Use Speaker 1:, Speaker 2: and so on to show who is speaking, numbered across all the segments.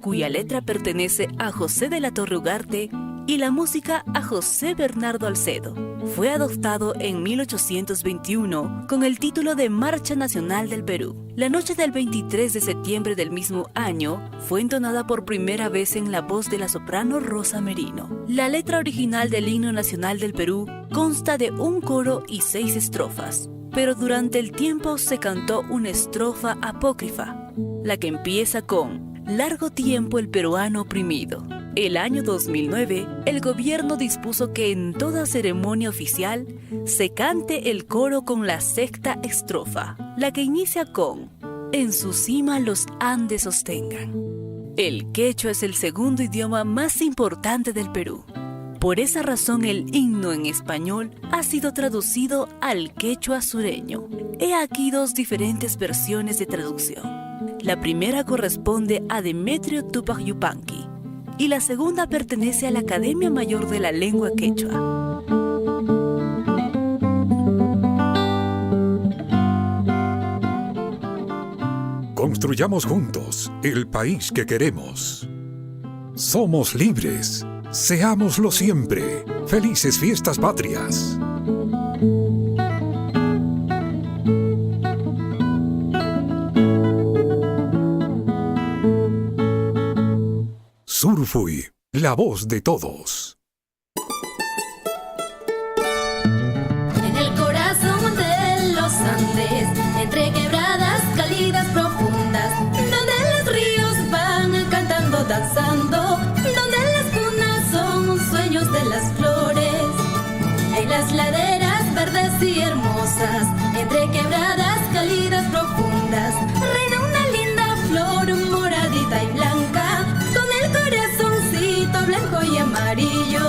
Speaker 1: cuya letra pertenece a José de la Torre Ugarte y la música a José Bernardo Alcedo. Fue adoptado en 1821 con el título de Marcha Nacional del Perú. La noche del 23 de septiembre del mismo año fue entonada por primera vez en la voz de la soprano Rosa Merino. La letra original del himno nacional del Perú consta de un coro y 6 estrofas, pero durante el tiempo se cantó una estrofa apócrifa, la que empieza con «Largo tiempo el peruano oprimido». El año 2009, el gobierno dispuso que en toda ceremonia oficial se cante el coro con la 6ª estrofa, la que inicia con «En su cima los Andes sostengan». El quechua es el segundo idioma más importante del Perú. Por esa razón el himno en español ha sido traducido al quechua sureño. He aquí 2 diferentes versiones de traducción. La primera corresponde a Demetrio Tupac Yupanqui y la segunda pertenece a la Academia Mayor de la Lengua Quechua.
Speaker 2: Construyamos juntos el país que queremos. Somos libres. Seámoslo siempre. Felices fiestas patrias. Surfui, la voz de todos.
Speaker 3: En el corazón de los Andes, entre quebradas cálidas profundas, donde los ríos van cantando, danzando, donde las cunas son sueños de las flores, en las laderas verdes y hermosas, entre quebradas cálidas profundas, reina una linda flor moradita y blanca, con el corazoncito blanco y amarillo.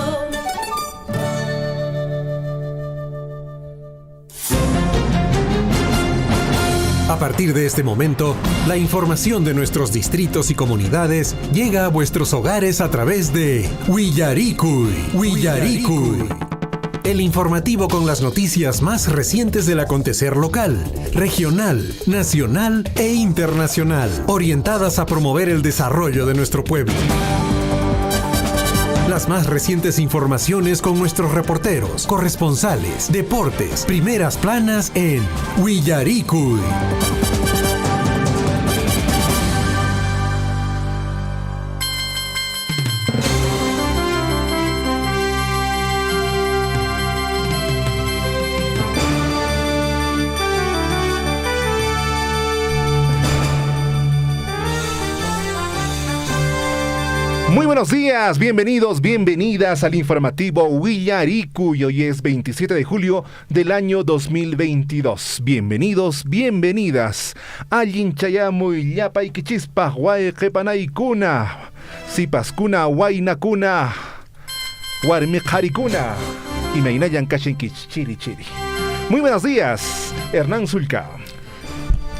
Speaker 4: A partir de este momento, la información de nuestros distritos y comunidades llega a vuestros hogares a través de Willaricui. El informativo con las noticias más recientes del acontecer local, regional, nacional e internacional, orientadas a promover el desarrollo de nuestro pueblo. Las más recientes informaciones con nuestros reporteros, corresponsales, deportes, primeras planas en Willaricui.
Speaker 5: Muy buenos días, bienvenidos, bienvenidas al informativo Willaricui. Hoy es 27 de julio del año 2022. Bienvenidos, bienvenidas. Allin chayamuy llapay kichispa guay qepanaykuna. Sipaskuna waynakuna. Warmiqarikuna. Imaynayan kashinkich chiri chiri. Muy buenos días, Hernán Zulca.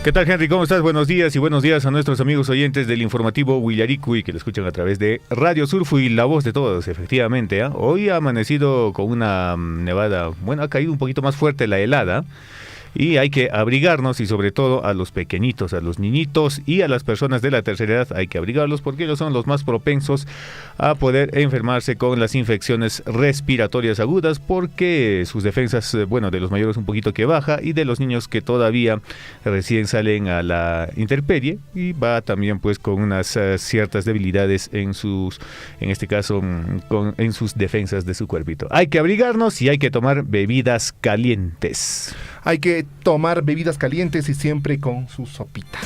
Speaker 6: ¿Qué tal, Henry? ¿Cómo estás? Buenos días y buenos días a nuestros amigos oyentes del informativo Willaricui que lo escuchan a través de Radio Surfui, la voz de todos, efectivamente. Hoy ha amanecido con una nevada, bueno, ha caído un poquito más fuerte la helada. Y hay que abrigarnos y sobre todo a los pequeñitos, a los niñitos y a las personas de la tercera edad hay que abrigarlos porque ellos son los más propensos a poder enfermarse con las infecciones respiratorias agudas porque sus defensas, bueno, de los mayores un poquito que baja y de los niños que todavía recién salen a la intemperie y va también pues con unas ciertas debilidades en este caso, en sus defensas de su cuerpito. Hay que abrigarnos y hay que tomar bebidas calientes.
Speaker 5: Hay que tomar bebidas calientes y siempre con su sopita.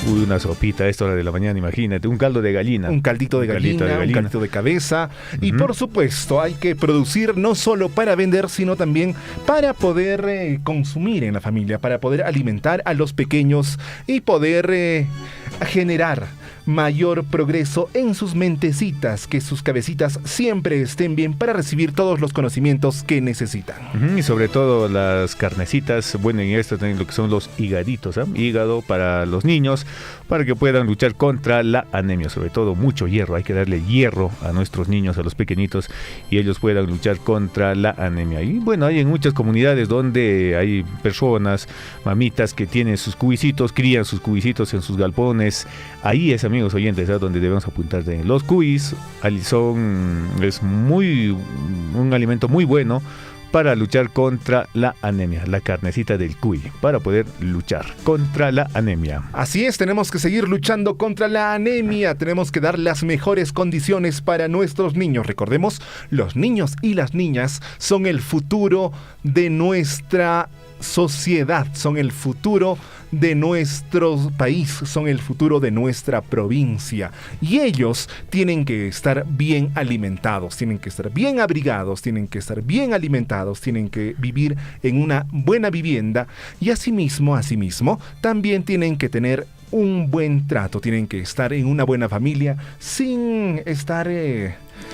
Speaker 6: Uy, una sopita a esta hora de la mañana, imagínate, un caldo de gallina.
Speaker 5: Un caldito de gallina, un caldito de cabeza. Y por supuesto, hay que producir no solo para vender, sino también para poder consumir en la familia, para poder alimentar a los pequeños y poder generar mayor progreso en sus mentecitas, que sus cabecitas siempre estén bien para recibir todos los conocimientos que necesitan.
Speaker 6: Y sobre todo las carnecitas, bueno, en esto también lo que son los higaditos, hígado para los niños, niños para que puedan luchar contra la anemia, sobre todo mucho hierro, hay que darle hierro a nuestros niños, a los pequeñitos, y ellos puedan luchar contra la anemia. Y bueno, hay en muchas comunidades donde hay personas, mamitas que tienen sus cubicitos, crían sus cubicitos en sus galpones. Ahí es, amigos oyentes, donde debemos apuntar. Los cubis es un alimento muy bueno para luchar contra la anemia, la carnecita del cuy, para poder luchar contra la anemia.
Speaker 5: Así es, tenemos que seguir luchando contra la anemia, tenemos que dar las mejores condiciones para nuestros niños. Recordemos, los niños y las niñas son el futuro de nuestra sociedad, son el futuro de nuestro país, son el futuro de nuestra provincia, y ellos tienen que estar bien alimentados, tienen que estar bien abrigados, tienen que estar bien alimentados, tienen que vivir en una buena vivienda, y asimismo también tienen que tener un buen trato, tienen que estar en una buena familia sin estar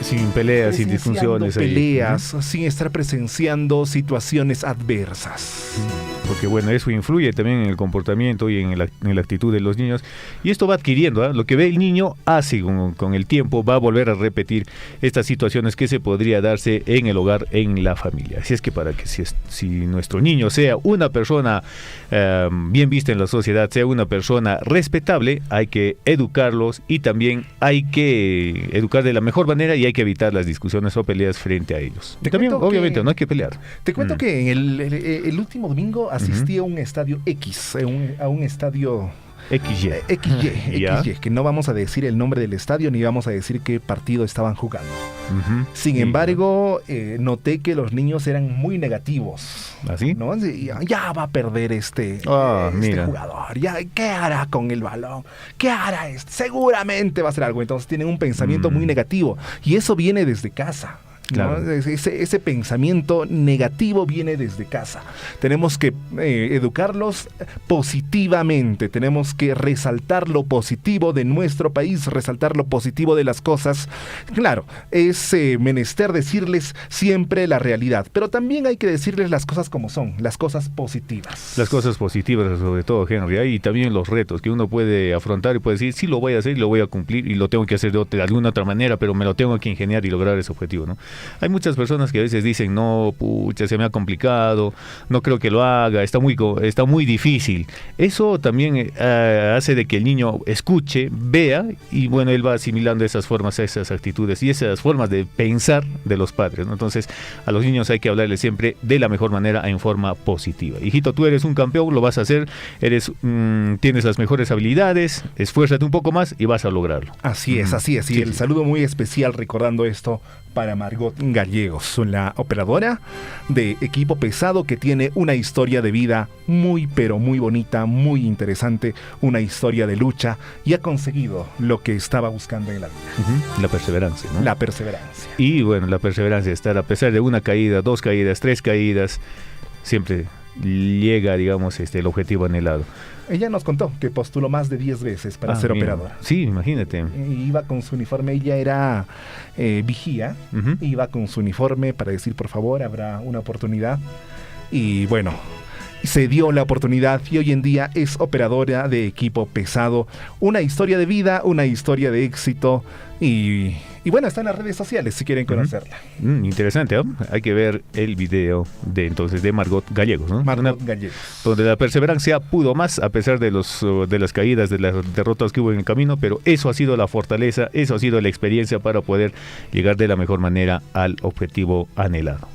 Speaker 6: sin peleas, sin disfunciones,
Speaker 5: sin estar presenciando situaciones adversas.
Speaker 6: Porque bueno, eso influye también en el comportamiento y en la actitud de los niños, y esto va adquiriendo, lo que ve el niño hace con el tiempo, va a volver a repetir estas situaciones que se podría darse en el hogar, en la familia. Así es que para que si nuestro niño sea una persona bien vista en la sociedad, sea una persona respetable, hay que educarlos, y también hay que educar de la mejor manera, y hay que evitar las discusiones o peleas frente a ellos. También, obviamente, no hay que pelear.
Speaker 5: Te cuento que en el último domingo asistí a un estadio X, a un estadio XY, que no vamos a decir el nombre del estadio ni vamos a decir qué partido estaban jugando. Sin embargo, noté que los niños eran muy negativos.
Speaker 6: ¿Así?
Speaker 5: ¿No? Ya va a perder este jugador. Ya, ¿qué hará con el balón? ¿Qué hará? Seguramente va a hacer algo. Entonces tienen un pensamiento muy negativo. Y eso viene desde casa. Claro. ¿No? Ese pensamiento negativo viene desde casa. Tenemos que educarlos positivamente, tenemos que resaltar lo positivo de nuestro país, resaltar lo positivo de las cosas. Claro, es menester decirles siempre la realidad, pero también hay que decirles las cosas como son, las cosas positivas.
Speaker 6: Las cosas positivas, sobre todo, Henry, y también los retos que uno puede afrontar y puede decir, sí, lo voy a hacer y lo voy a cumplir y lo tengo que hacer de alguna otra manera, pero me lo tengo que ingeniar y lograr ese objetivo, ¿no? Hay muchas personas que a veces dicen, no, pucha, se me ha complicado, no creo que lo haga, está muy difícil. Eso también hace de que el niño escuche, vea, y bueno, él va asimilando esas formas, esas actitudes y esas formas de pensar de los padres, ¿no? Entonces, a los niños hay que hablarles siempre de la mejor manera, en forma positiva. Hijito, tú eres un campeón, lo vas a hacer, tienes las mejores habilidades, esfuérzate un poco más y vas a lograrlo.
Speaker 5: Así es. Y el saludo muy especial recordando esto para Margot Gallegos, la operadora de equipo pesado que tiene una historia de vida muy pero muy bonita, muy interesante, una historia de lucha, y ha conseguido lo que estaba buscando en la vida.
Speaker 6: La perseverancia, ¿no?
Speaker 5: La perseverancia.
Speaker 6: Y bueno, la perseverancia, estar a pesar de una caída, 2 caídas, 3 caídas, siempre llega, digamos, el objetivo anhelado.
Speaker 5: Ella nos contó que postuló más de 10 veces para ser operadora.
Speaker 6: Sí, imagínate.
Speaker 5: Iba con su uniforme, ella era vigía, iba con su uniforme para decir, por favor, habrá una oportunidad. Y bueno, se dio la oportunidad y hoy en día es operadora de equipo pesado. Una historia de vida, una historia de éxito, y bueno, está en las redes sociales si quieren conocerla.
Speaker 6: Interesante, ¿no? Hay que ver el video de Margot Gallegos, ¿no?
Speaker 5: Gallegos.
Speaker 6: Donde la perseverancia pudo más a pesar de las caídas, de las derrotas que hubo en el camino, pero eso ha sido la fortaleza, eso ha sido la experiencia para poder llegar de la mejor manera al objetivo anhelado.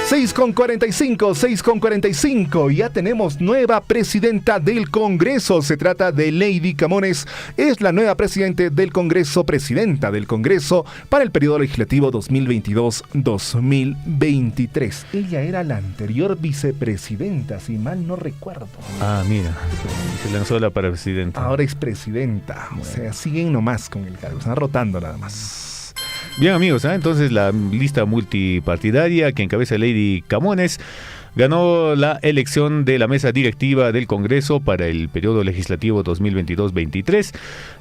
Speaker 5: 6:45, ya tenemos nueva presidenta del Congreso. Se trata de Lady Camones, es la nueva presidenta del Congreso para el periodo legislativo 2022-2023. Ella era la anterior vicepresidenta, si mal no recuerdo.
Speaker 6: Mira, se lanzó la para presidenta.
Speaker 5: Ahora es presidenta, o sea, siguen nomás con el cargo, están rotando nada más.
Speaker 6: Bien, amigos, entonces la lista multipartidaria que encabeza Lady Camones ganó la elección de la mesa directiva del Congreso para el periodo legislativo 2022-23.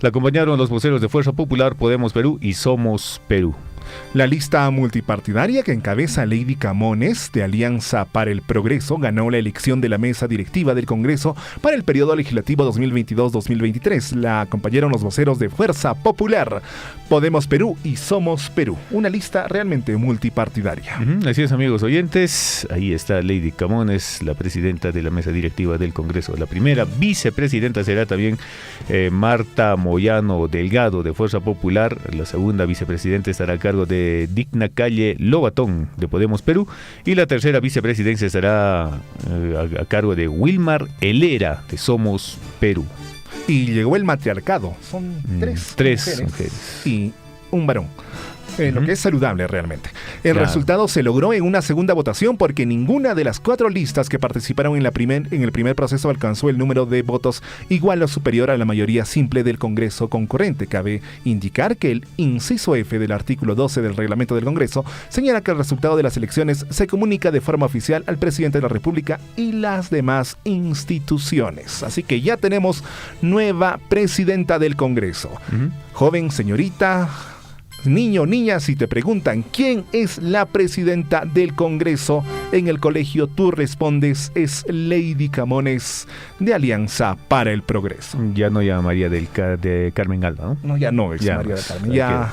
Speaker 6: La acompañaron los voceros de Fuerza Popular, Podemos Perú y Somos Perú.
Speaker 5: La lista multipartidaria que encabeza Lady Camones de Alianza para el Progreso ganó la elección de la mesa directiva del Congreso para el periodo legislativo 2022-2023. La acompañaron los voceros de Fuerza Popular, Podemos Perú y Somos Perú. Una lista realmente multipartidaria.
Speaker 6: Así es, amigos oyentes. Ahí está Lady Camones, la presidenta de la mesa directiva del Congreso. La primera vicepresidenta será también Marta Moyano Delgado de Fuerza Popular. La segunda vicepresidenta estará a cargo de Digna Calle Lobatón de Podemos Perú, y la tercera vicepresidencia estará a cargo de Wilmar Helera de Somos Perú.
Speaker 5: Y llegó el matriarcado. Son tres mujeres y un varón. Lo que es saludable realmente. El resultado se logró en una segunda votación porque ninguna de las 4 listas que participaron en el primer proceso alcanzó el número de votos igual o superior a la mayoría simple del Congreso concurrente. Cabe indicar que el inciso F del artículo 12 del reglamento del Congreso señala que el resultado de las elecciones se comunica de forma oficial al presidente de la República y las demás instituciones. Así que ya tenemos nueva presidenta del Congreso. Joven señorita, niño, niña, si te preguntan quién es la presidenta del Congreso en el colegio, tú respondes: es Lady Camones de Alianza para el Progreso.
Speaker 6: Ya no ya María de Carmen Alba, ¿no?
Speaker 5: No, ya no es
Speaker 6: ya,
Speaker 5: María de Carmen. Ya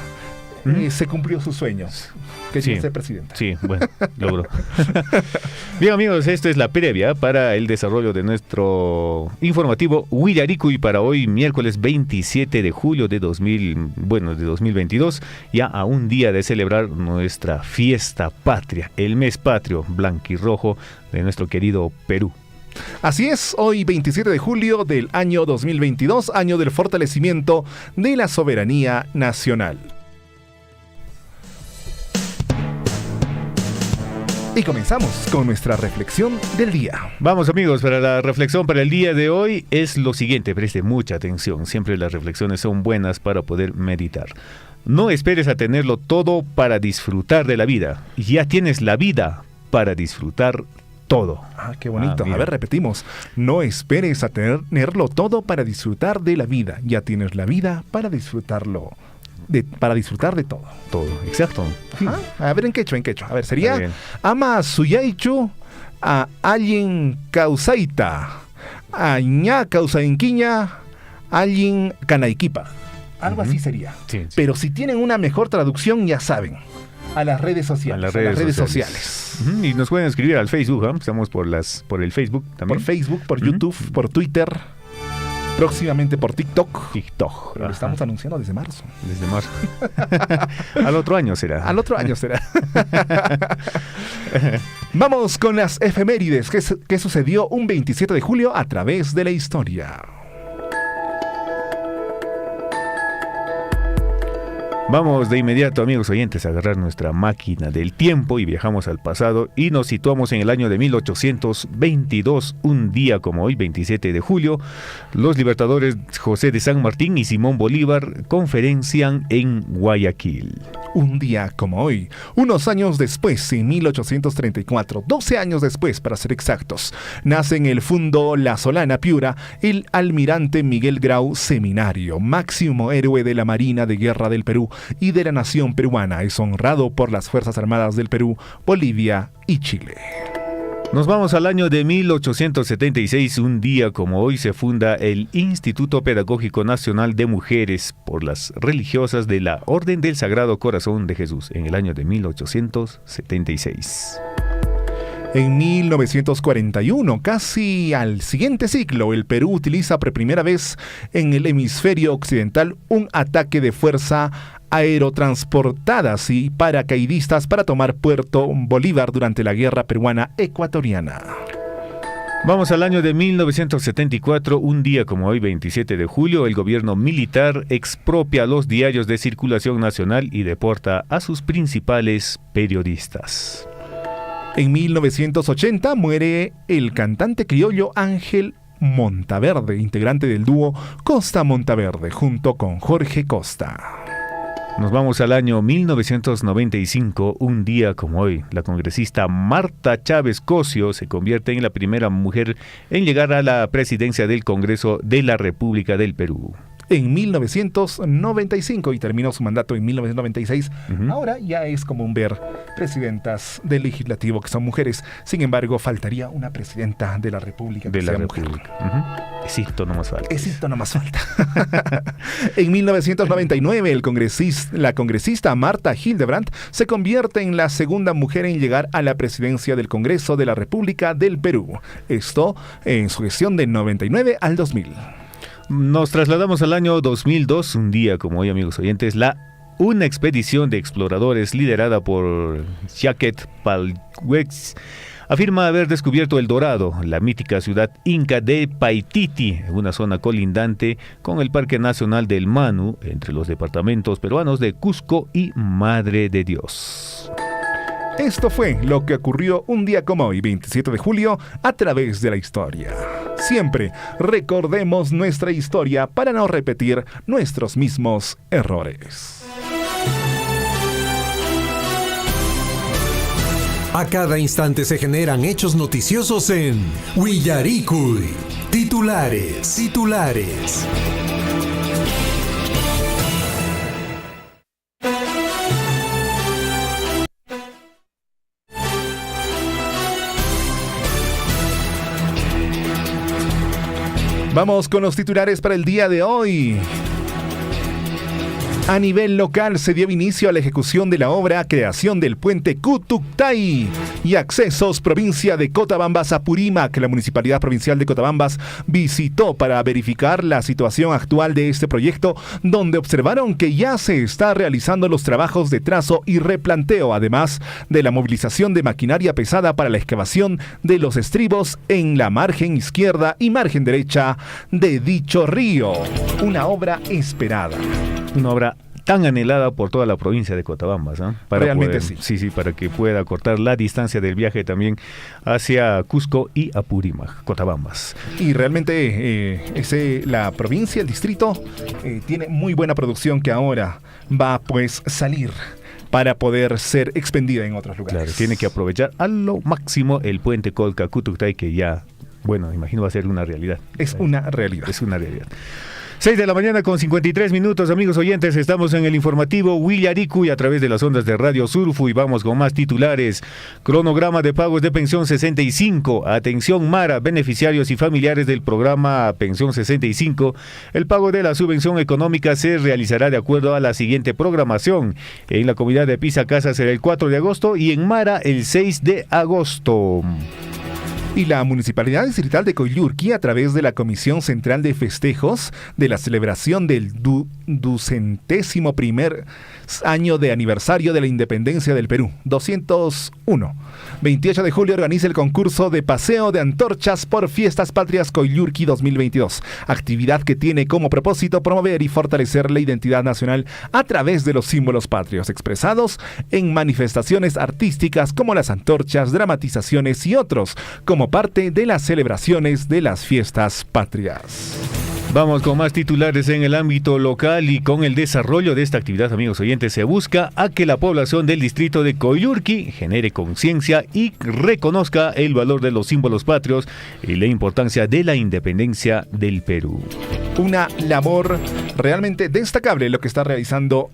Speaker 5: se cumplió sus sueños. Quería ser presidenta.
Speaker 6: Sí, bueno, logró. Bien, amigos, esto es la previa para el desarrollo de nuestro informativo Huillaricuy para hoy, miércoles 27 de julio de 2022, ya a un día de celebrar nuestra fiesta patria, el mes patrio blanquirrojo de nuestro querido Perú.
Speaker 5: Así es, hoy 27 de julio del año 2022, año del fortalecimiento de la soberanía nacional. Y comenzamos con nuestra reflexión del día.
Speaker 6: Vamos, amigos, para la reflexión para el día de hoy es lo siguiente, preste mucha atención, siempre las reflexiones son buenas para poder meditar. No esperes a tenerlo todo para disfrutar de la vida, ya tienes la vida para disfrutar todo.
Speaker 5: Ah, qué bonito. A ver, repetimos. No esperes a tenerlo todo para disfrutar de la vida, ya tienes la vida para disfrutarlo. Para disfrutar de todo.
Speaker 6: Todo, exacto.
Speaker 5: A ver, en quechua. A ver, sería ama suyaichu a alguien causaita, a ña causainquiña, alguien canaiquipa. Algo así sería. Sí. Pero si tienen una mejor traducción, ya saben. A las redes sociales.
Speaker 6: A las redes sociales. Y nos pueden escribir al Facebook, ¿eh? Estamos por el Facebook también.
Speaker 5: Por Facebook, por YouTube, por Twitter. Próximamente por TikTok. Pero lo estamos anunciando desde marzo.
Speaker 6: Desde marzo. Al otro año será.
Speaker 5: Vamos con las efemérides. ¿Qué sucedió un 27 de julio a través de la historia?
Speaker 6: Vamos de inmediato, amigos oyentes, a agarrar nuestra máquina del tiempo y viajamos al pasado y nos situamos en el año de 1822, un día como hoy, 27 de julio. Los libertadores José de San Martín y Simón Bolívar conferencian en Guayaquil.
Speaker 5: Un día como hoy, unos años después, en 1834, 12 años después para ser exactos, nace en el Fundo La Solana, Piura, el almirante Miguel Grau Seminario, máximo héroe de la Marina de Guerra del Perú y de la nación peruana. Es honrado por las Fuerzas Armadas del Perú, Bolivia y Chile.
Speaker 6: Nos vamos al año de 1876, un día como hoy se funda el Instituto Pedagógico Nacional de Mujeres por las religiosas de la Orden del Sagrado Corazón de Jesús, en el año de 1876.
Speaker 5: En 1941, casi al siguiente siglo, el Perú utiliza por primera vez en el hemisferio occidental un ataque de fuerza aerotransportadas y paracaidistas para tomar Puerto Bolívar durante la Guerra Peruana Ecuatoriana.
Speaker 6: Vamos al año de 1974, un día como hoy, 27 de julio, el gobierno militar expropia los diarios de circulación nacional y deporta a sus principales periodistas.
Speaker 5: En 1980 muere el cantante criollo Ángel Montaverde, integrante del dúo Costa Montaverde, junto con Jorge Costa.
Speaker 6: Nos vamos al año 1995, un día como hoy. La congresista Marta Chávez Cosio se convierte en la primera mujer en llegar a la presidencia del Congreso de la República del Perú.
Speaker 5: en 1995 y terminó su mandato en 1996. Ahora ya es común ver presidentas del legislativo que son mujeres. Sin embargo, faltaría una presidenta de la República que sea mujer.
Speaker 6: Esto no más falta.
Speaker 5: Esto no más falta. En 1999, la congresista Marta Hildebrandt se convierte en la segunda mujer en llegar a la presidencia del Congreso de la República del Perú. Esto en su gestión de 99 al 2000.
Speaker 6: Nos trasladamos al año 2002, un día como hoy, amigos oyentes, una expedición de exploradores liderada por Jacques Palhuex afirma haber descubierto El Dorado, la mítica ciudad inca de Paititi, en una zona colindante con el Parque Nacional del Manu, entre los departamentos peruanos de Cusco y Madre de Dios.
Speaker 5: Esto fue lo que ocurrió un día como hoy, 27 de julio, a través de la historia. Siempre recordemos nuestra historia para no repetir nuestros mismos errores.
Speaker 4: A cada instante se generan hechos noticiosos en Willaricui. Titulares.
Speaker 5: Vamos con los titulares para el día de hoy. A nivel local se dio inicio a la ejecución de la obra Creación del Puente Cutuctay y Accesos Provincia de Cotabambas a Purímac. La Municipalidad Provincial de Cotabambas visitó para verificar la situación actual de este proyecto, donde observaron que ya se está realizando los trabajos de trazo y replanteo, además de la movilización de maquinaria pesada para la excavación de los estribos en la margen izquierda y margen derecha de dicho río. Una obra esperada.
Speaker 6: Una obra tan anhelada por toda la provincia de Cotabambas, ¿no?
Speaker 5: Realmente
Speaker 6: sí. Sí, para que pueda cortar la distancia del viaje también hacia Cusco y Apurímac, Cotabambas.
Speaker 5: Y realmente la provincia, el distrito, tiene muy buena producción que ahora va pues salir para poder ser expendida en otros lugares.
Speaker 6: Claro, tiene que aprovechar a lo máximo el puente Colca Cutuctay, que ya, bueno, imagino va a ser una realidad.
Speaker 5: Es una realidad.
Speaker 6: 6 de la mañana con 53 minutos, amigos oyentes, estamos en el informativo Willaricui a través de las ondas de Radio Surfu y vamos con más titulares. Cronograma de pagos de pensión 65. Atención Mara, beneficiarios y familiares del programa Pensión 65. El pago de la subvención económica se realizará de acuerdo a la siguiente programación. En la comunidad de Pisa Casa será el 4 de agosto y en Mara el 6 de agosto.
Speaker 5: Y la Municipalidad Distrital de Coyllurqui, a través de la Comisión Central de Festejos de la celebración del 201º año de aniversario de la independencia del Perú, 201. 28 de julio organiza el concurso de paseo de antorchas por Fiestas Patrias Coyllurqui 2022, actividad que tiene como propósito promover y fortalecer la identidad nacional a través de los símbolos patrios expresados en manifestaciones artísticas como las antorchas, dramatizaciones y otros, como parte de las celebraciones de las Fiestas Patrias.
Speaker 6: Vamos con más titulares en el ámbito local y con el desarrollo de esta actividad, amigos oyentes, se busca a que la población del distrito de Coyllurqui genere conciencia y reconozca el valor de los símbolos patrios y la importancia de la independencia del Perú.
Speaker 5: Una labor realmente destacable lo que está realizando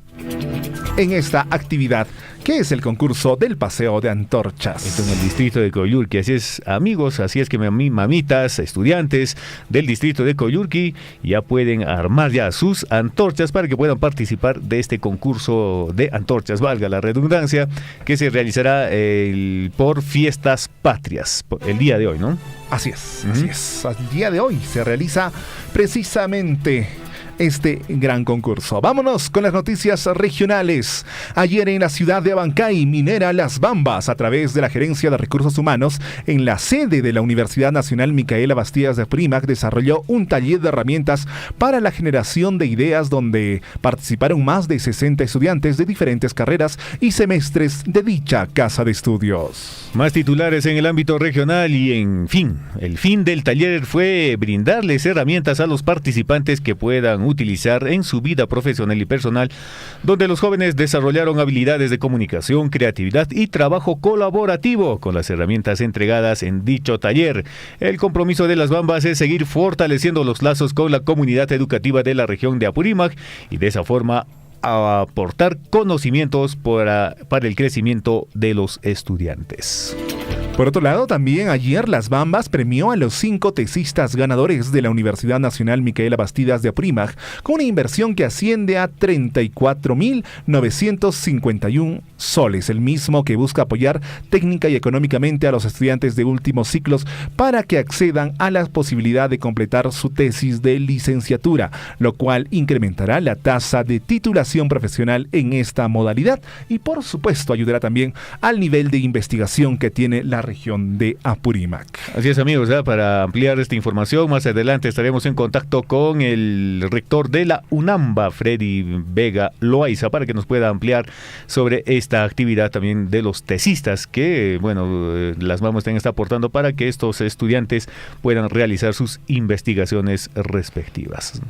Speaker 5: en esta actividad, que es el concurso del paseo de antorchas.
Speaker 6: Esto en el distrito de Coyllurqui, así es, amigos, así es que mamitas, estudiantes del distrito de Coyllurqui ya pueden armar ya sus antorchas para que puedan participar de este concurso de antorchas, valga la redundancia, que se realizará por Fiestas Patrias, el día de hoy, ¿no?
Speaker 5: Así es. El día de hoy se realiza precisamente este gran concurso. Vámonos con las noticias regionales. Ayer en la ciudad de Abancay, Minera Las Bambas, a través de la Gerencia de Recursos Humanos, en la sede de la Universidad Nacional Micaela Bastías de Apurímac, desarrolló un taller de herramientas para la generación de ideas donde participaron más de 60 estudiantes de diferentes carreras y semestres de dicha casa de estudios.
Speaker 6: Más titulares en el ámbito regional y el fin del taller fue brindarles herramientas a los participantes que puedan utilizar en su vida profesional y personal, donde los jóvenes desarrollaron habilidades de comunicación, creatividad y trabajo colaborativo con las herramientas entregadas en dicho taller. El compromiso de las Bambas es seguir fortaleciendo los lazos con la comunidad educativa de la región de Apurímac y de esa forma aportar conocimientos para el crecimiento de los estudiantes.
Speaker 5: Por otro lado, también ayer Las Bambas premió a los 5 tesistas ganadores de la Universidad Nacional Micaela Bastidas de Apurímac con una inversión que asciende a 34.951 soles, el mismo que busca apoyar técnica y económicamente a los estudiantes de últimos ciclos para que accedan a la posibilidad de completar su tesis de licenciatura, lo cual incrementará la tasa de titulación profesional en esta modalidad y por supuesto ayudará también al nivel de investigación que tiene la región de Apurímac.
Speaker 6: Así es, amigos, para ampliar esta información, más adelante estaremos en contacto con el rector de la UNAMBA, Freddy Vega Loaiza, para que nos pueda ampliar sobre esta actividad también de los tesistas que, Las Bambas también está aportando para que estos estudiantes puedan realizar sus investigaciones respectivas.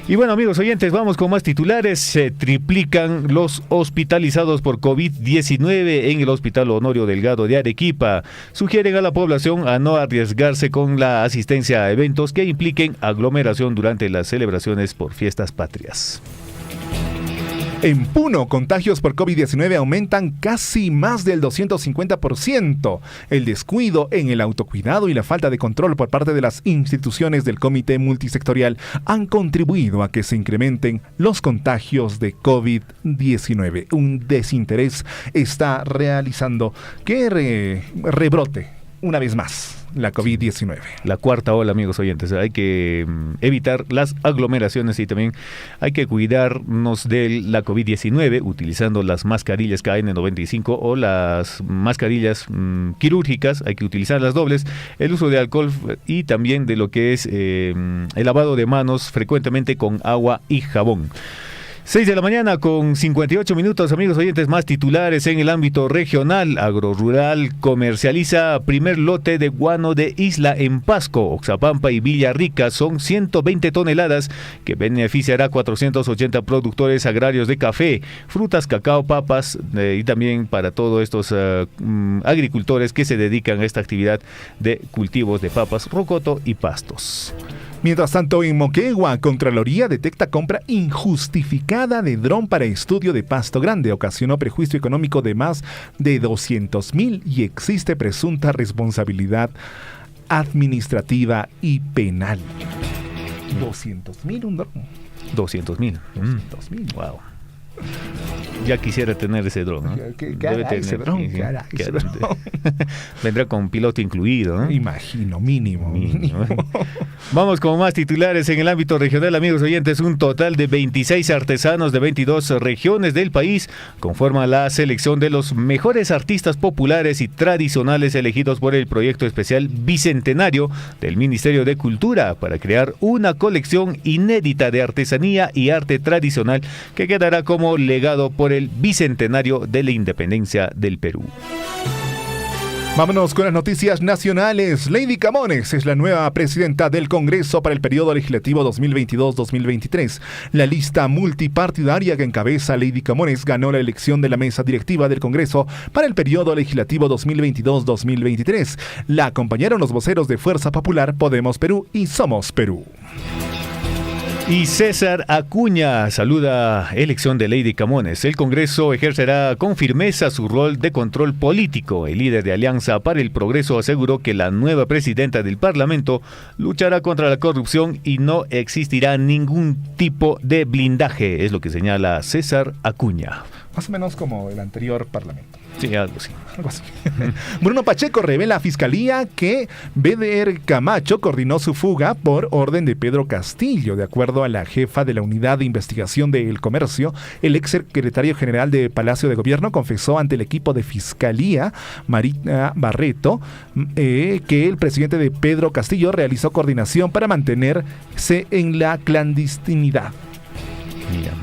Speaker 6: Y bueno, amigos oyentes, vamos con más titulares. Se triplican los hospitalizados por COVID-19 en el Hospital Honorio Delgado de Arequipa. Sugieren a la población a no arriesgarse con la asistencia a eventos que impliquen aglomeración durante las celebraciones por fiestas patrias.
Speaker 5: En Puno, contagios por COVID-19 aumentan casi más del 250%. El descuido en el autocuidado y la falta de control por parte de las instituciones del Comité Multisectorial han contribuido a que se incrementen los contagios de COVID-19. Un desinterés está realizando que rebrote una vez más la COVID-19.
Speaker 6: La cuarta ola, amigos oyentes. Hay que evitar las aglomeraciones y también hay que cuidarnos de la COVID-19 utilizando las mascarillas KN95 o las mascarillas quirúrgicas. Hay que utilizar las dobles, el uso de alcohol y también de lo que es el lavado de manos frecuentemente con agua y jabón. 6 de la mañana con 58 minutos, amigos oyentes, más titulares en el ámbito regional. Agrorural comercializa primer lote de guano de Isla en Pasco, Oxapampa y Villarrica. Son 120 toneladas que beneficiará a 480 productores agrarios de café, frutas, cacao, papas y también para todos estos agricultores que se dedican a esta actividad de cultivos de papas, rocoto y pastos.
Speaker 5: Mientras tanto, en Moquegua, Contraloría detecta compra injustificada de dron para estudio de Pasto Grande. Ocasionó perjuicio económico de más de 200.000 y existe presunta responsabilidad administrativa y penal. 200.000 un dron.
Speaker 6: 200.000.
Speaker 5: 200.000.
Speaker 6: Wow. Ya quisiera tener ese dron, ¿no?
Speaker 5: ¿Qué hará ese dron?
Speaker 6: Vendrá con piloto incluido, ¿no?
Speaker 5: Imagino, mínimo.
Speaker 6: Vamos con más titulares en el ámbito regional, amigos oyentes. Un total de 26 artesanos de 22 regiones del país conforman la selección de los mejores artistas populares y tradicionales elegidos por el proyecto especial Bicentenario del Ministerio de Cultura para crear una colección inédita de artesanía y arte tradicional que quedará como legado por el Bicentenario de la Independencia del Perú.
Speaker 5: Vámonos con las noticias nacionales. Lady Camones es la nueva presidenta del Congreso para el periodo legislativo 2022-2023. La lista multipartidaria que encabeza Lady Camones ganó la elección de la mesa directiva del Congreso para el periodo legislativo 2022-2023. La acompañaron los voceros de Fuerza Popular, Podemos Perú y Somos Perú.
Speaker 6: Y César Acuña saluda elección de Lady Camones. El Congreso ejercerá con firmeza su rol de control político. El líder de Alianza para el Progreso aseguró que la nueva presidenta del Parlamento luchará contra la corrupción y no existirá ningún tipo de blindaje, es lo que señala César Acuña.
Speaker 5: Más o menos como el anterior Parlamento.
Speaker 6: Sí, algo así.
Speaker 5: Bruno Pacheco revela a Fiscalía que Beder Camacho coordinó su fuga por orden de Pedro Castillo. De acuerdo a la jefa de la Unidad de Investigación del Comercio, el ex secretario general de Palacio de Gobierno confesó ante el equipo de Fiscalía, Marina Barreto, que el presidente de Pedro Castillo realizó coordinación para mantenerse en la clandestinidad.
Speaker 6: Mira.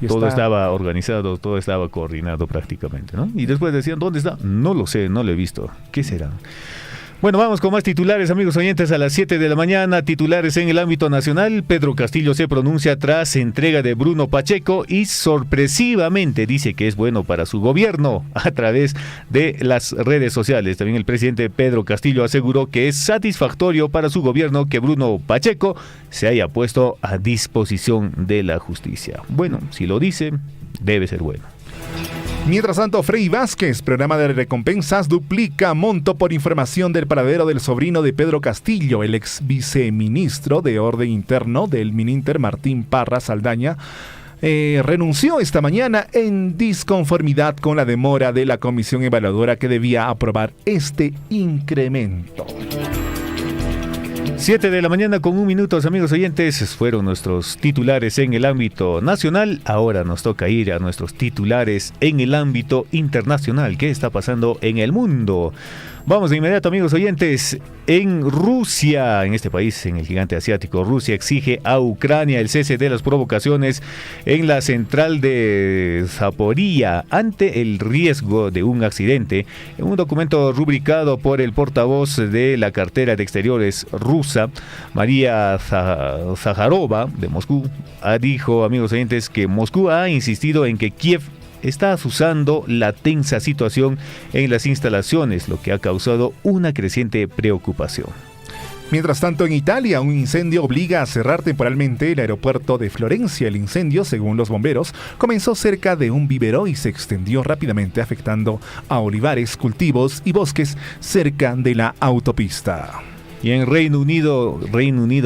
Speaker 6: Todo estaba organizado, todo estaba coordinado prácticamente, ¿no? Y después decían, ¿dónde está? No lo sé, no lo he visto. ¿Qué será? Bueno, vamos con más titulares, amigos oyentes, a las 7 de la mañana. Titulares en el ámbito nacional. Pedro Castillo se pronuncia tras entrega de Bruno Pacheco y sorpresivamente dice que es bueno para su gobierno a través de las redes sociales. También el presidente Pedro Castillo aseguró que es satisfactorio para su gobierno que Bruno Pacheco se haya puesto a disposición de la justicia. Bueno, si lo dice, debe ser bueno.
Speaker 5: Mientras tanto, Frei Vázquez, programa de recompensas, duplica monto por información del paradero del sobrino de Pedro Castillo. El ex viceministro de Orden Interno del Mininter, Martín Parra Saldaña, renunció esta mañana en disconformidad con la demora de la comisión evaluadora que debía aprobar este incremento.
Speaker 6: 7 de la mañana con 1 minuto, amigos oyentes, fueron nuestros titulares en el ámbito nacional. Ahora nos toca ir a nuestros titulares en el ámbito internacional. ¿Qué está pasando en el mundo? Vamos de inmediato, amigos oyentes. En Rusia, en este país, en el gigante asiático, Rusia exige a Ucrania el cese de las provocaciones en la central de Zaporizhia ante el riesgo de un accidente. En un documento rubricado por el portavoz de la cartera de Exteriores rusa, María Zakharova, de Moscú, dijo, amigos oyentes, que Moscú ha insistido en que Kiev está azuzando la tensa situación en las instalaciones, lo que ha causado una creciente preocupación.
Speaker 5: Mientras tanto, en Italia, un incendio obliga a cerrar temporalmente el aeropuerto de Florencia. El incendio, según los bomberos, comenzó cerca de un vivero y se extendió rápidamente, afectando a olivares, cultivos y bosques cerca de la autopista.
Speaker 6: Y en Reino Unido,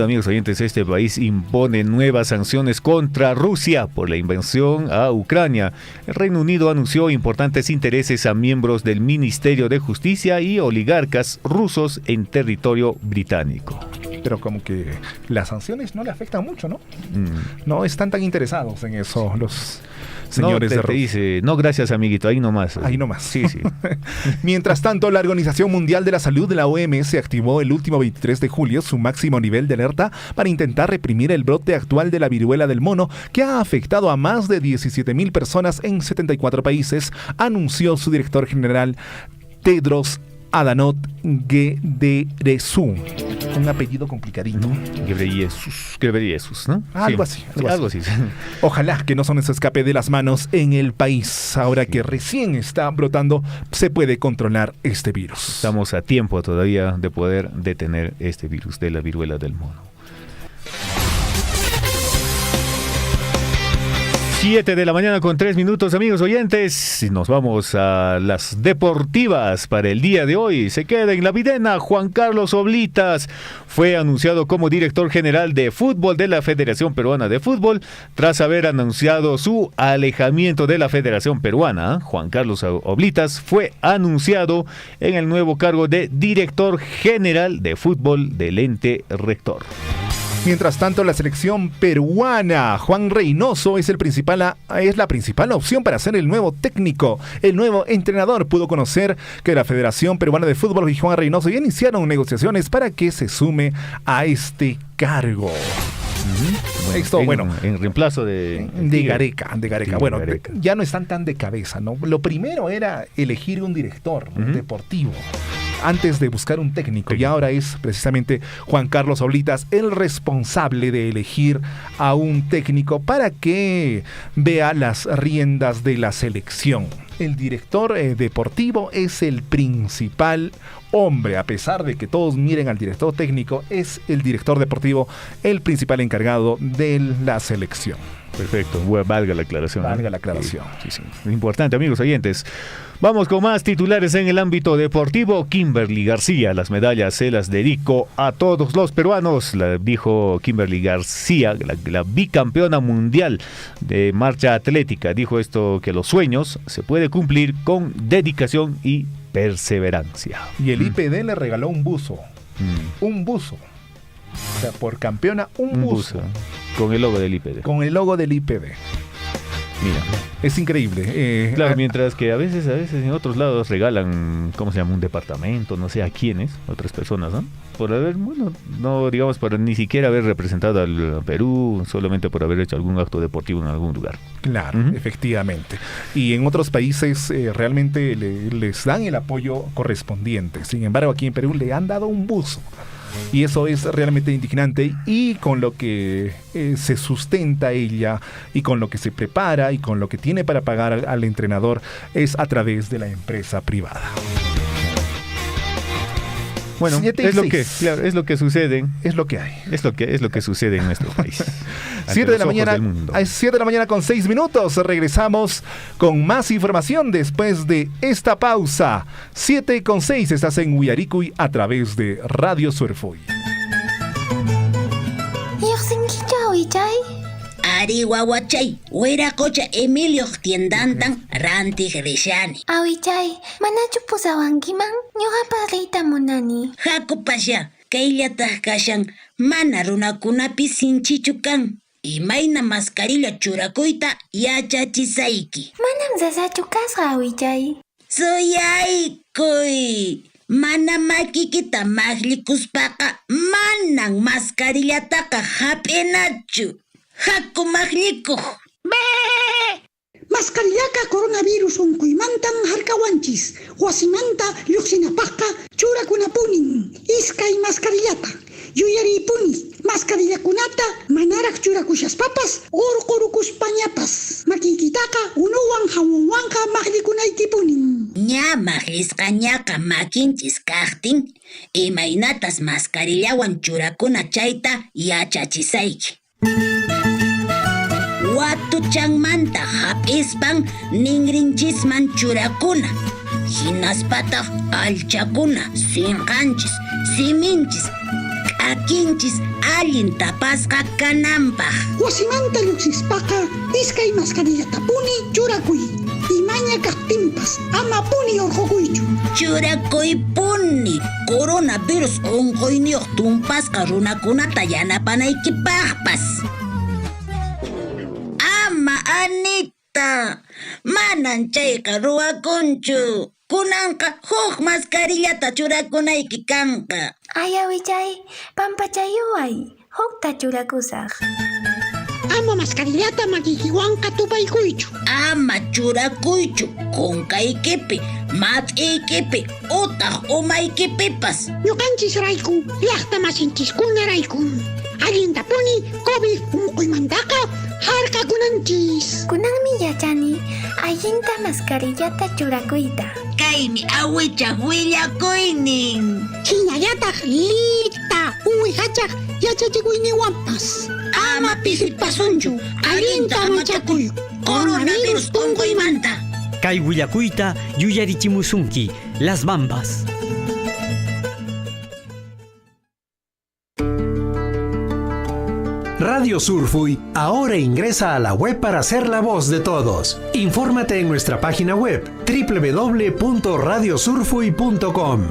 Speaker 6: amigos oyentes, este país impone nuevas sanciones contra Rusia por la invasión a Ucrania. El Reino Unido anunció importantes intereses a miembros del Ministerio de Justicia y oligarcas rusos en territorio británico.
Speaker 5: Pero como que las sanciones no le afectan mucho, ¿no? No están tan interesados en eso los señores de Rusia.
Speaker 6: Dice, no, gracias, amiguito, ahí nomás.
Speaker 5: Ahí nomás.
Speaker 6: Sí, sí.
Speaker 5: Mientras tanto, la Organización Mundial de la Salud de la OMS activó el último 23 de julio su máximo nivel de alerta para intentar reprimir el brote actual de la viruela del mono que ha afectado a más de 17,000 personas en 74 países, anunció su director general Tedros Adhanom Ghebreyesus. Un apellido complicadito.
Speaker 6: Ghebreyesus, ¿no?
Speaker 5: Algo
Speaker 6: sí,
Speaker 5: así.
Speaker 6: Algo así.
Speaker 5: Ojalá que no se nos escape de las manos en el país. Ahora que recién está brotando, se puede controlar este virus.
Speaker 6: Estamos a tiempo todavía de poder detener este virus de la viruela del mono. 7 de la mañana con 3 minutos, amigos oyentes. Nos vamos a las deportivas para el día de hoy. Se queda en la videna. Juan Carlos Oblitas fue anunciado como director general de fútbol de la Federación Peruana de Fútbol tras haber anunciado su alejamiento de la Federación Peruana. Juan Carlos Oblitas fue anunciado en el nuevo cargo de director general de fútbol del ente rector.
Speaker 5: Mientras tanto, la selección peruana, Juan Reynoso, es la principal opción para ser el nuevo técnico. El nuevo entrenador pudo conocer que la Federación Peruana de Fútbol y Juan Reynoso ya iniciaron negociaciones para que se sume a este cargo.
Speaker 6: En reemplazo de
Speaker 5: Gareca. Bueno, ya no están tan de cabeza, ¿no? Lo primero era elegir un director deportivo antes de buscar un técnico, y ahora es precisamente Juan Carlos Oblitas el responsable de elegir a un técnico para que vea las riendas de la selección. El director deportivo es el principal hombre, a pesar de que todos miren al director técnico, es el director deportivo el principal encargado de la selección.
Speaker 6: Perfecto, valga la aclaración.
Speaker 5: Valga la aclaración.
Speaker 6: Sí. Importante, amigos oyentes. Vamos con más titulares en el ámbito deportivo. Kimberly García, las medallas se las dedico a todos los peruanos, dijo Kimberly García, la bicampeona mundial de marcha atlética. Dijo esto, que los sueños se puede cumplir con dedicación y perseverancia.
Speaker 5: Y el IPD le regaló un buzo. Un buzo. O sea, por campeona, un buzo.
Speaker 6: Con el logo del IPD.
Speaker 5: Con el logo del IPD.
Speaker 6: Mira.
Speaker 5: Es increíble.
Speaker 6: Claro, mientras que a veces en otros lados regalan, ¿cómo se llama? Un departamento, no sé a quiénes, otras personas, ¿no? Por haber, bueno, no digamos, por ni siquiera haber representado al Perú, solamente por haber hecho algún acto deportivo en algún lugar.
Speaker 5: Claro, efectivamente. Y en otros países realmente les dan el apoyo correspondiente. Sin embargo, aquí en Perú le han dado un buzo. Y eso es realmente indignante, y con lo que se sustenta ella, y con lo que se prepara, y con lo que tiene para pagar al entrenador, es a través de la empresa privada.
Speaker 6: Bueno, es lo que sucede.
Speaker 5: Es lo que hay.
Speaker 6: Es lo que sucede en nuestro país.
Speaker 5: 7 de la mañana, 7 de la mañana con 6 minutos. Regresamos con más información después de esta pausa. 7:06, estás en Uyaricuy a través de Radio Surfuy.
Speaker 7: Ari wawachay, wiracocha Emilio tiendantan ranti grishani.
Speaker 8: Awichay, manachu pusawankiman, ñuqapas riytamunani.
Speaker 7: Hakupasha, kayllataq kashan, mana runakunapi sinchichu kan. Imayna mascarilla churakuyta yachachisayki.
Speaker 8: Manam sasachu kasqa, awichay.
Speaker 7: Suyaykuy. Mana makikita maqlikuspaqa, manan mascarillataqa hap'inachu. Haku maglikuj.
Speaker 9: Mascarillaka coronavirus unkuymantan harkawanchis. Wasimanta lluqsinapaqqa churakunapunin. Iskay mascarillata. Yuyaripuni. Mascarillakunata manaraq churakushaspapas urqurukuspañapas. Makikitaqa unuwan hamunwanqa maqlikunaykipunin.
Speaker 7: Ña maqlisqañaqa makinchis kaqtin, imaynatas mascarillawan churakuna chayta yachachisayki. Watuchanmanta hap'ispan ninrinchisman churakuna. Hinaspataq alchakuna, sinqanchis, siminchis, k'akinchis allin tapasqa kananpaq.
Speaker 9: Wasimanta lluqsispaqa iskay mascarillatapuni churakuy. Imaña kaqtinpas amapuni urqukuychu.
Speaker 7: Churakuypuni coronavirus unquyniyuq tumpasqa runakunata yanapanaykipaqpas. Ama Anita, manan chayqa ruwakunchu. Kunanqa huk mascarillata churakunayki kanqa.
Speaker 8: Ay, awichay, pampachayuway, hukta churakusaq.
Speaker 9: Ama mascarillata makikiwanqa tupaykuychu.
Speaker 7: Ama churakuychu kunkaykipi, mat'iykipi, utaq umaykipipas.
Speaker 9: Ñuqanchis rayku, llaqta masinchiskuna rayku. Allintapuni COVID unquymantaqa harkakunanchis.
Speaker 8: Kunanmi yachani, allinta mascarillata churakuyta.
Speaker 7: Kaymi awichaq willakuynin.
Speaker 9: Hinallataq lita uwihachaq yachachikuyniwanpas.
Speaker 7: Ama pisipasunchu, allinta machakuy, coronavirus unquymanta.
Speaker 10: Kay willakuyta yuyarichimusunki, Las Bambas.
Speaker 4: Radio Surfuy ahora ingresa a la web para ser la voz de todos. Infórmate en nuestra página web www.radiosurfuy.com.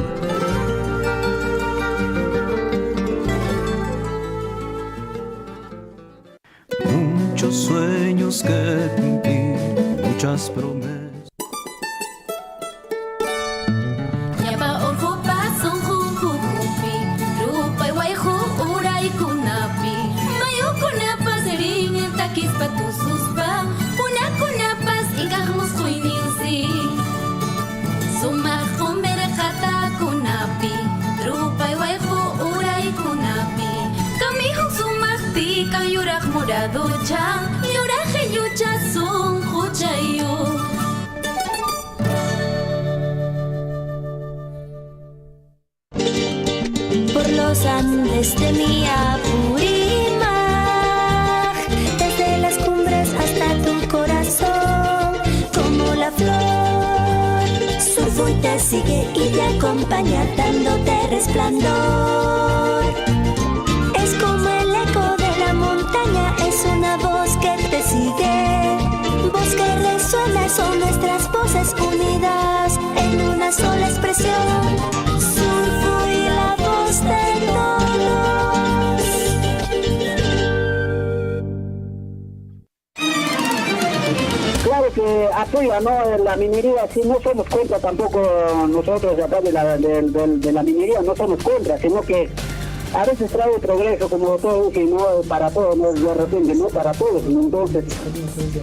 Speaker 11: Muchos sueños que cumplir, muchas promesas.
Speaker 3: Por los Andes de mi Apurímac, desde las cumbres hasta tu corazón, como la flor, Surfuy te sigue y te acompaña dándote resplandor. Es como el eco de la montaña, es una voz que te sigue, voz que resuena, son nuestras voces unidas en una sola expresión. Surfuy, la voz de todos.
Speaker 12: que apoya, ¿no?, la minería. Si no somos contra tampoco nosotros de acá de la minería, no somos contra, sino que a veces trae progreso, como todo, que no para todos, no de repente, no para todos. Entonces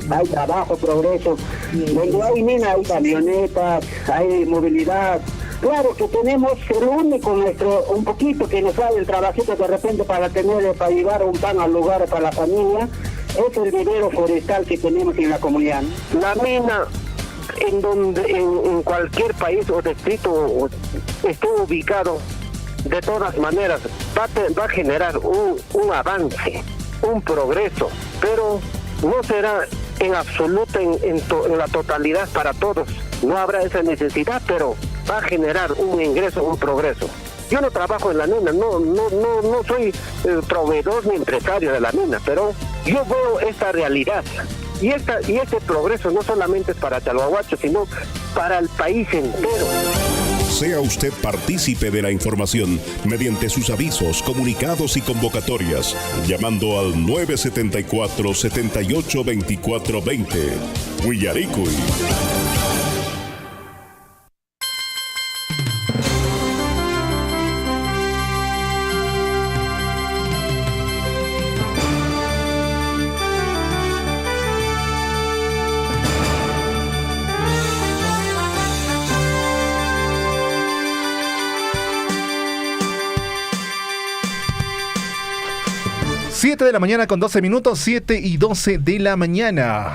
Speaker 12: hay trabajo, progreso. Donde hay mina, hay camionetas, hay movilidad. Claro que tenemos el único un poquito que nos sale el trabajito de repente para llevar un pan al lugar para la familia, es el vivero forestal que tenemos en la comunidad.
Speaker 13: La mina, en cualquier país o distrito esté ubicado, de todas maneras va a generar un avance, un progreso, pero no será en absoluto en la totalidad para todos. No habrá esa necesidad, pero va a generar un ingreso, un progreso. Yo no trabajo en la mina, no soy proveedor ni empresario de la mina, pero yo veo esta realidad. Y este progreso no solamente es para Chalhuahuacho, sino para el país entero.
Speaker 14: Sea usted partícipe de la información mediante sus avisos, comunicados y convocatorias, llamando al 974-782420. Huillaricuy.
Speaker 5: De la mañana con 12 minutos, 7 y 12 de la mañana.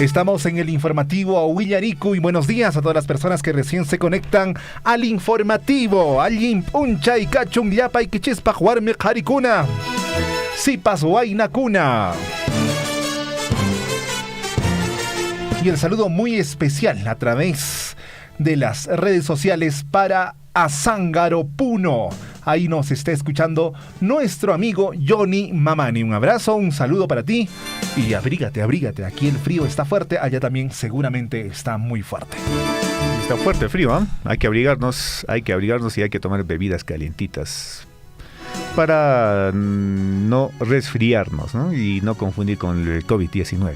Speaker 5: Estamos en el informativo Huillaricuy y buenos días a todas las personas que recién se conectan al informativo. Allin puncha y cachun llapa y quichespa juarme jaricuna. Sipas huaynacuna. Y el saludo muy especial a través de las redes sociales para Azángaro Puno. Ahí nos está escuchando nuestro amigo Johnny Mamani. Un abrazo, un saludo para ti. Y abrígate. Aquí el frío está fuerte, allá también seguramente está muy fuerte.
Speaker 6: Está fuerte el frío, ¿eh? Hay que abrigarnos y hay que tomar bebidas calientitas para no resfriarnos, ¿no? Y no confundir con el COVID-19.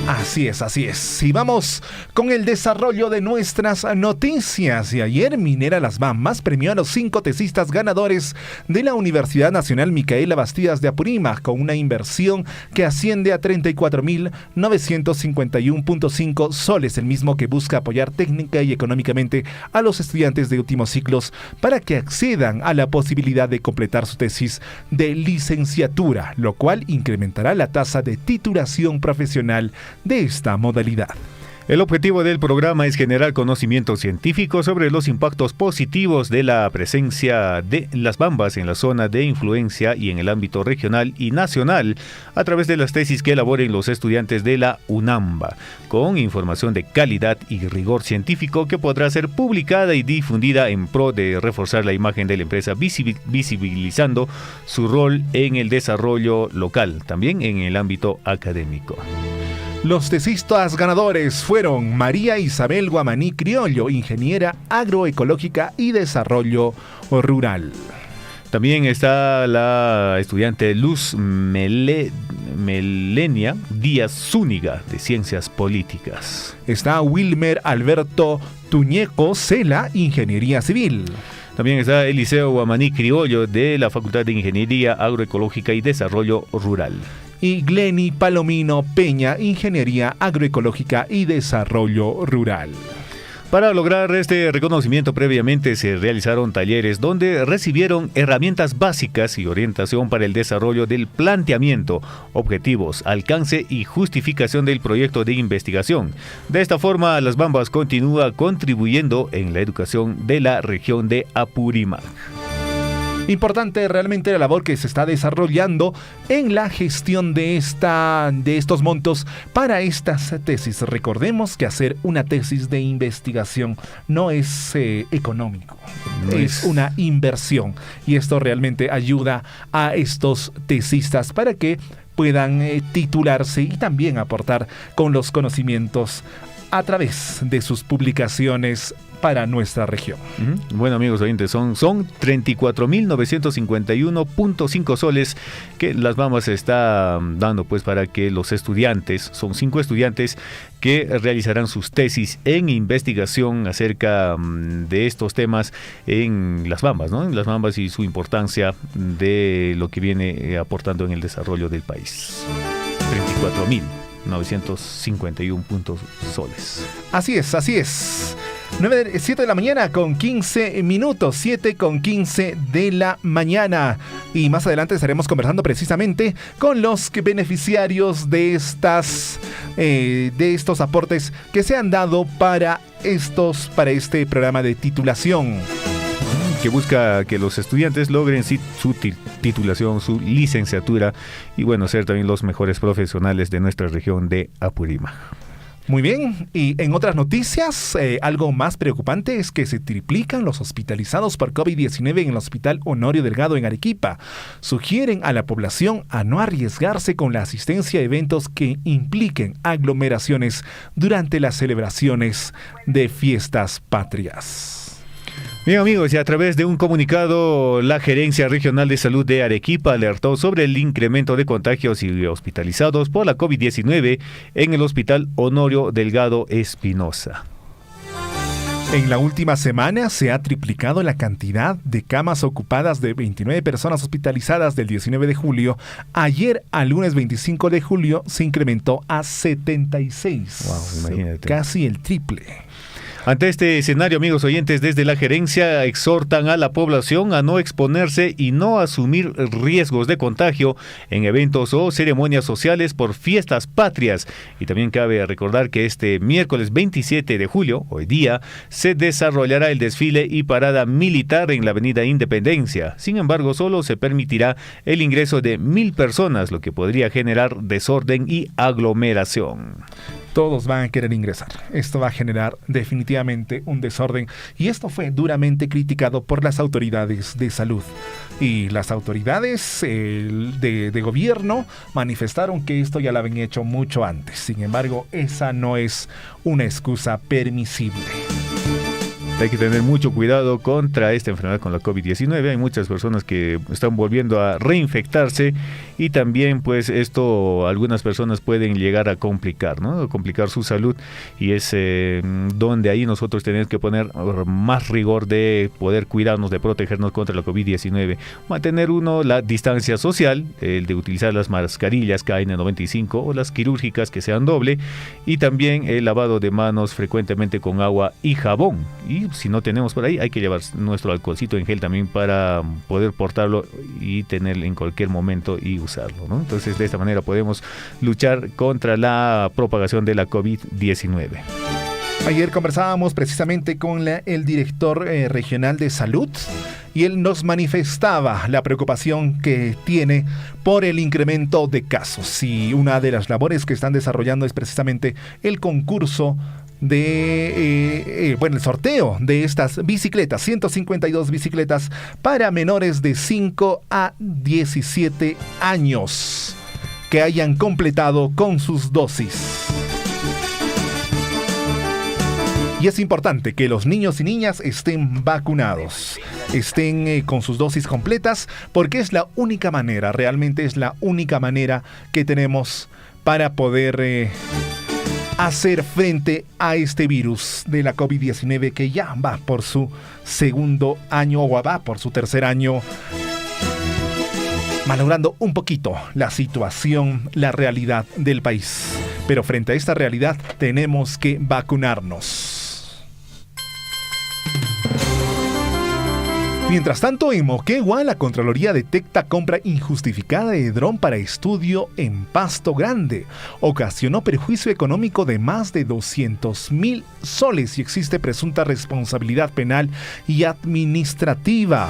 Speaker 5: Así es. Y vamos con el desarrollo de nuestras noticias. Y ayer Minera Las Bambas premió a los 5 tesistas ganadores de la Universidad Nacional Micaela Bastidas de Apurímac con una inversión que asciende a 34.951.5 soles, el mismo que busca apoyar técnica y económicamente a los estudiantes de últimos ciclos para que accedan a la posibilidad de completar su tesis de licenciatura, lo cual incrementará la tasa de titulación profesional de esta modalidad.
Speaker 6: El objetivo del programa es generar conocimiento científico sobre los impactos positivos de la presencia de las bambas en la zona de influencia y en el ámbito regional y nacional a través de las tesis que elaboren los estudiantes de la UNAMBA, con información de calidad y rigor científico que podrá ser publicada y difundida en pro de reforzar la imagen de la empresa, visibilizando su rol en el desarrollo local, también en el ámbito académico.
Speaker 5: Los tesistas ganadores fueron María Isabel Guamaní Criollo, ingeniera agroecológica y desarrollo rural.
Speaker 6: También está la estudiante Luz Melenia Díaz Zúñiga, de Ciencias Políticas.
Speaker 5: Está Wilmer Alberto Tuñeco Cela, Ingeniería Civil.
Speaker 6: También está Eliseo Guamaní Criollo, de la Facultad de Ingeniería Agroecológica y Desarrollo Rural.
Speaker 5: Y Glenny Palomino Peña, Ingeniería Agroecológica y Desarrollo Rural.
Speaker 6: Para lograr este reconocimiento, previamente se realizaron talleres donde recibieron herramientas básicas y orientación para el desarrollo del planteamiento, objetivos, alcance y justificación del proyecto de investigación. De esta forma, Las Bambas continúa contribuyendo en la educación de la región de Apurímac.
Speaker 5: Importante realmente la labor que se está desarrollando en la gestión de estos montos para estas tesis. Recordemos que hacer una tesis de investigación no es económico, es una inversión. Y esto realmente ayuda a estos tesistas para que puedan titularse y también aportar con los conocimientos a través de sus publicaciones para nuestra región.
Speaker 6: Bueno, amigos oyentes, son 34.951.5 soles que las Bambas está dando pues para que los estudiantes, son 5 estudiantes que realizarán sus tesis en investigación acerca de estos temas en las Bambas, ¿no? En las Bambas y su importancia de lo que viene aportando en el desarrollo del país. 34.951 soles.
Speaker 5: Así es, así es. 7 de la mañana con 15 minutos, 7:15 de la mañana. Y más adelante estaremos conversando precisamente con los beneficiarios de estos aportes que se han dado para este programa de titulación.
Speaker 6: Que busca que los estudiantes logren su titulación, su licenciatura y bueno, ser también los mejores profesionales de nuestra región de Apurímac.
Speaker 5: Muy bien, y en otras noticias, algo más preocupante es que se triplican los hospitalizados por COVID-19 en el Hospital Honorio Delgado en Arequipa. Sugieren a la población a no arriesgarse con la asistencia a eventos que impliquen aglomeraciones durante las celebraciones de fiestas patrias.
Speaker 6: Bien, amigos, y a través de un comunicado, la Gerencia Regional de Salud de Arequipa alertó sobre el incremento de contagios y hospitalizados por la COVID-19 en el Hospital Honorio Delgado Espinosa.
Speaker 5: En la última semana se ha triplicado la cantidad de camas ocupadas de 29 personas hospitalizadas del 19 de julio. Ayer, al lunes 25 de julio, se incrementó a 76.
Speaker 6: Wow, imagínate.
Speaker 5: Casi el triple.
Speaker 6: Ante este escenario, amigos oyentes, desde la gerencia exhortan a la población a no exponerse y no asumir riesgos de contagio en eventos o ceremonias sociales por fiestas patrias. Y también cabe recordar que este miércoles 27 de julio, hoy día, se desarrollará el desfile y parada militar en la Avenida Independencia. Sin embargo, solo se permitirá el ingreso de 1,000 personas, lo que podría generar desorden y aglomeración.
Speaker 5: Todos van a querer ingresar. Esto va a generar definitivamente un desorden y esto fue duramente criticado por las autoridades de salud. Y las autoridades de gobierno manifestaron que esto ya lo habían hecho mucho antes. Sin embargo, esa no es una excusa permisible.
Speaker 6: Hay que tener mucho cuidado contra esta enfermedad con la COVID-19. Hay muchas personas que están volviendo a reinfectarse y también pues algunas personas pueden llegar a complicar, ¿no? A complicar su salud y es donde ahí nosotros tenemos que poner más rigor de poder cuidarnos, de protegernos contra la COVID-19. Mantener la distancia social, el de utilizar las mascarillas KN95 o las quirúrgicas que sean doble y también el lavado de manos frecuentemente con agua y jabón. Y si no tenemos por ahí, hay que llevar nuestro alcoholcito en gel también para poder portarlo y tenerlo en cualquier momento y usarlo, ¿no? Entonces, de esta manera podemos luchar contra la propagación de la COVID-19.
Speaker 5: Ayer conversábamos precisamente con el director regional de salud y él nos manifestaba la preocupación que tiene por el incremento de casos. Y una de las labores que están desarrollando es precisamente el concurso el sorteo de estas bicicletas, 152 bicicletas para menores de 5 a 17 años que hayan completado con sus dosis. Y es importante que los niños y niñas estén vacunados, estén con sus dosis completas, porque es la única manera, realmente es la única manera que tenemos para poder hacer frente a este virus de la COVID-19 que ya va por su segundo año o va por su tercer año, malogrando un poquito la situación, la realidad del país. Pero frente a esta realidad tenemos que vacunarnos. Mientras tanto, en Moquegua, la Contraloría detecta compra injustificada de dron para estudio en Pasto Grande. Ocasionó perjuicio económico de más de 200,000 soles y existe presunta responsabilidad penal y administrativa.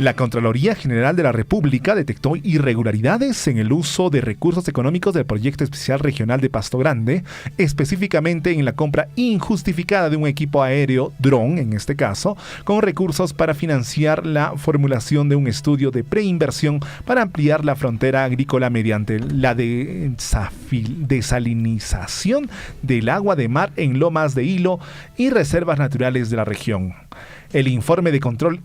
Speaker 5: La Contraloría General de la República detectó irregularidades en el uso de recursos económicos del Proyecto Especial Regional de Pasto Grande, específicamente en la compra injustificada de un equipo aéreo, dron en este caso, con recursos para financiar la formulación de un estudio de preinversión para ampliar la frontera agrícola mediante la desalinización del agua de mar en Lomas de Hilo y reservas naturales de la región. El informe de control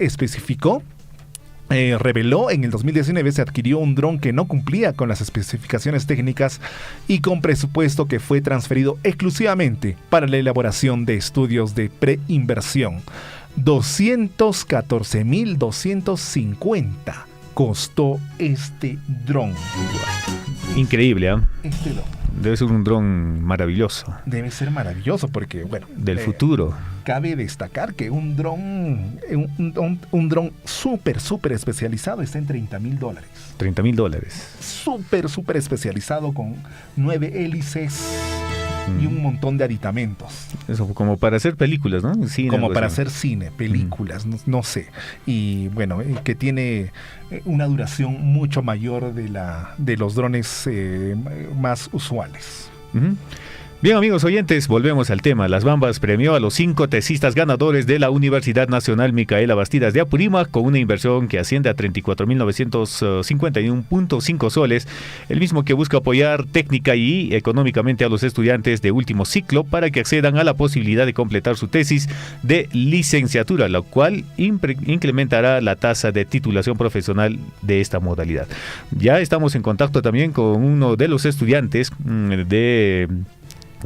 Speaker 5: reveló en el 2019 se adquirió un dron que no cumplía con las especificaciones técnicas y con presupuesto que fue transferido exclusivamente para la elaboración de estudios de preinversión. 214.250 costó este dron.
Speaker 6: Increíble, ¿eh?
Speaker 5: Este dron.
Speaker 6: Debe ser un dron maravilloso.
Speaker 5: Debe ser maravilloso porque, bueno...
Speaker 6: Del futuro.
Speaker 5: Cabe destacar que un dron súper especializado está en $30,000.
Speaker 6: $30,000.
Speaker 5: Súper especializado con 9 hélices y un montón de aditamentos.
Speaker 6: Eso, como para hacer películas, ¿no? Cine,
Speaker 5: como para hacer cine, películas, no sé. Y bueno, que tiene una duración mucho mayor de los drones más usuales.
Speaker 6: Bien, amigos oyentes, volvemos al tema. Las Bambas premió a los 5 tesistas ganadores de la Universidad Nacional Micaela Bastidas de Apurímac con una inversión que asciende a 34.951.5 soles, el mismo que busca apoyar técnica y económicamente a los estudiantes de último ciclo para que accedan a la posibilidad de completar su tesis de licenciatura, lo cual incrementará la tasa de titulación profesional de esta modalidad. Ya estamos en contacto también con uno de los estudiantes de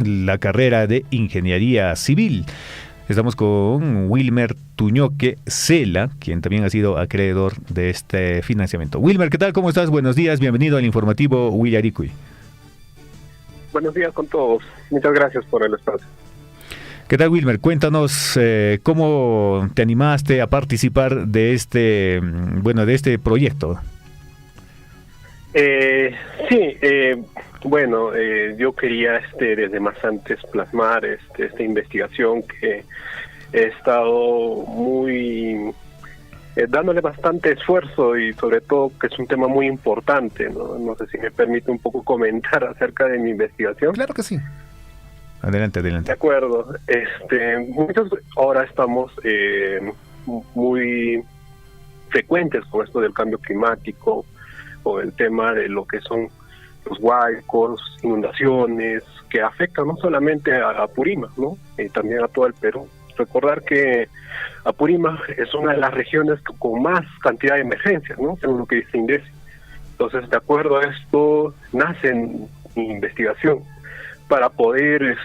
Speaker 6: la carrera de Ingeniería Civil. Estamos con Wilmer Tuñoque Cela, quien también ha sido acreedor de este financiamiento. Wilmer, ¿qué tal? ¿Cómo estás? Buenos días, bienvenido al informativo Willaricui.
Speaker 15: Buenos días con todos. Muchas gracias por el espacio.
Speaker 6: ¿Qué tal, Wilmer? Cuéntanos cómo te animaste a participar de este proyecto.
Speaker 15: Yo quería desde más antes plasmar esta investigación que he estado muy dándole bastante esfuerzo y sobre todo que es un tema muy importante, ¿no? No sé si me permite un poco comentar acerca de mi investigación.
Speaker 5: Claro que sí.
Speaker 6: Adelante.
Speaker 15: De acuerdo. Muchos ahora estamos muy frecuentes con esto del cambio climático, con el tema de lo que son los huaicos, inundaciones, que afectan no solamente a Apurímac, ¿no? También a todo el Perú. Recordar que Apurímac es una de las regiones con más cantidad de emergencias, ¿no? Según lo que dice INDECI. Entonces, de acuerdo a esto, nace mi investigación para poder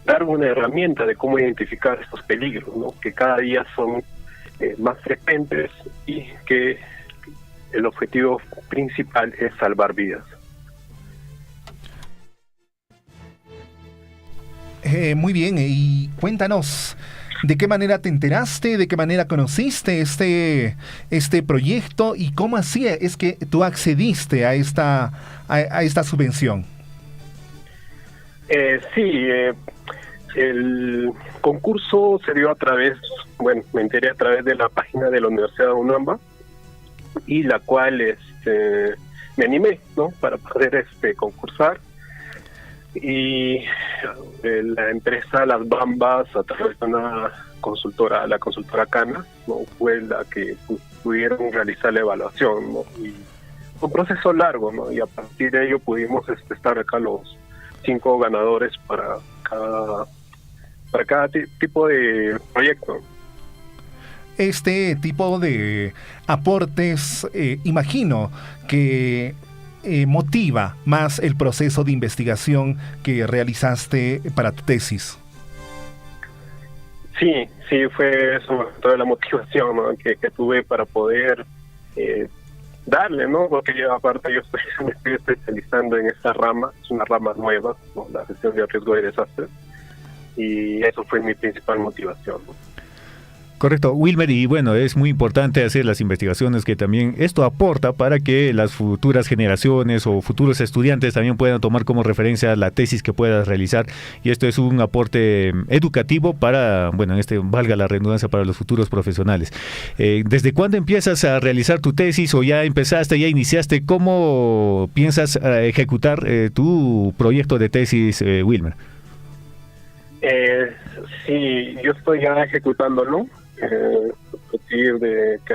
Speaker 15: dar una herramienta de cómo identificar estos peligros, ¿no? Que cada día son más frecuentes y que el objetivo principal es salvar vidas.
Speaker 5: Muy bien, y cuéntanos, ¿de qué manera te enteraste? ¿De qué manera conociste este proyecto? ¿Y cómo así es que tú accediste a esta subvención?
Speaker 15: El concurso se dio me enteré a través de la página de la Universidad de UNAMBA, y la cual me animé, ¿no? Para poder concursar. Y la empresa Las Bambas, a través de la consultora Cana, ¿no? Fue la que pudieron realizar la evaluación, ¿no? Y fue un proceso largo, ¿no? Y a partir de ello pudimos estar acá los 5 ganadores para cada tipo de proyecto.
Speaker 5: Este tipo de aportes, imagino que motiva más el proceso de investigación que realizaste para tu tesis.
Speaker 15: Sí, fue sobre todo la motivación, ¿no? que tuve para poder darle, ¿no? Porque aparte yo me estoy especializando en esta rama, es una rama nueva, ¿no? La gestión de riesgo de desastres, y eso fue mi principal motivación, ¿no?
Speaker 6: Correcto, Wilmer, y bueno, es muy importante hacer las investigaciones que también esto aporta para que las futuras generaciones o futuros estudiantes también puedan tomar como referencia la tesis que puedas realizar, y esto es un aporte educativo para, bueno, valga la redundancia, para los futuros profesionales. ¿Desde cuándo empiezas a realizar tu tesis o ya empezaste, ya iniciaste? ¿Cómo piensas ejecutar tu proyecto de tesis, Wilmer?
Speaker 15: Sí, yo estoy ya ejecutándolo. A partir de que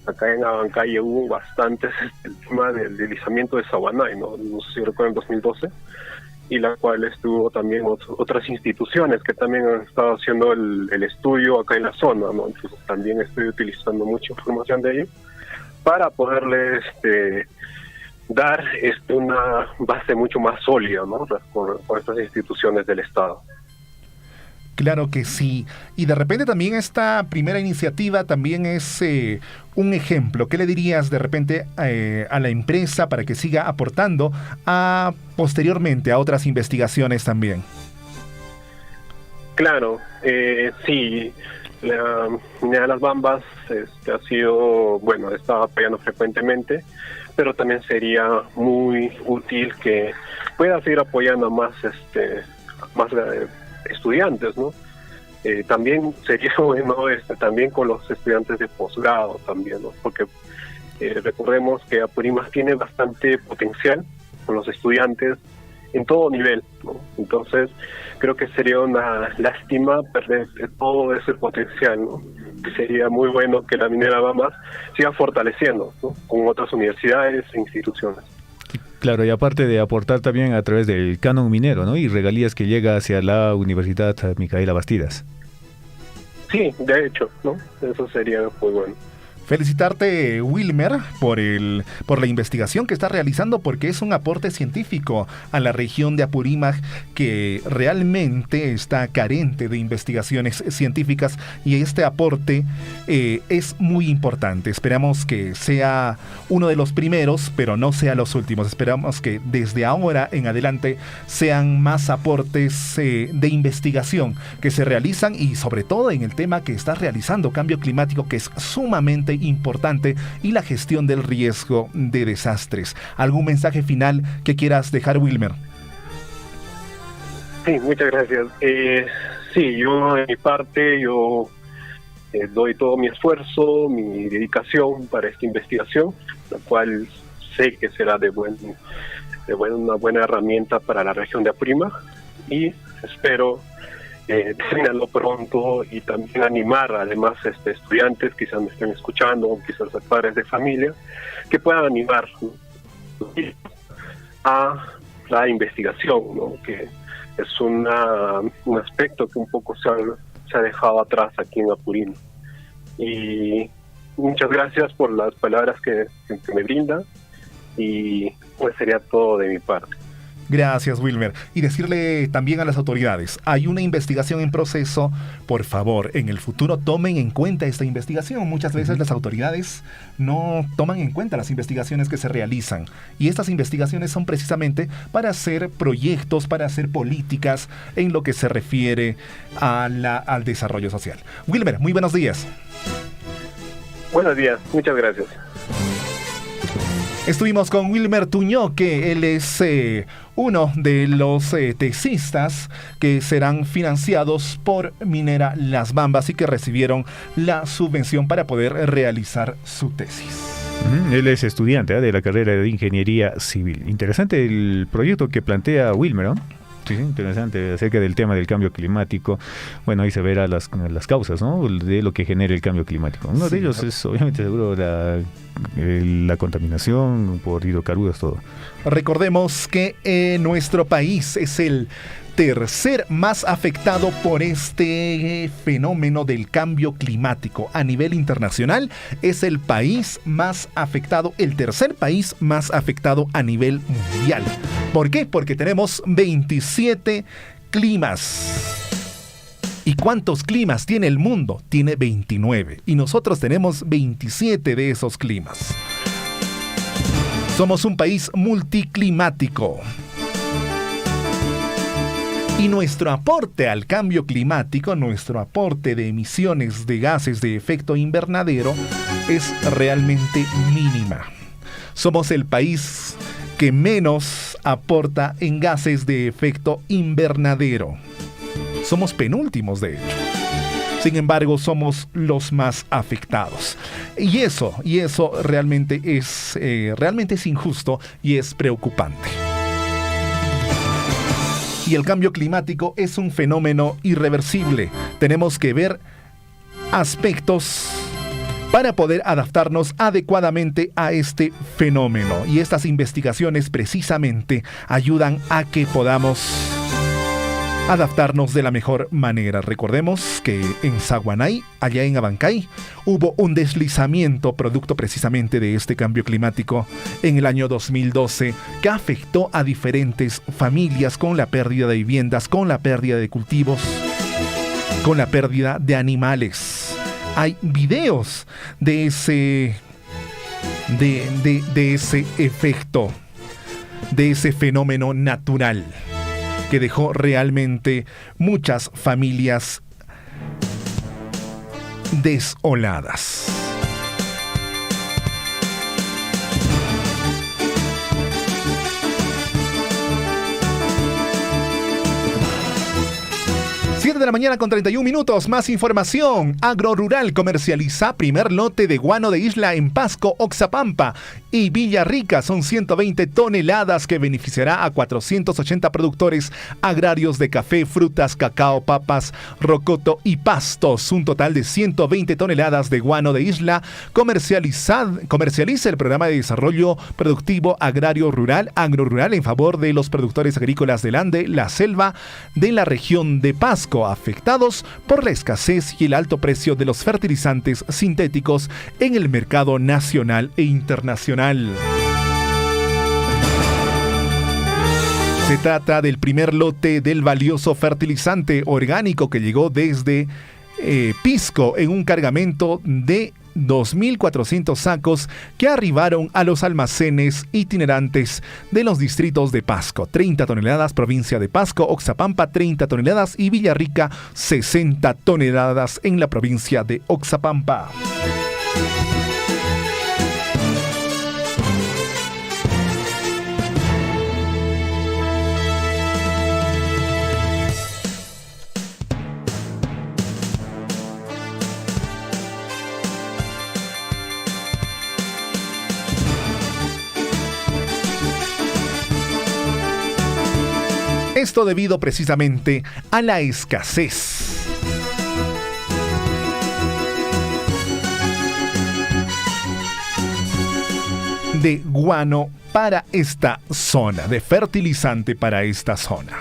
Speaker 15: acá en Abancay hubo bastantes el tema del deslizamiento de Saguanay, no sé si recuerdan, en 2012, y la cual estuvo también otras instituciones que también han estado haciendo el estudio acá en la zona, ¿no? Entonces también estoy utilizando mucha información de ello para poderle dar una base mucho más sólida, ¿no? con estas instituciones del Estado.
Speaker 5: Claro que sí. Y de repente también esta primera iniciativa también es un ejemplo. ¿Qué le dirías de repente a la empresa para que siga aportando posteriormente a otras investigaciones también?
Speaker 15: Claro, sí. La minera de las Bambas ha sido, bueno, estaba apoyando frecuentemente, pero también sería muy útil que pueda seguir apoyando a más estudiantes, ¿no? También sería bueno también con los estudiantes de posgrado también, ¿no? Porque recordemos que Apurímac tiene bastante potencial con los estudiantes en todo nivel, ¿no? Entonces creo que sería una lástima perder todo ese potencial, ¿no? Y sería muy bueno que la minera Bambas siga fortaleciendo, ¿no? Con otras universidades e instituciones.
Speaker 6: Claro, y aparte de aportar también a través del canon minero, ¿no? Y regalías que llega hacia la Universidad Micaela Bastidas.
Speaker 15: Sí, de hecho, ¿no? Eso sería muy bueno.
Speaker 5: Felicitarte, Wilmer, por la investigación que está realizando, porque es un aporte científico a la región de Apurímac que realmente está carente de investigaciones científicas, y este aporte es muy importante. Esperamos que sea uno de los primeros, pero no sea los últimos. Esperamos que desde ahora en adelante sean más aportes de investigación que se realizan, y sobre todo en el tema que está realizando, cambio climático, que es sumamente importante, y la gestión del riesgo de desastres. ¿Algún mensaje final que quieras dejar, Wilmer?
Speaker 15: Sí, muchas gracias. Sí, yo en mi parte, doy todo mi esfuerzo, mi dedicación para esta investigación, la cual sé que será una buena herramienta para la región de Apurímac, y espero terminarlo pronto, y también animar además estudiantes, quizás me estén escuchando, quizás padres de familia, que puedan animar, ¿no?, a la investigación, ¿no?, que es un aspecto que un poco se ha dejado atrás aquí en Apurímac. Y muchas gracias por las palabras que me brinda, y pues sería todo de mi parte.
Speaker 5: Gracias, Wilmer. Y decirle también a las autoridades, hay una investigación en proceso. Por favor, en el futuro tomen en cuenta esta investigación. Muchas veces las autoridades no toman en cuenta las investigaciones que se realizan, y estas investigaciones son precisamente para hacer proyectos, para hacer políticas en lo que se refiere al desarrollo social. Wilmer, muy buenos días.
Speaker 15: Buenos días, muchas gracias.
Speaker 5: Estuvimos con Wilmer Tuñoque. Él es uno de los tesistas que serán financiados por Minera Las Bambas y que recibieron la subvención para poder realizar su tesis.
Speaker 6: Él es estudiante de la carrera de Ingeniería Civil. Interesante el proyecto que plantea Wilmer, ¿no? Sí, interesante, acerca del tema del cambio climático. Bueno, ahí se verá las causas, ¿no?, de lo que genera el cambio climático. Uno de ellos es obviamente seguro la contaminación por hidrocarburos, todo.
Speaker 5: Recordemos que nuestro país es el tercer más afectado por este fenómeno del cambio climático. A nivel internacional es el país más afectado, el tercer país más afectado a nivel mundial. ¿Por qué? Porque tenemos 27 climas. ¿Y cuántos climas tiene el mundo? Tiene 29. Y nosotros tenemos 27 de esos climas. Somos un país multiclimático. Y nuestro aporte al cambio climático, nuestro aporte de emisiones de gases de efecto invernadero es realmente mínima. Somos el país que menos aporta en gases de efecto invernadero. Somos penúltimos, de hecho. Sin embargo, somos los más afectados. Y eso realmente es injusto y es preocupante. Y el cambio climático es un fenómeno irreversible. Tenemos que ver aspectos para poder adaptarnos adecuadamente a este fenómeno. Y estas investigaciones precisamente ayudan a que podamos adaptarnos de la mejor manera. Recordemos que en Saguanay, allá en Abancay, hubo un deslizamiento producto precisamente de este cambio climático en el año 2012 que afectó a diferentes familias con la pérdida de viviendas, con la pérdida de cultivos, con la pérdida de animales. Hay videos de ese efecto, de ese fenómeno natural que dejó realmente muchas familias desoladas. 7 de la mañana con 31 minutos. Más información. Agrorural comercializa primer lote de guano de isla en Pasco, Oxapampa y Villarrica. Son 120 toneladas que beneficiará a 480 productores agrarios de café, frutas, cacao, papas, rocoto y pastos. Un total de 120 toneladas de guano de isla comercializa el programa de desarrollo productivo agrario rural, Agrorural, en favor de los productores agrícolas del Ande, la selva de la región de Pasco, afectados por la escasez y el alto precio de los fertilizantes sintéticos en el mercado nacional e internacional. Se trata del primer lote del valioso fertilizante orgánico que llegó desde Pisco en un cargamento de 2.400 sacos que arribaron a los almacenes itinerantes de los distritos de Pasco. 30 toneladas provincia de Pasco, Oxapampa 30 toneladas y Villarrica 60 toneladas en la provincia de Oxapampa. Esto debido precisamente a la escasez de guano para esta zona, de fertilizante para esta zona.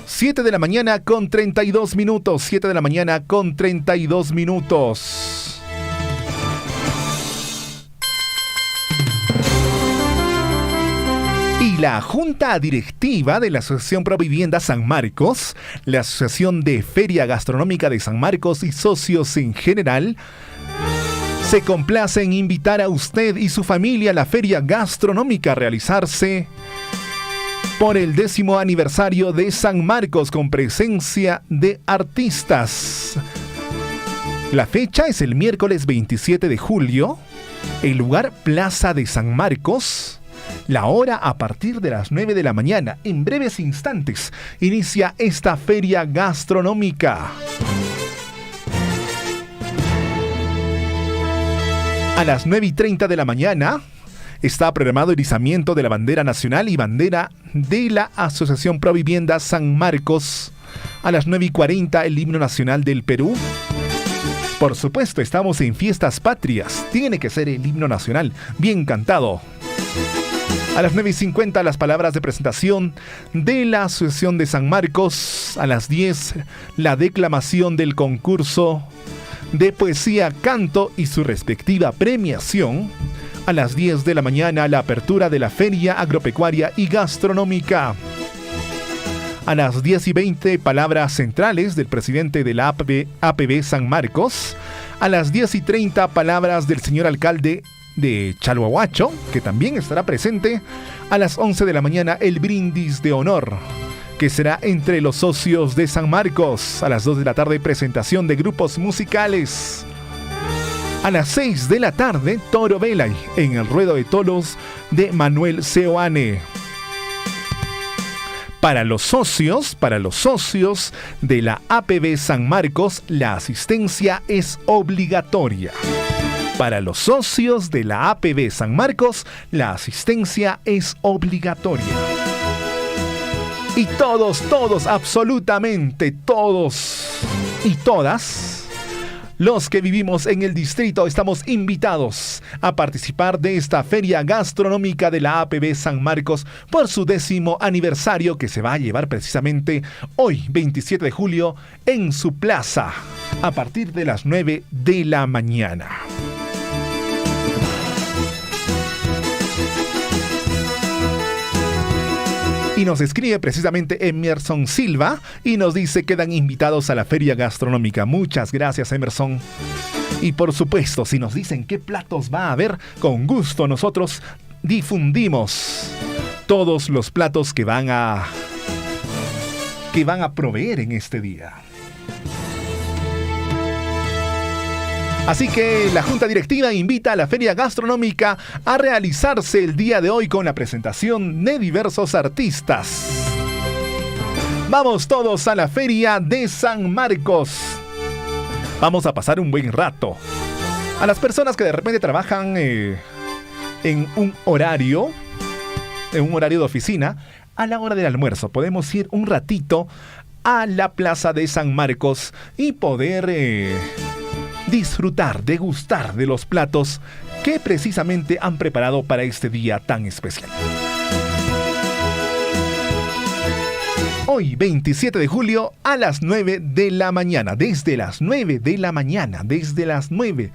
Speaker 5: Siete de la mañana con 32 minutos. 7 de la mañana con 32 minutos. Y la Junta Directiva de la Asociación Provivienda San Marcos, la Asociación de Feria Gastronómica de San Marcos y socios en general, se complace en invitar a usted y su familia a la Feria Gastronómica a realizarse por el 10º aniversario de San Marcos con presencia de artistas. La fecha es el miércoles 27 de julio, el lugar Plaza de San Marcos. La hora a partir de las 9 de la mañana. En breves instantes inicia esta feria gastronómica. A las 9:30 de la mañana está programado el izamiento de la bandera nacional y bandera de la Asociación Provivienda San Marcos. A las 9:40 el himno nacional del Perú. Por supuesto, estamos en fiestas patrias. Tiene que ser el himno nacional, bien cantado. A las 9:50 las palabras de presentación de la Asociación de San Marcos. A las 10 la declamación del concurso de poesía, canto y su respectiva premiación. A las 10 de la mañana la apertura de la Feria Agropecuaria y Gastronómica. A las 10:20 palabras centrales del presidente de la APB San Marcos. A las 10:30 palabras del señor alcalde de Chalhuahuacho, que también estará presente. A las 11 de la mañana, el brindis de honor, que será entre los socios de San Marcos. A las 2 de la tarde, presentación de grupos musicales. A las 6 de la tarde, Toro Velay en el ruedo de toros de Manuel Seoane. Para los socios de la APB San Marcos, la asistencia es obligatoria. Para los socios de la APB San Marcos, la asistencia es obligatoria. Y todos, absolutamente todos y todas, los que vivimos en el distrito estamos invitados a participar de esta feria gastronómica de la APB San Marcos por su 10º aniversario, que se va a llevar precisamente hoy, 27 de julio, en su plaza, a partir de las 9 de la mañana. Y nos escribe precisamente Emerson Silva y nos dice: quedan invitados a la feria gastronómica. Muchas gracias, Emerson. Y por supuesto, si nos dicen qué platos va a haber, con gusto nosotros difundimos todos los platos que van a proveer en este día. Así que la Junta Directiva invita a la Feria Gastronómica a realizarse el día de hoy con la presentación de diversos artistas. Vamos todos a la Feria de San Marcos. Vamos a pasar un buen rato. A las personas que de repente trabajan en un horario de oficina, a la hora del almuerzo podemos ir un ratito a la Plaza de San Marcos y poder disfrutar, degustar de los platos que precisamente han preparado para este día tan especial. Hoy, 27 de julio, a las 9 de la mañana, desde las 9 de la mañana.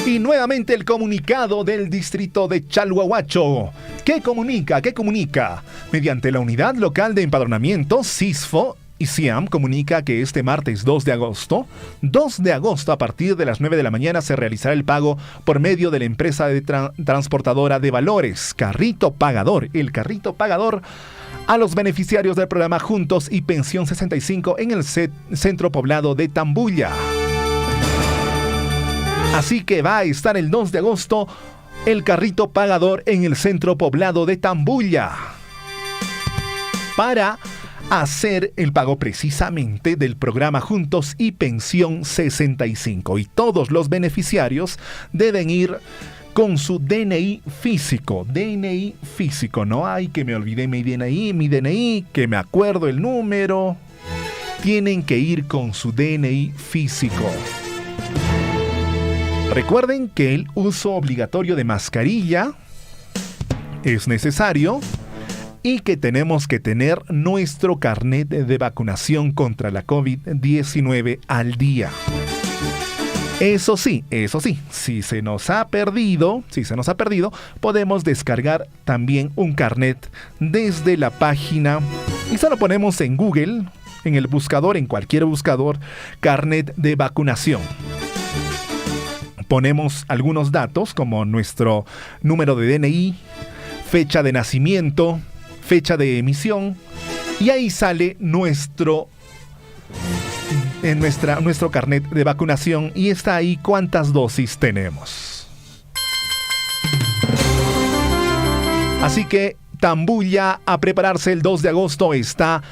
Speaker 5: Y nuevamente el comunicado del distrito de Chalhuahuacho. ¿Qué comunica? Mediante la Unidad Local de Empadronamiento, CISFO, y CIAM comunica que este martes 2 de agosto, a partir de las 9 de la mañana, se realizará el pago por medio de la empresa transportadora de valores, Carrito Pagador. El Carrito Pagador a los beneficiarios del programa Juntos y Pensión 65 en el centro poblado de Tambuya. Así que va a estar el 2 de agosto el Carrito Pagador en el centro poblado de Tambuya para hacer el pago precisamente del programa Juntos y Pensión 65. Y todos los beneficiarios deben ir con su DNI físico. No hay que me olvidé mi DNI, que me acuerdo el número. Tienen que ir con su DNI físico. Recuerden que el uso obligatorio de mascarilla es necesario y que tenemos que tener nuestro carnet de vacunación contra la COVID-19 al día. Eso sí, si se nos ha perdido, podemos descargar también un carnet desde la página y solo ponemos en Google, en el buscador, en cualquier buscador, carnet de vacunación. Ponemos algunos datos como nuestro número de DNI, fecha de nacimiento, fecha de emisión, y ahí sale nuestro carnet de vacunación y está ahí cuántas dosis tenemos. Así que Tambuya, a prepararse. El 2 de agosto está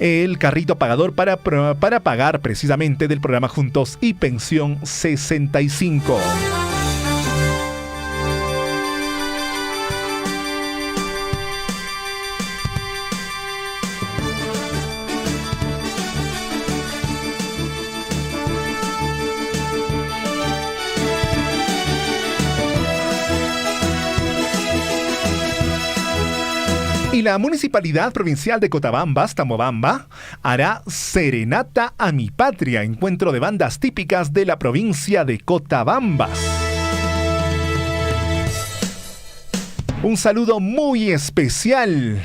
Speaker 5: el Carrito Pagador para pagar precisamente del programa Juntos y Pensión 65. Y la Municipalidad Provincial de Cotabambas, Tambobamba, hará Serenata a mi Patria, encuentro de bandas típicas de la provincia de Cotabambas. Un saludo muy especial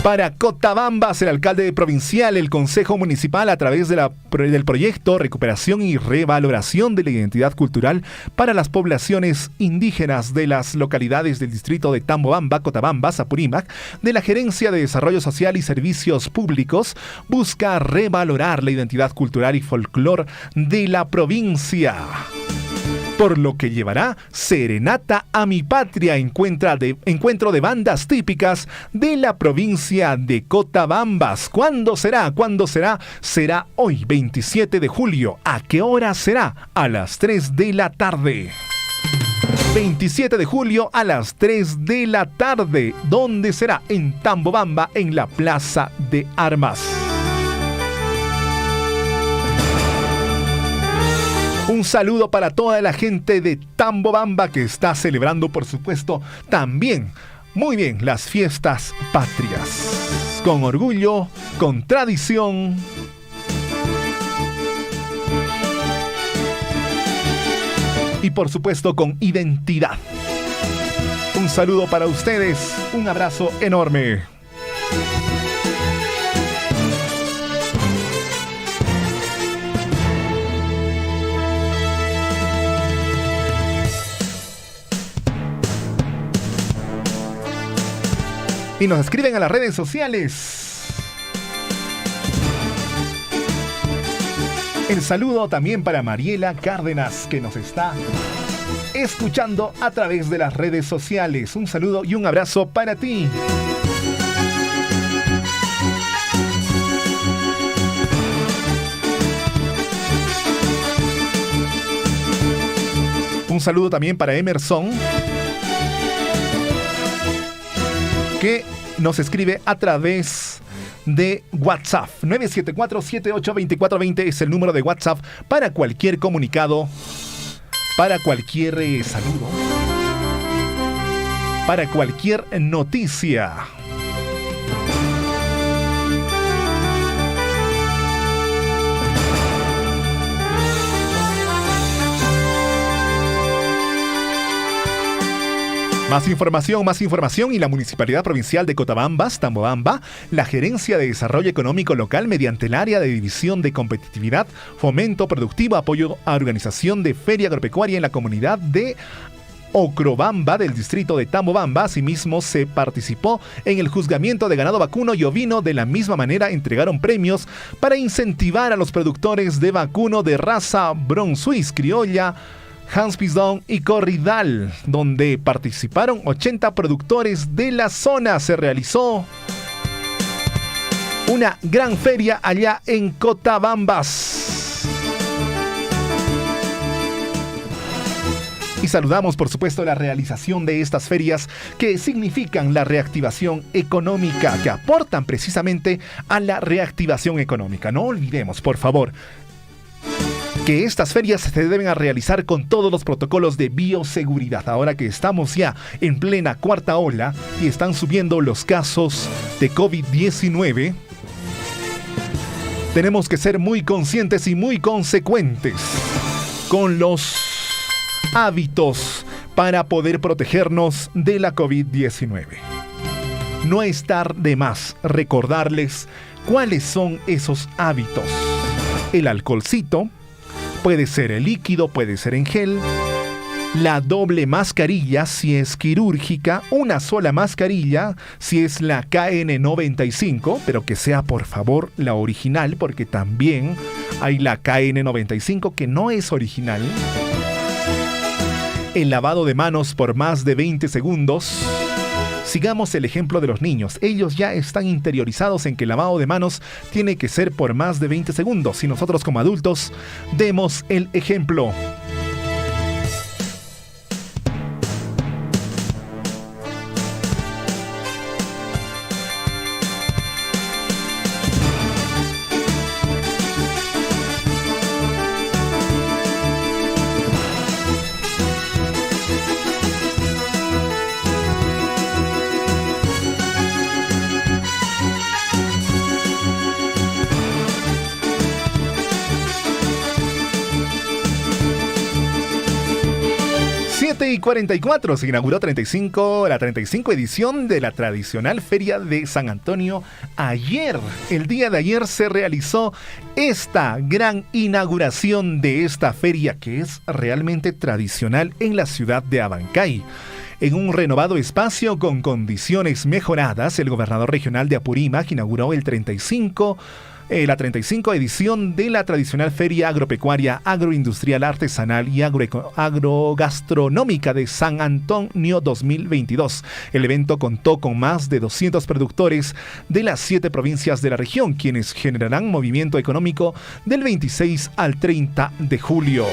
Speaker 5: para Cotabambas, el alcalde provincial, el Consejo Municipal, a través de del proyecto Recuperación y Revaloración de la Identidad Cultural para las poblaciones indígenas de las localidades del distrito de Tambobamba, Cotabambas, Apurímac, de la Gerencia de Desarrollo Social y Servicios Públicos, busca revalorar la identidad cultural y folclor de la provincia. Por lo que llevará Serenata a mi Patria, encuentro de bandas típicas de la provincia de Cotabambas. ¿Cuándo será? ¿Cuándo será? Será hoy, 27 de julio. ¿A qué hora será? A las 3 de la tarde. 27 de julio a las 3 de la tarde. ¿Dónde será? En Tambobamba, en la Plaza de Armas. Un saludo para toda la gente de Tambobamba que está celebrando, por supuesto, también, muy bien, las fiestas patrias. Con orgullo, con tradición. Y por supuesto, con identidad. Un saludo para ustedes, un abrazo enorme. Y nos escriben a las redes sociales. El saludo también para Mariela Cárdenas, que nos está escuchando a través de las redes sociales. Un saludo y un abrazo para ti. Un saludo también para Emerson, que nos escribe a través de WhatsApp. 974-782420 es el número de WhatsApp para cualquier comunicado, para cualquier saludo, para cualquier noticia. Más información y la Municipalidad Provincial de Cotabambas, Tambobamba, la Gerencia de Desarrollo Económico Local mediante el área de División de Competitividad, Fomento Productivo, Apoyo a Organización de Feria Agropecuaria en la comunidad de Ocrobamba del distrito de Tambobamba. Asimismo, se participó en el juzgamiento de ganado vacuno y ovino. De la misma manera, entregaron premios para incentivar a los productores de vacuno de raza Bron-Suisse, criolla, Hans-Pisdon y Corridal, donde participaron 80 productores de la zona. Se realizó una gran feria allá en Cotabambas. Y saludamos, por supuesto, la realización de estas ferias que significan la reactivación económica, que aportan precisamente a la reactivación económica. No olvidemos, por favor, que estas ferias se deben a realizar con todos los protocolos de bioseguridad. Ahora que estamos ya en plena cuarta ola y están subiendo los casos de COVID-19, tenemos que ser muy conscientes y muy consecuentes con los hábitos para poder protegernos de la COVID-19. No estar de más recordarles cuáles son esos hábitos. El alcoholcito, puede ser el líquido, puede ser en gel. La doble mascarilla si es quirúrgica. Una sola mascarilla si es la KN95, pero que sea por favor la original, porque también hay la KN95 que no es original. El lavado de manos por más de 20 segundos. Sigamos el ejemplo de los niños. Ellos ya están interiorizados en que el lavado de manos tiene que ser por más de 20 segundos. Y nosotros como adultos demos el ejemplo. 9:44 se inauguró la 35 edición de la tradicional Feria de San Antonio. El día de ayer se realizó esta gran inauguración de esta feria que es realmente tradicional en la ciudad de Abancay. En un renovado espacio con condiciones mejoradas, el gobernador regional de Apurímac inauguró la 35 edición de la tradicional Feria Agropecuaria, Agroindustrial, Artesanal y Agrogastronómica de San Antonio 2022. El evento contó con más de 200 productores de las 7 provincias de la región, quienes generarán movimiento económico del 26 al 30 de julio.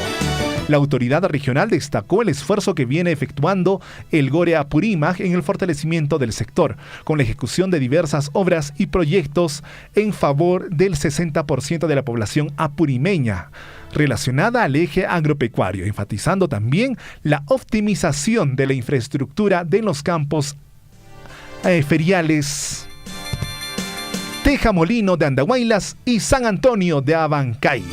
Speaker 5: La autoridad regional destacó el esfuerzo que viene efectuando el GORE Apurímac en el fortalecimiento del sector, con la ejecución de diversas obras y proyectos en favor del 60% de la población apurimeña, relacionada al eje agropecuario, enfatizando también la optimización de la infraestructura de los campos feriales Tejamolino de Andahuaylas y San Antonio de Abancay.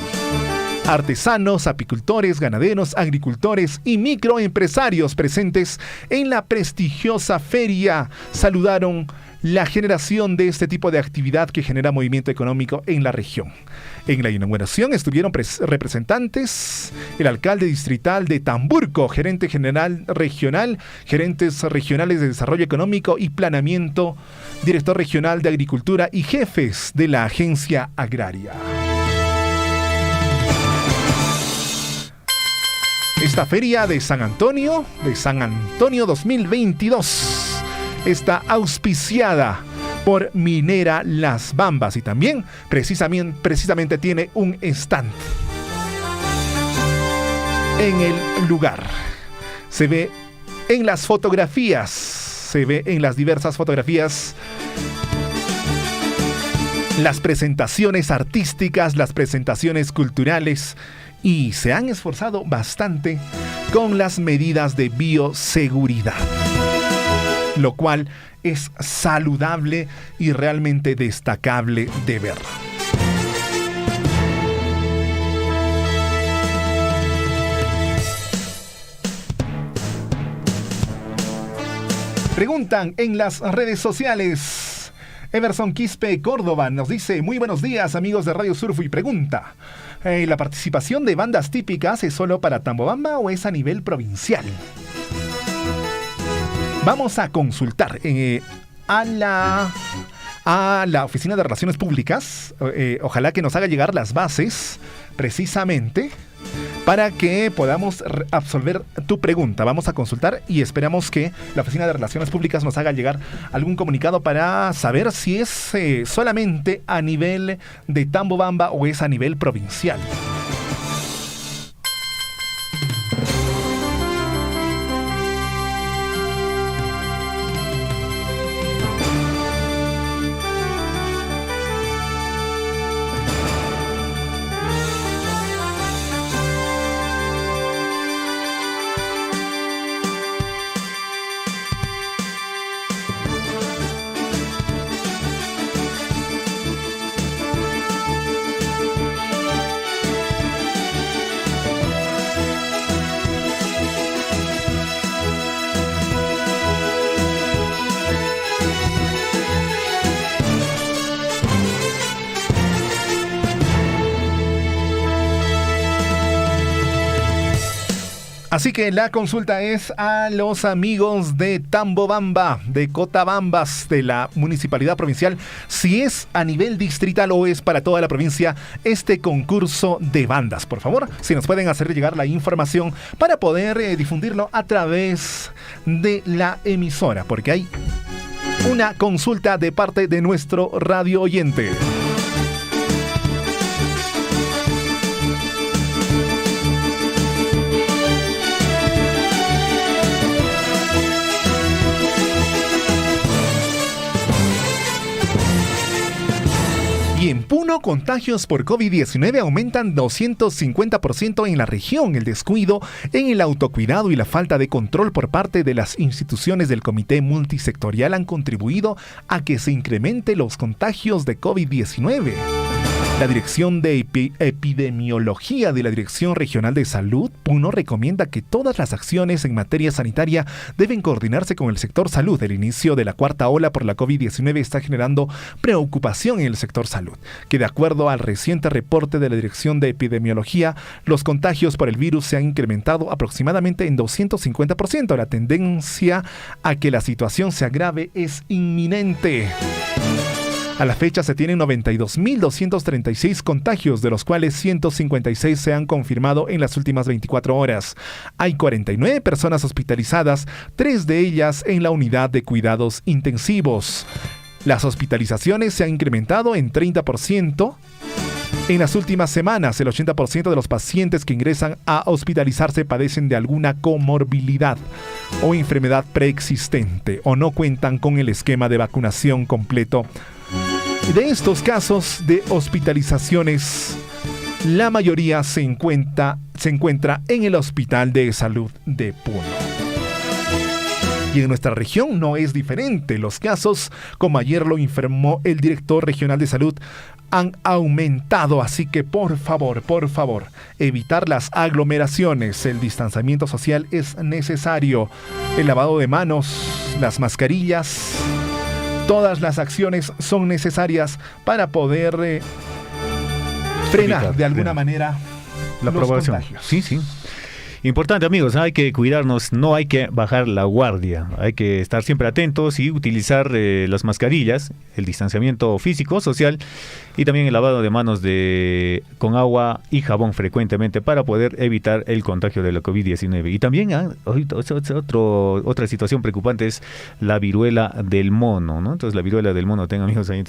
Speaker 5: Artesanos, apicultores, ganaderos, agricultores y microempresarios presentes en la prestigiosa feria saludaron la generación de este tipo de actividad que genera movimiento económico en la región. En la inauguración estuvieron representantes, el alcalde distrital de Tamburco, gerente general regional, gerentes regionales de desarrollo económico y planeamiento, director regional de agricultura y jefes de la agencia agraria. Esta feria de San Antonio 2022 está auspiciada por Minera Las Bambas y también precisamente tiene un stand en el lugar. Se ve en las diversas fotografías, las presentaciones artísticas, las presentaciones culturales, y se han esforzado bastante con las medidas de bioseguridad, lo cual es saludable y realmente destacable de ver. Preguntan en las redes sociales. Everson Quispe Córdoba nos dice: muy buenos días, amigos de Radio Surfu, y pregunta: ¿la participación de bandas típicas es solo para Tambobamba o es a nivel provincial? Vamos a consultar a la Oficina de Relaciones Públicas. Ojalá que nos haga llegar las bases precisamente para que podamos absolver tu pregunta. Vamos a consultar y esperamos que la Oficina de Relaciones Públicas nos haga llegar algún comunicado para saber si es solamente a nivel de Tambobamba o es a nivel provincial. Así que la consulta es a los amigos de Tambobamba, de Cotabambas, de la Municipalidad Provincial, si es a nivel distrital o es para toda la provincia este concurso de bandas. Por favor, si nos pueden hacer llegar la información para poder difundirlo a través de la emisora, porque hay una consulta de parte de nuestro radio oyente. Y en Puno, contagios por COVID-19 aumentan 250% en la región. El descuido en el autocuidado y la falta de control por parte de las instituciones del Comité Multisectorial han contribuido a que se incrementen los contagios de COVID-19. La Dirección de Epidemiología de la Dirección Regional de Salud, Puno, recomienda que todas las acciones en materia sanitaria deben coordinarse con el sector salud. El inicio de la cuarta ola por la COVID-19 está generando preocupación en el sector salud, que de acuerdo al reciente reporte de la Dirección de Epidemiología, los contagios por el virus se han incrementado aproximadamente en 250%. La tendencia a que la situación se agrave es inminente. A la fecha se tienen 92.236 contagios, de los cuales 156 se han confirmado en las últimas 24 horas. Hay 49 personas hospitalizadas, 3 de ellas en la unidad de cuidados intensivos. Las hospitalizaciones se han incrementado en 30%. En las últimas semanas, el 80% de los pacientes que ingresan a hospitalizarse padecen de alguna comorbilidad o enfermedad preexistente o no cuentan con el esquema de vacunación completo. De estos casos de hospitalizaciones, la mayoría se encuentra en el Hospital de Salud de Puno. Y en nuestra región no es diferente. Los casos, como ayer lo informó el director regional de salud, han aumentado, así que por favor, evitar las aglomeraciones. El distanciamiento social es necesario. El lavado de manos, las mascarillas, todas las acciones son necesarias para poder frenar de alguna manera
Speaker 6: la propagación.
Speaker 5: Contagios.
Speaker 6: Sí. Importante, amigos, hay que cuidarnos, no hay que bajar la guardia, hay que estar siempre atentos y utilizar las mascarillas, el distanciamiento físico, social y también el lavado de manos con agua y jabón frecuentemente para poder evitar el contagio de la COVID-19. Y también otra situación preocupante es la viruela del mono, ¿no? Entonces la viruela del mono, amigos, ahí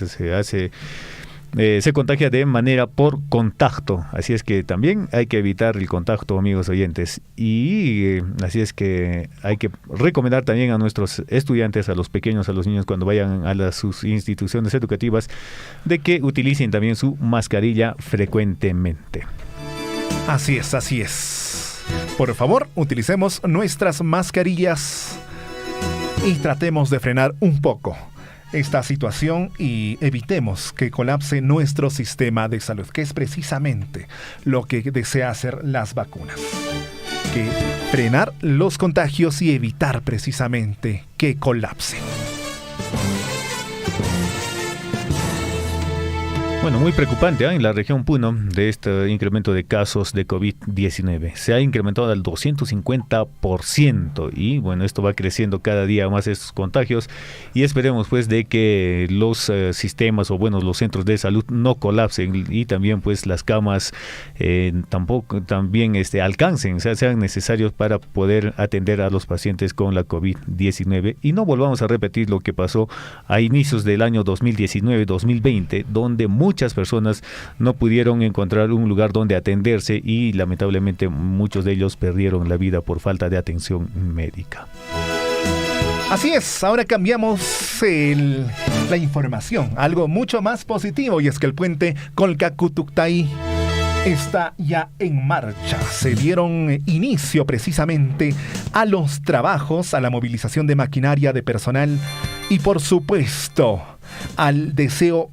Speaker 6: se contagia de manera por contacto, así es que también hay que evitar el contacto, amigos oyentes, y así es que hay que recomendar también a nuestros estudiantes, a los pequeños, a los niños cuando vayan a sus instituciones educativas, de que utilicen también su mascarilla frecuentemente.
Speaker 5: Así es. Por favor, utilicemos nuestras mascarillas y tratemos de frenar un poco esta situación y evitemos que colapse nuestro sistema de salud, que es precisamente lo que desea hacer las vacunas, que frenar los contagios y evitar precisamente que colapsen.
Speaker 6: Bueno, muy preocupante en la región Puno de este incremento de casos de COVID-19. Se ha incrementado al 250% y bueno, esto va creciendo cada día más estos contagios y esperemos pues de que los sistemas o bueno, los centros de salud no colapsen y también pues las camas también alcancen, sean necesarios para poder atender a los pacientes con la COVID-19 y no volvamos a repetir lo que pasó a inicios del año 2019-2020, donde muchas personas no pudieron encontrar un lugar donde atenderse y lamentablemente muchos de ellos perdieron la vida por falta de atención médica.
Speaker 5: Así es, ahora cambiamos la información, algo mucho más positivo, y es que el puente Colca-Cutuctay está ya en marcha. Se dieron inicio precisamente a los trabajos, a la movilización de maquinaria, de personal y por supuesto al deseo.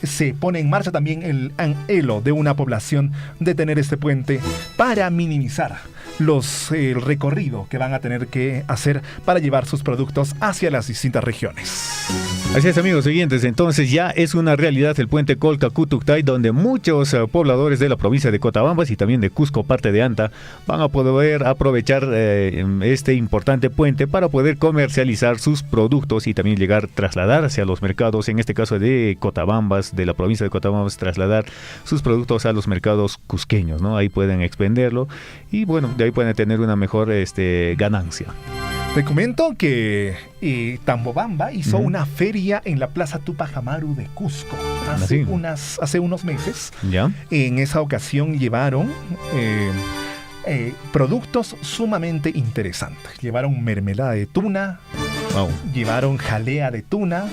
Speaker 5: Se pone en marcha también el anhelo de una población de tener este puente para minimizar el recorrido que van a tener que hacer para llevar sus productos hacia las distintas regiones.
Speaker 6: Así es, amigos oyentes, entonces ya es una realidad el puente Colca-Cutuctay, donde muchos pobladores de la provincia de Cotabambas y también de Cusco, parte de Anta, van a poder aprovechar este importante puente para poder comercializar sus productos y también trasladarse a los mercados, en este caso de Cotabambas, de la provincia de Cotabambas, trasladar sus productos a los mercados cusqueños, ¿no? Ahí pueden expenderlo y bueno, de ahí pueden tener una mejor ganancia.
Speaker 5: Te comento que Tambobamba hizo una feria en la Plaza Tupac Amaru de Cusco hace unos meses.
Speaker 6: ¿Ya?
Speaker 5: En esa ocasión llevaron productos sumamente interesantes. Llevaron mermelada de tuna, llevaron jalea de tuna,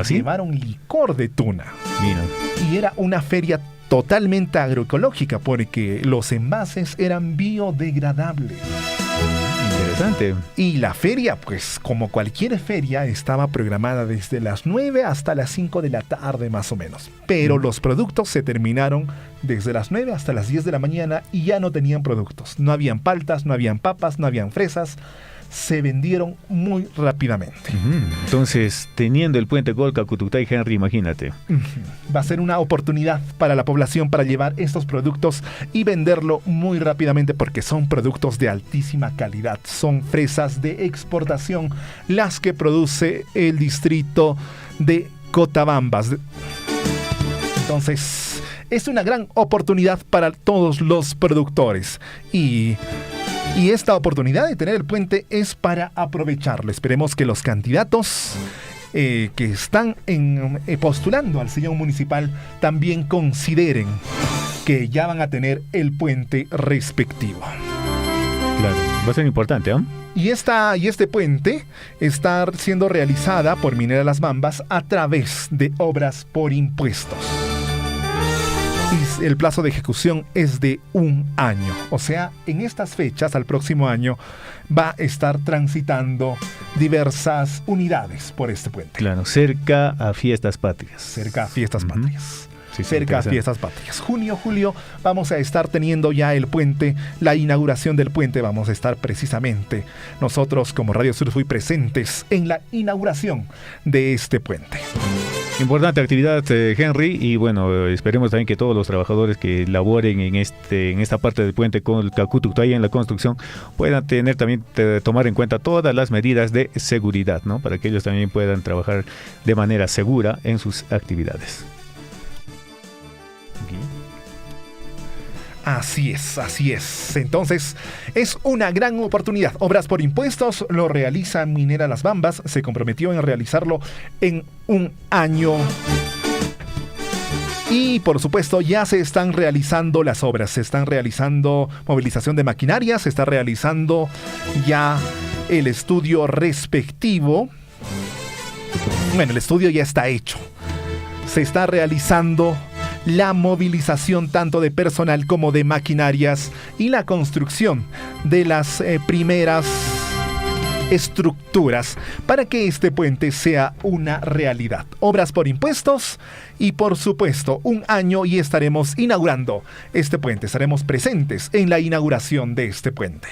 Speaker 5: llevaron licor de tuna.
Speaker 6: Mira.
Speaker 5: Y era una feria totalmente agroecológica porque los envases eran biodegradables.
Speaker 6: interesante.
Speaker 5: Y la feria, pues como cualquier feria, estaba programada desde las 9 hasta las 5 de la tarde más o menos. Pero los productos se terminaron desde las 9 hasta las 10 de la mañana y ya no tenían productos. No habían paltas, no habían papas, no habían fresas. Se vendieron muy rápidamente.
Speaker 6: Entonces, teniendo el puente Colca, Cututay, Henry, imagínate.
Speaker 5: Va a ser una oportunidad para la población para llevar estos productos y venderlo muy rápidamente porque son productos de altísima calidad. Son fresas de exportación las que produce el distrito de Cotabambas. Entonces, es una gran oportunidad para todos los productores. Y esta oportunidad de tener el puente es para aprovecharlo. Esperemos que los candidatos que están postulando al sillón municipal también consideren que ya van a tener el puente respectivo.
Speaker 6: Claro, va a ser importante, ¿eh?
Speaker 5: Y este puente está siendo realizada por Minera Las Bambas a través de obras por impuestos. Y el plazo de ejecución es de 1 año. O sea, en estas fechas, al próximo año, va a estar transitando diversas unidades por este puente.
Speaker 6: Claro, cerca a Fiestas Patrias.
Speaker 5: Cerca a Fiestas Patrias.
Speaker 6: Sí,
Speaker 5: cerca a Fiestas Patrias. Junio, julio, vamos a estar teniendo ya el puente, la inauguración del puente. Vamos a estar precisamente nosotros como Radio Surfui presentes en la inauguración de este puente.
Speaker 6: Importante actividad, Henry, y bueno, esperemos también que todos los trabajadores que laboren en esta parte del puente con el Cacututay en la construcción puedan tomar en cuenta todas las medidas de seguridad, ¿no? Para que ellos también puedan trabajar de manera segura en sus actividades.
Speaker 5: Así es. Entonces, es una gran oportunidad. Obras por impuestos lo realiza Minera Las Bambas. Se comprometió en realizarlo en 1 año. Y, por supuesto, ya se están realizando las obras. Se están realizando movilización de maquinaria. Se está realizando ya el estudio respectivo. Bueno, el estudio ya está hecho. Se está realizando la movilización tanto de personal como de maquinarias y la construcción de las primeras estructuras para que este puente sea una realidad. Obras por impuestos y por supuesto 1 año y estaremos inaugurando este puente. Estaremos presentes en la inauguración de este puente.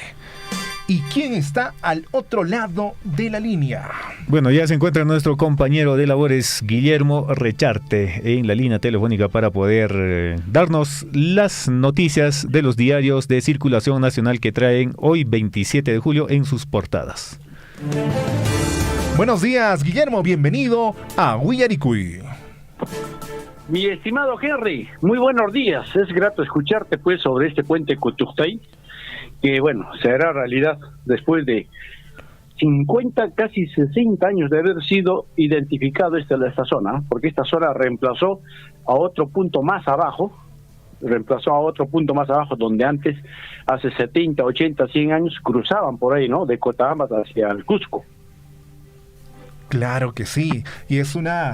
Speaker 5: ¿Y quién está al otro lado de la línea?
Speaker 6: Bueno, ya se encuentra nuestro compañero de labores, Guillermo Recharte, en la línea telefónica para poder darnos las noticias de los diarios de circulación nacional que traen hoy 27 de julio en sus portadas.
Speaker 5: Buenos días, Guillermo, bienvenido a Huillaricuy.
Speaker 16: Mi estimado Henry, muy buenos días. Es grato escucharte pues sobre este puente Cututay, que bueno, será realidad después de 50, casi 60 años de haber sido identificado esta zona, porque esta zona reemplazó a otro punto más abajo, donde antes, hace 70, 80, 100 años, cruzaban por ahí, ¿no? De Cotabambas hacia el Cusco.
Speaker 5: Claro que sí, y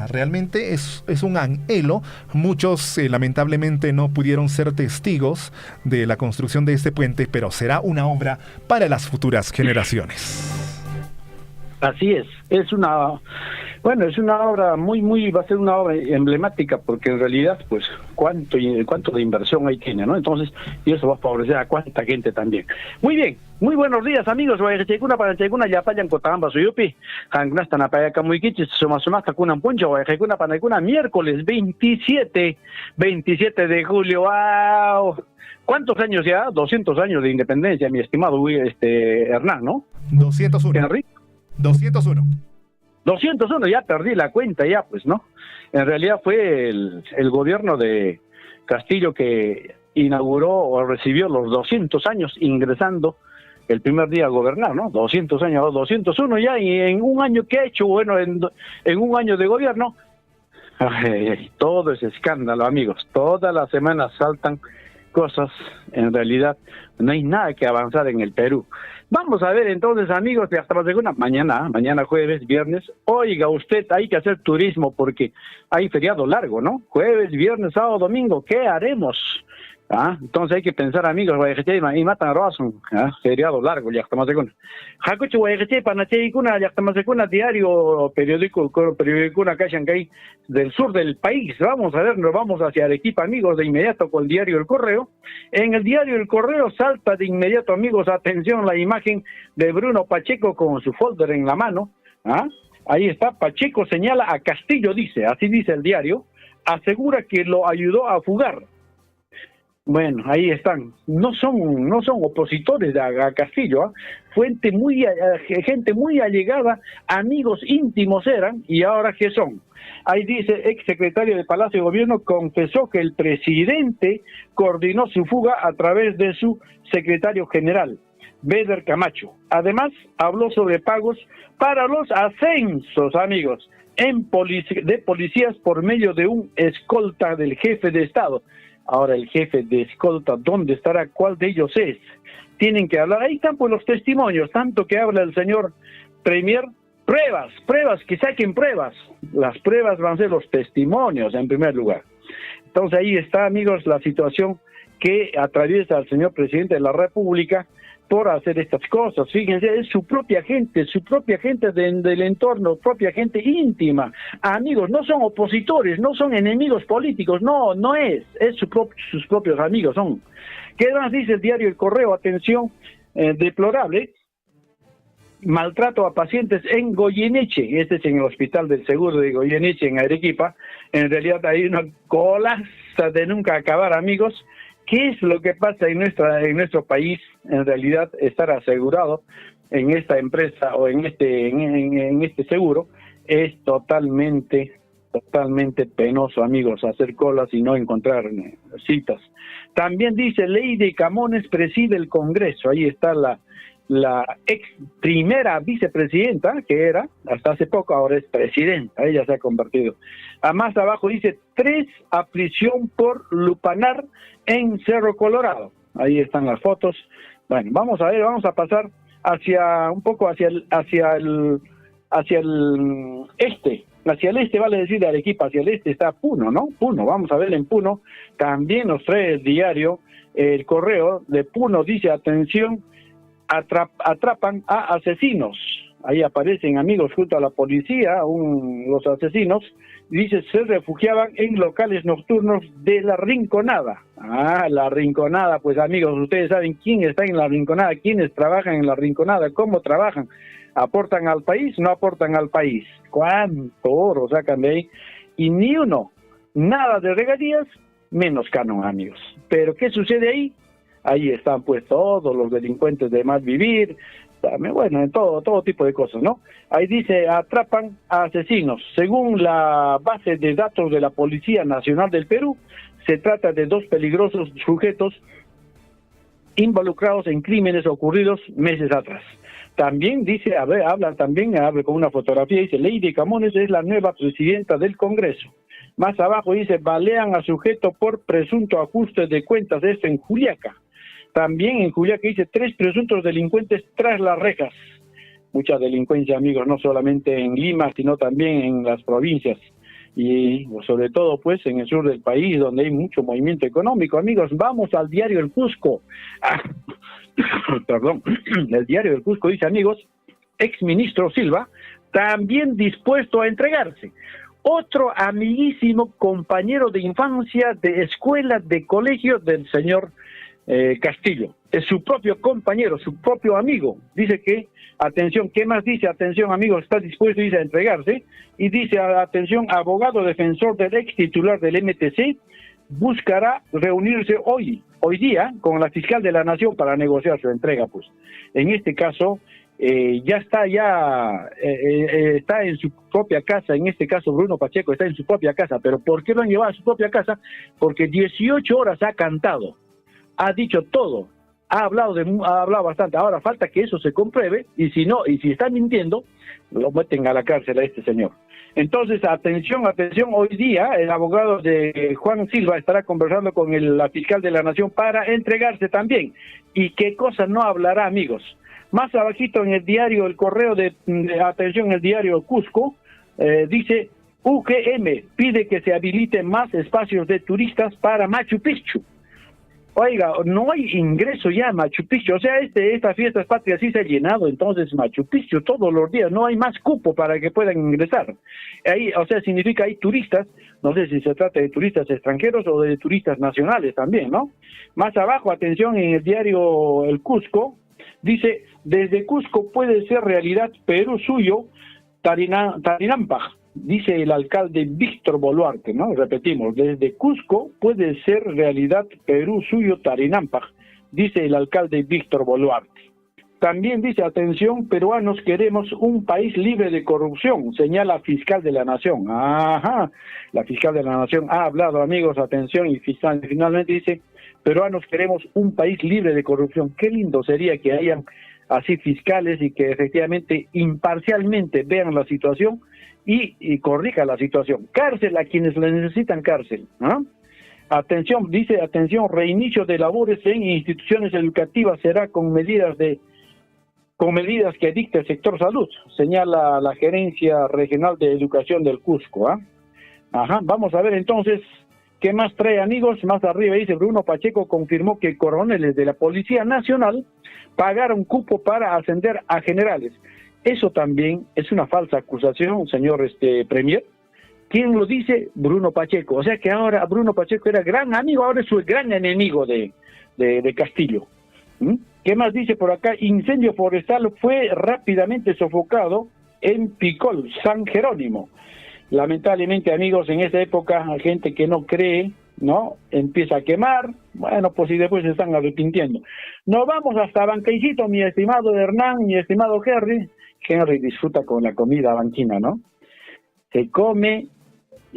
Speaker 5: realmente es un anhelo. Muchos lamentablemente no pudieron ser testigos de la construcción de este puente, pero será una obra para las futuras generaciones.
Speaker 16: Así es una obra va a ser una obra emblemática, porque en realidad, pues, cuánto de inversión ahí tiene, ¿no? Entonces, y eso va a favorecer a cuánta gente también. Muy bien, muy buenos días, amigos. Ya payan Cotabambas Suyupi, Hangnastan Apayaka Muikichis, Sumasumasta Kunan Puncho, Guayajecuna Panaycuna, miércoles 27 de julio. ¡Wow! ¿Cuántos años ya? 200 años de independencia, mi estimado Hernán, ¿no?
Speaker 5: 201.
Speaker 16: Henry.
Speaker 5: 201,
Speaker 16: ya perdí la cuenta ya, pues, ¿no? En realidad fue el gobierno de Castillo que inauguró o recibió los 200 años ingresando el primer día a gobernar, ¿no? 200 años, 201 ya, y en un año que ha hecho, bueno, en un año de gobierno, todo es escándalo, amigos. Todas las semanas saltan cosas. En realidad no hay nada que avanzar en el Perú. Vamos a ver entonces, amigos, de hasta mañana jueves, viernes. Oiga usted, hay que hacer turismo porque hay feriado largo, ¿no? Jueves, viernes, sábado, domingo, ¿qué haremos? Entonces hay que pensar, amigos, y matan a Roasun, feriado largo, ya estamos con Hakuchi Guayachay, Panachaycuna, ya estamos con diario, periódico Kashankay del sur del país. Vamos a ver, nos vamos hacia Arequipa, amigos, de inmediato con el diario El Correo. En el diario El Correo salta de inmediato, amigos, atención, la imagen de Bruno Pacheco con su folder en la mano. Ahí está, Pacheco señala a Castillo, así dice el diario, asegura que lo ayudó a fugar. Bueno, ahí están. No son opositores a Castillo, gente muy allegada, amigos íntimos eran, y ahora ¿qué son? Ahí dice, ex secretario de Palacio de Gobierno confesó que el presidente coordinó su fuga a través de su secretario general, Beder Camacho. Además, habló sobre pagos para los ascensos, amigos, de policías por medio de un escolta del jefe de Estado. Ahora el jefe de escolta, ¿dónde estará? ¿Cuál de ellos es? Tienen que hablar. Ahí están pues los testimonios, tanto que habla el señor Premier. Pruebas, que saquen pruebas. Las pruebas van a ser los testimonios en primer lugar. Entonces ahí está, amigos, la situación que atraviesa el señor presidente de la República por hacer estas cosas. Fíjense, es su propia gente del entorno, propia gente íntima. Amigos, no son opositores, no son enemigos políticos, no es sus propios amigos son. ¿Qué más dice el diario El Correo? Atención, deplorable, maltrato a pacientes en Goyeneche, este es en el Hospital del Seguro de Goyeneche, en Arequipa. En realidad hay una colaza de nunca acabar, amigos. ¿Qué es lo que pasa en nuestro país? En realidad, estar asegurado en esta empresa o en este seguro es totalmente penoso, amigos, hacer colas y no encontrar citas. También dice, Lady Camones preside el Congreso. Ahí está la ex primera vicepresidenta, que era hasta hace poco, ahora es presidenta, ella se ha convertido. Más abajo dice, 3 a prisión por lupanar en Cerro Colorado. Ahí están las fotos. Bueno, vamos a pasar hacia el este, vale decir, de Arequipa, hacia el este está Puno, ¿no? Puno, vamos a ver en Puno, también nos trae el diario El Correo de Puno, dice, atención, atrapan a asesinos. Ahí aparecen, amigos, junto a la policía, los asesinos, dice, se refugiaban en locales nocturnos de La Rinconada. La Rinconada, pues amigos, ustedes saben quién está en La Rinconada, quiénes trabajan en La Rinconada, cómo trabajan, aportan al país, no aportan al país, cuánto oro sacan de ahí, y ni uno, nada de regalías, menos canon, amigos. Pero ¿qué sucede ahí? Ahí están pues todos los delincuentes de mal vivir, bueno, en todo tipo de cosas, ¿no? Ahí dice, atrapan a asesinos. Según la base de datos de la Policía Nacional del Perú, se trata de 2 peligrosos sujetos involucrados en crímenes ocurridos meses atrás. También dice, habla con una fotografía, dice, Lady Camones es la nueva presidenta del Congreso. Más abajo dice, balean a sujeto por presunto ajuste de cuentas, esto en Juliaca. También en Juliaca dice, 3 presuntos delincuentes tras las rejas. Mucha delincuencia, amigos, no solamente en Lima, sino también en las provincias. Y sobre todo, pues, en el sur del país, donde hay mucho movimiento económico. Amigos, vamos al diario El Cusco. Perdón, el diario El Cusco dice, amigos, exministro Silva, también dispuesto a entregarse. Otro amiguísimo compañero de infancia, de escuela, de colegio del señor Castillo. Es su propio compañero, su propio amigo. Dice que, atención, ¿qué más dice? Atención, amigos, está dispuesto, dice, a entregarse. Y dice, atención, abogado defensor del ex titular del MTC, buscará reunirse hoy día con la fiscal de la Nación para negociar su entrega, pues. En este caso, está en su propia casa. En este caso, Bruno Pacheco está en su propia casa. ¿Pero por qué lo han llevado a su propia casa? Porque 18 horas ha cantado, ha dicho todo, ha hablado bastante. Ahora falta que eso se compruebe, y si está mintiendo, lo meten a la cárcel a este señor. Entonces, atención, hoy día el abogado de Juan Silva estará conversando con la fiscal de la Nación para entregarse también. ¿Y qué cosa no hablará, amigos? Más abajito en el diario El Correo atención, el diario Cusco, dice, UGM pide que se habiliten más espacios de turistas para Machu Picchu. Oiga, no hay ingreso ya a Machu Picchu, o sea, esta fiesta patria sí se ha llenado, entonces Machu Picchu todos los días, no hay más cupo para que puedan ingresar. Ahí, o sea, significa hay turistas, no sé si se trata de turistas extranjeros o de turistas nacionales también, ¿no? Más abajo, atención, en el diario El Cusco, dice, desde Cusco puede ser realidad Perú suyo, Tarinampaj. Dice el alcalde Víctor Boluarte, ¿no? Repetimos, desde Cusco puede ser realidad Perú suyo Tarinampaj, dice el alcalde Víctor Boluarte. También dice, atención, peruanos queremos un país libre de corrupción, señala fiscal de la Nación. Ajá, la fiscal de la Nación ha hablado, amigos, atención, y finalmente dice, peruanos queremos un país libre de corrupción. Qué lindo sería que hayan así fiscales y que efectivamente imparcialmente vean la situación y corrija la situación. Cárcel a quienes le necesitan cárcel, ¿no? Atención, dice, atención, reinicio de labores en instituciones educativas será con medidas que dicte el sector salud, señala la Gerencia Regional de Educación del Cusco. Ajá, vamos a ver entonces qué más trae, amigos. Más arriba dice, Bruno Pacheco confirmó que coroneles de la Policía Nacional pagaron cupo para ascender a generales. Eso también es una falsa acusación, señor Premier. ¿Quién lo dice? Bruno Pacheco. O sea que ahora Bruno Pacheco era gran amigo, ahora es su gran enemigo de Castillo. ¿Qué más dice por acá? Incendio forestal fue rápidamente sofocado en Picol, San Jerónimo. Lamentablemente, amigos, en esta época, gente que no cree, ¿no? Empieza a quemar, bueno, pues y después se están arrepintiendo. Nos vamos hasta Bancaycito, mi estimado Hernán, mi estimado Henry. Henry disfruta con la comida banquina, ¿no? Se come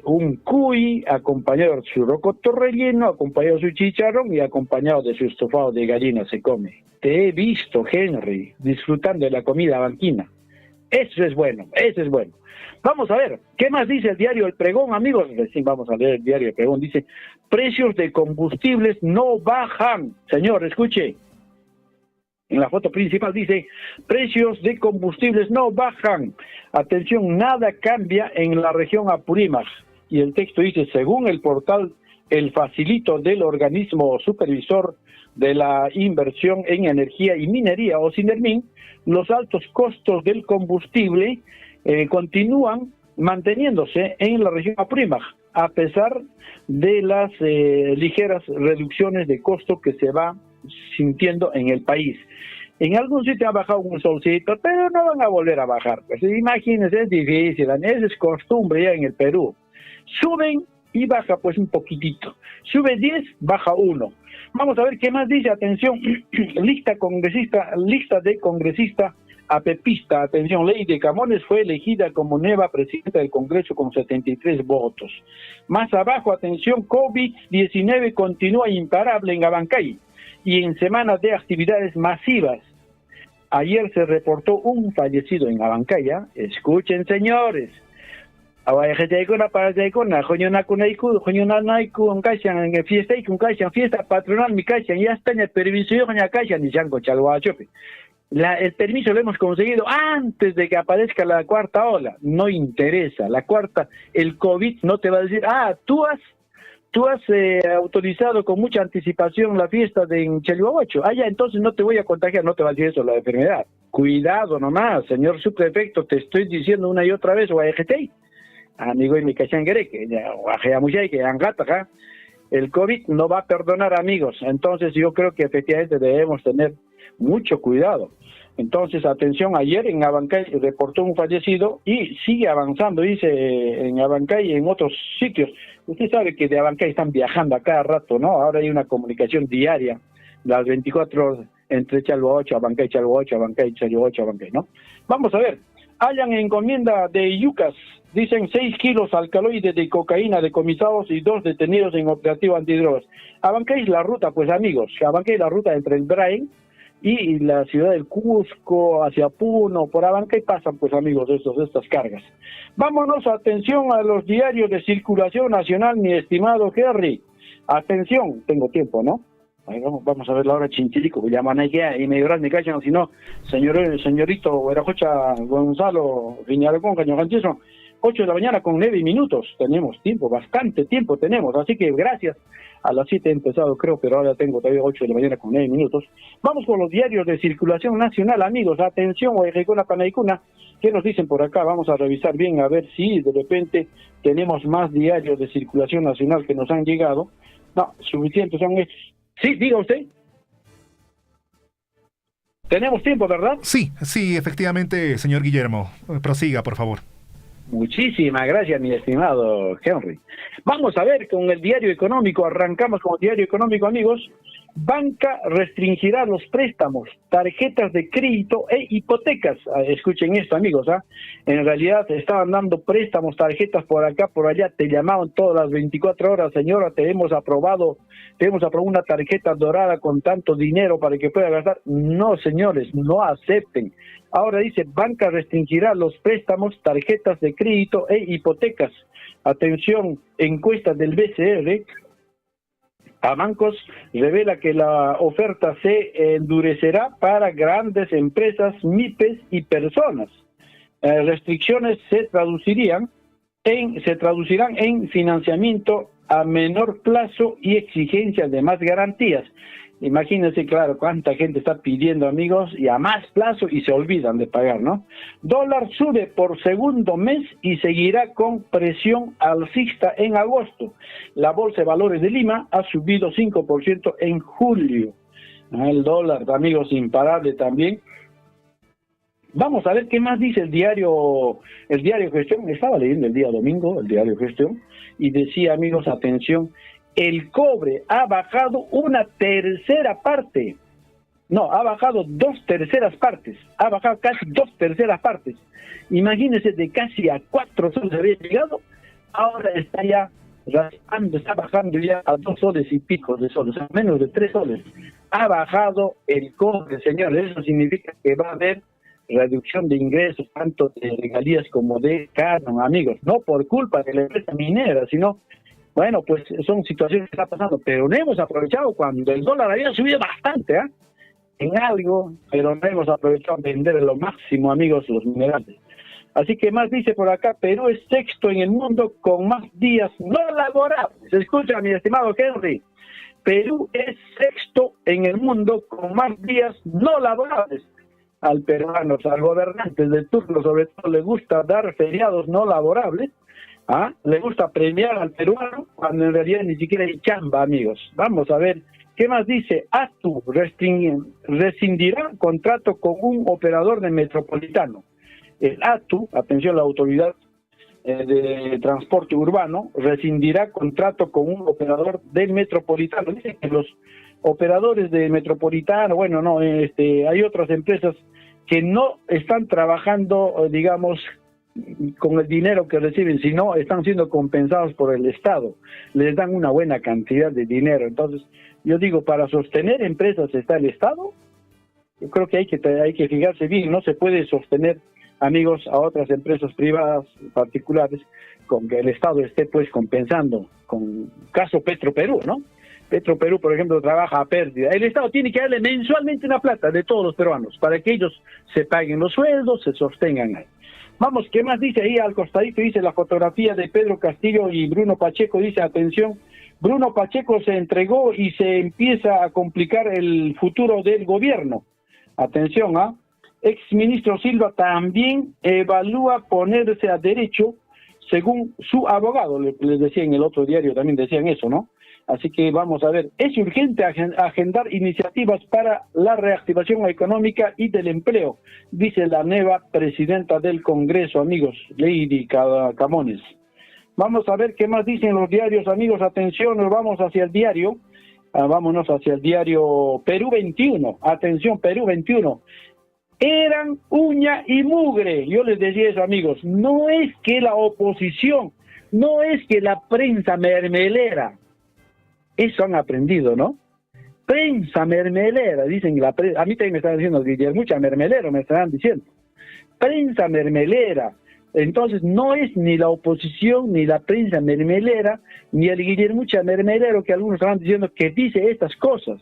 Speaker 16: un cuy acompañado de su rocoto relleno, acompañado de su chicharrón y acompañado de su estofado de gallina se come. Te he visto, Henry, disfrutando de la comida banquina. Eso es bueno, eso es bueno. Vamos a ver, ¿qué más dice el diario El Pregón, amigos? Recién vamos a leer el diario El Pregón. Dice, precios de combustibles no bajan. Señor, escuche. En la foto principal dice, precios de combustibles no bajan. Atención, nada cambia en la región Apurímac. Y el texto dice, según el portal El Facilito del organismo supervisor de la inversión en energía y minería, o SINERMIN, los altos costos del combustible continúan manteniéndose en la región Apurímac, a pesar de las ligeras reducciones de costo que se va sintiendo en el país. En algún sitio ha bajado un solcito, pero no van a volver a bajar. Pues imagínense, es difícil, esa es costumbre ya en el Perú. Suben y baja pues un poquitito. Sube 10, baja 1. Vamos a ver qué más dice, atención, lista de congresista apepista, atención, Lady Camones fue elegida como nueva presidenta del Congreso con 73 votos. Más abajo, atención, COVID-19 continúa imparable en Abancay y en semana de actividades masivas. Ayer se reportó un fallecido en Abancay. Escuchen, señores. Fiesta patronal mi cachan, ya está en el permiso ya cachan ni chango chalhuachope. El permiso lo hemos conseguido antes de que aparezca la cuarta ola. No interesa. La cuarta, el COVID no te va a decir, tú has autorizado con mucha anticipación la fiesta de Chalhuahuacho. Ya, entonces no te voy a contagiar, no te va a decir eso la enfermedad. Cuidado nomás, señor subprefecto, te estoy diciendo una y otra vez, amigo y mi cachanguereque, el COVID no va a perdonar, amigos. Entonces yo creo que efectivamente debemos tener mucho cuidado. Entonces, atención, ayer en Abancay reportó un fallecido y sigue avanzando, dice, en Abancay y en otros sitios. Usted sabe que de Abancay están viajando a cada rato, ¿no? Ahora hay una comunicación diaria, las 24 horas, entre Chalhuahuacho, Abancay, Chalhuahuacho, Abancay, Chalhuahuacho, Abancay, ¿no? Vamos a ver, hallan encomienda de yucas, dicen 6 kilos alcaloides de cocaína decomisados y 2 detenidos en operativo antidrogas. Abancay es la ruta, pues amigos, Abancay es la ruta entre el Brain y la ciudad del Cusco, hacia Puno, por Abancay pasan, pues amigos, estas cargas. Vámonos, atención a los diarios de circulación nacional, mi estimado Henry. Atención, tengo tiempo, ¿no? Ahí vamos a ver la hora chinchilico, llaman ahí y me lloran, me callan, si no, señorito Huerajocha Gonzalo Viñaracón, Caño Ganchizo, 8 de la mañana con 9 minutos. Tenemos tiempo, bastante tiempo tenemos. Así que gracias. A las 7 he empezado, creo, pero ahora tengo todavía 8 de la mañana con 9 minutos. Vamos con los diarios de circulación nacional, amigos. Atención, Oejecuna, Panaicuna. ¿Qué nos dicen por acá? Vamos a revisar bien a ver si de repente tenemos más diarios de circulación nacional que nos han llegado. No, suficientes son estos. Sí, diga usted. Tenemos tiempo, ¿verdad?
Speaker 5: Sí, efectivamente, señor Guillermo. Prosiga, por favor.
Speaker 16: Muchísimas gracias, mi estimado Henry. Vamos a ver con el diario económico. Arrancamos con el diario económico, amigos. Banca restringirá los préstamos, tarjetas de crédito e hipotecas. Escuchen esto, amigos. En realidad estaban dando préstamos, tarjetas por acá, por allá. Te llamaban todas las 24 horas. Señora, te hemos aprobado una tarjeta dorada con tanto dinero para que pueda gastar. No, señores, no acepten. Ahora dice, banca restringirá los préstamos, tarjetas de crédito e hipotecas. Atención, encuesta del BCR a bancos revela que la oferta se endurecerá para grandes empresas, MIPES y personas. Restricciones se traducirán en financiamiento a menor plazo y exigencias de más garantías. Imagínense, claro, cuánta gente está pidiendo, amigos, y a más plazo y se olvidan de pagar, ¿no? Dólar sube por segundo mes y seguirá con presión alcista en agosto. La Bolsa de Valores de Lima ha subido 5% en julio. El dólar, amigos, imparable también. Vamos a ver qué más dice el diario Gestión. Estaba leyendo el día domingo el diario Gestión y decía, amigos, atención, el cobre ha bajado una tercera parte. No, ha bajado 2/3 partes. Ha bajado casi 2/3 partes. Imagínense, de casi a 4 soles había llegado. Ahora está ya raspando, está bajando ya a 2 soles y pico de soles, o sea, menos de 3 soles. Ha bajado el cobre, señores. Eso significa que va a haber reducción de ingresos, tanto de regalías como de canon, amigos. No por culpa de la empresa minera, sino... Bueno, pues son situaciones que están pasando, pero no hemos aprovechado cuando el dólar había subido bastante, en algo, pero no hemos aprovechado vender lo máximo, amigos, los minerales. Así que más dice por acá, Perú es sexto en el mundo con más días no laborables. Escucha, mi estimado Henry, Perú es sexto en el mundo con más días no laborables. Al peruano, al gobernante de turno, sobre todo, le gusta dar feriados no laborables. Le gusta premiar al peruano cuando en realidad ni siquiera hay chamba, amigos. Vamos a ver qué más dice. ATU rescindirá contrato con un operador de Metropolitano. El ATU, atención, la Autoridad de Transporte Urbano, rescindirá contrato con un operador del Metropolitano. Dicen que los operadores del Metropolitano, bueno, no, hay otras empresas que no están trabajando, digamos, con el dinero que reciben, sino están siendo compensados por el Estado. Les dan una buena cantidad de dinero. Entonces, yo digo, para sostener empresas está el Estado. Yo creo que hay que fijarse bien. No se puede sostener, amigos, a otras empresas privadas particulares con que el Estado esté pues compensando. Con caso Petroperú, ¿no? Petroperú, por ejemplo, trabaja a pérdida. El Estado tiene que darle mensualmente una plata de todos los peruanos para que ellos se paguen los sueldos, se sostengan ahí. Vamos, ¿qué más dice ahí al costadito? Dice la fotografía de Pedro Castillo y Bruno Pacheco. Dice, atención, Bruno Pacheco se entregó y se empieza a complicar el futuro del gobierno. Atención, exministro Silva también evalúa ponerse a derecho según su abogado. Les decía en el otro diario, también decían eso, ¿no? Así que vamos a ver, es urgente agendar iniciativas para la reactivación económica y del empleo, dice la nueva presidenta del Congreso, amigos, Lady Camones. Vamos a ver qué más dicen los diarios, amigos. Atención, nos vamos hacia el diario, vámonos hacia el diario Perú 21, atención, Perú 21. Eran uña y mugre, yo les decía eso, amigos, no es que la oposición, no es que la prensa mermelera. Eso han aprendido, ¿no? Prensa mermelera, dicen a mí también me están diciendo, Guillermo, mucha mermelero me están diciendo. Prensa mermelera. Entonces no es ni la oposición, ni la prensa mermelera, ni el Guillermo mermelero que algunos estaban diciendo que dice estas cosas.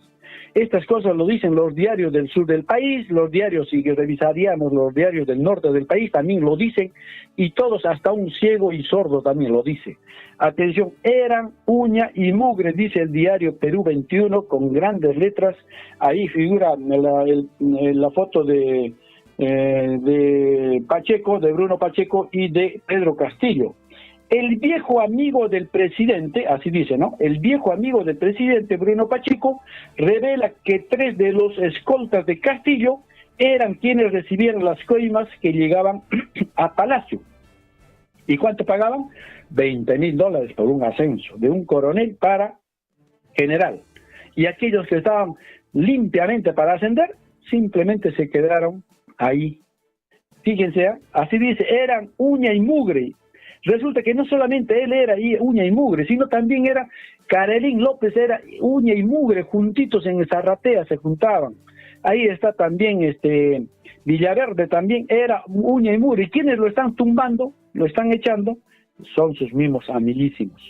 Speaker 16: Estas cosas lo dicen los diarios del sur del país, los diarios, si revisaríamos los diarios del norte del país, también lo dicen, y todos, hasta un ciego y sordo también lo dice. Atención, eran uña y mugre, dice el diario Perú 21, con grandes letras. Ahí figura la foto de Pacheco, de Bruno Pacheco y de Pedro Castillo. El viejo amigo del presidente, así dice, ¿no? El viejo amigo del presidente, Bruno Pacheco, revela que 3 de los escoltas de Castillo eran quienes recibieron las coimas que llegaban a Palacio. ¿Y cuánto pagaban? $20,000 por un ascenso, de un coronel para general. Y aquellos que estaban limpiamente para ascender, simplemente se quedaron ahí. Fíjense, así dice, eran uña y mugre. Resulta que no solamente él era uña y mugre, sino también era Carolín López, era uña y mugre, juntitos en Zarratea se juntaban. Ahí está también Villaverde, también era uña y mugre. ¿Y quiénes lo están tumbando, lo están echando? Son sus mismos amiguísimos.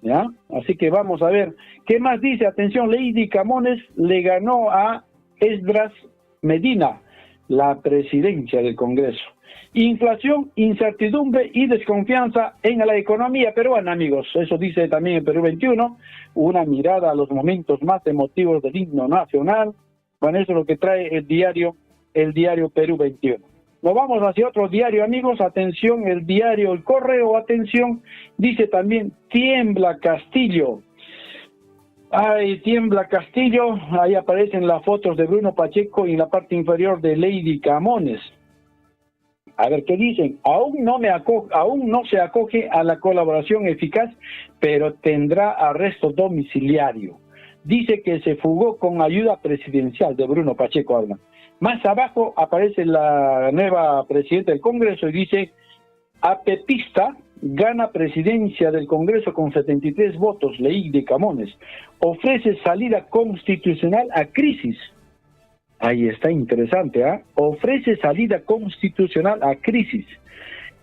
Speaker 16: ¿Ya? Así que vamos a ver. ¿Qué más dice? Atención, Lady Camones le ganó a Esdras Medina la presidencia del Congreso. Inflación, incertidumbre y desconfianza en la economía peruana, amigos. Eso dice también el Perú 21. Una mirada a los momentos más emotivos del himno nacional. Bueno, eso es lo que trae el diario Perú 21. Nos vamos hacia otro diario, amigos. Atención, el diario El Correo. Atención, dice también, tiembla Castillo. Ay, tiembla Castillo. Ahí aparecen las fotos de Bruno Pacheco y en la parte inferior de Lady Camones. A ver qué dicen. Aún no se acoge a la colaboración eficaz, pero tendrá arresto domiciliario. Dice que se fugó con ayuda presidencial de Bruno Pacheco. Habla. Más abajo aparece la nueva presidenta del Congreso y dice, apepista gana presidencia del Congreso con 73 votos, Ley de Camones. Ofrece salida constitucional a crisis. Ahí está interesante, ¿eh? Ofrece salida constitucional a crisis.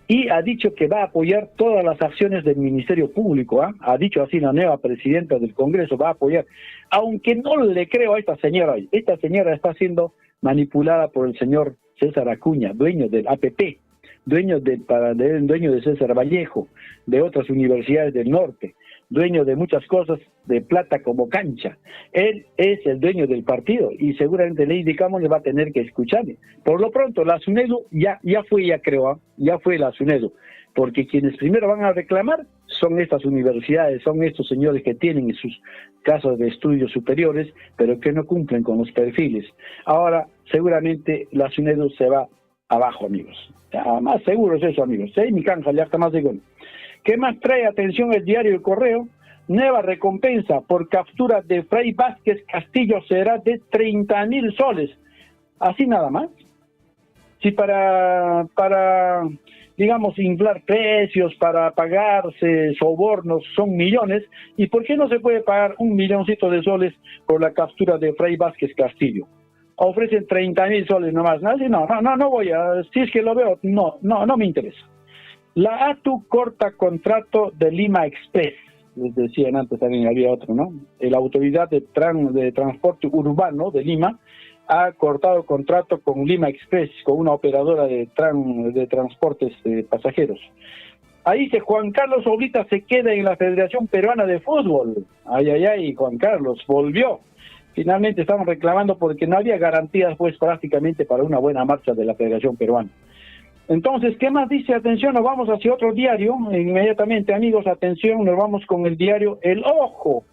Speaker 16: Y ha dicho que va a apoyar todas las acciones del Ministerio Público, ¿eh? Ha dicho así la nueva presidenta del Congreso, va a apoyar. Aunque no le creo a esta señora. Esta señora está siendo manipulada por el señor César Acuña, dueño del APP, dueño de César Vallejo, de otras universidades del norte, dueño de muchas cosas de plata como cancha. Él es el dueño del partido y seguramente Lady Camones va a tener que escucharle. Por lo pronto, la SUNEDU ya fue la SUNEDU, porque quienes primero van a reclamar son estas universidades, son estos señores que tienen sus casas de estudios superiores, pero que no cumplen con los perfiles. Ahora, seguramente la SUNEDU se va abajo, amigos. Ya, más seguro es eso, amigos. Sí, mi canja, ya está más seguro. ¿Qué más trae? Atención, el diario El Correo. Nueva recompensa por captura de Fray Vázquez Castillo será de 30,000 soles. Así nada más. Si para digamos, inflar precios, para pagarse sobornos son millones, ¿y por qué no se puede pagar 1 milloncito de soles por la captura de Fray Vázquez Castillo? Ofrecen 30,000 soles nomás. No voy a, si es que lo veo, no me interesa. La ATU corta contrato de Lima Express. Les decían antes, también había otro, ¿no? La Autoridad de Transporte Urbano de Lima ha cortado contrato con Lima Express, con una operadora de transportes de pasajeros. Ahí dice, Juan Carlos Oblita se queda en la Federación Peruana de Fútbol. Ay, Juan Carlos, volvió. Finalmente estaban reclamando porque no había garantías, pues, prácticamente para una buena marcha de la Federación Peruana. Entonces, ¿qué más dice? Atención, nos vamos hacia otro diario. Inmediatamente, amigos, atención, nos vamos con el diario El Ojo.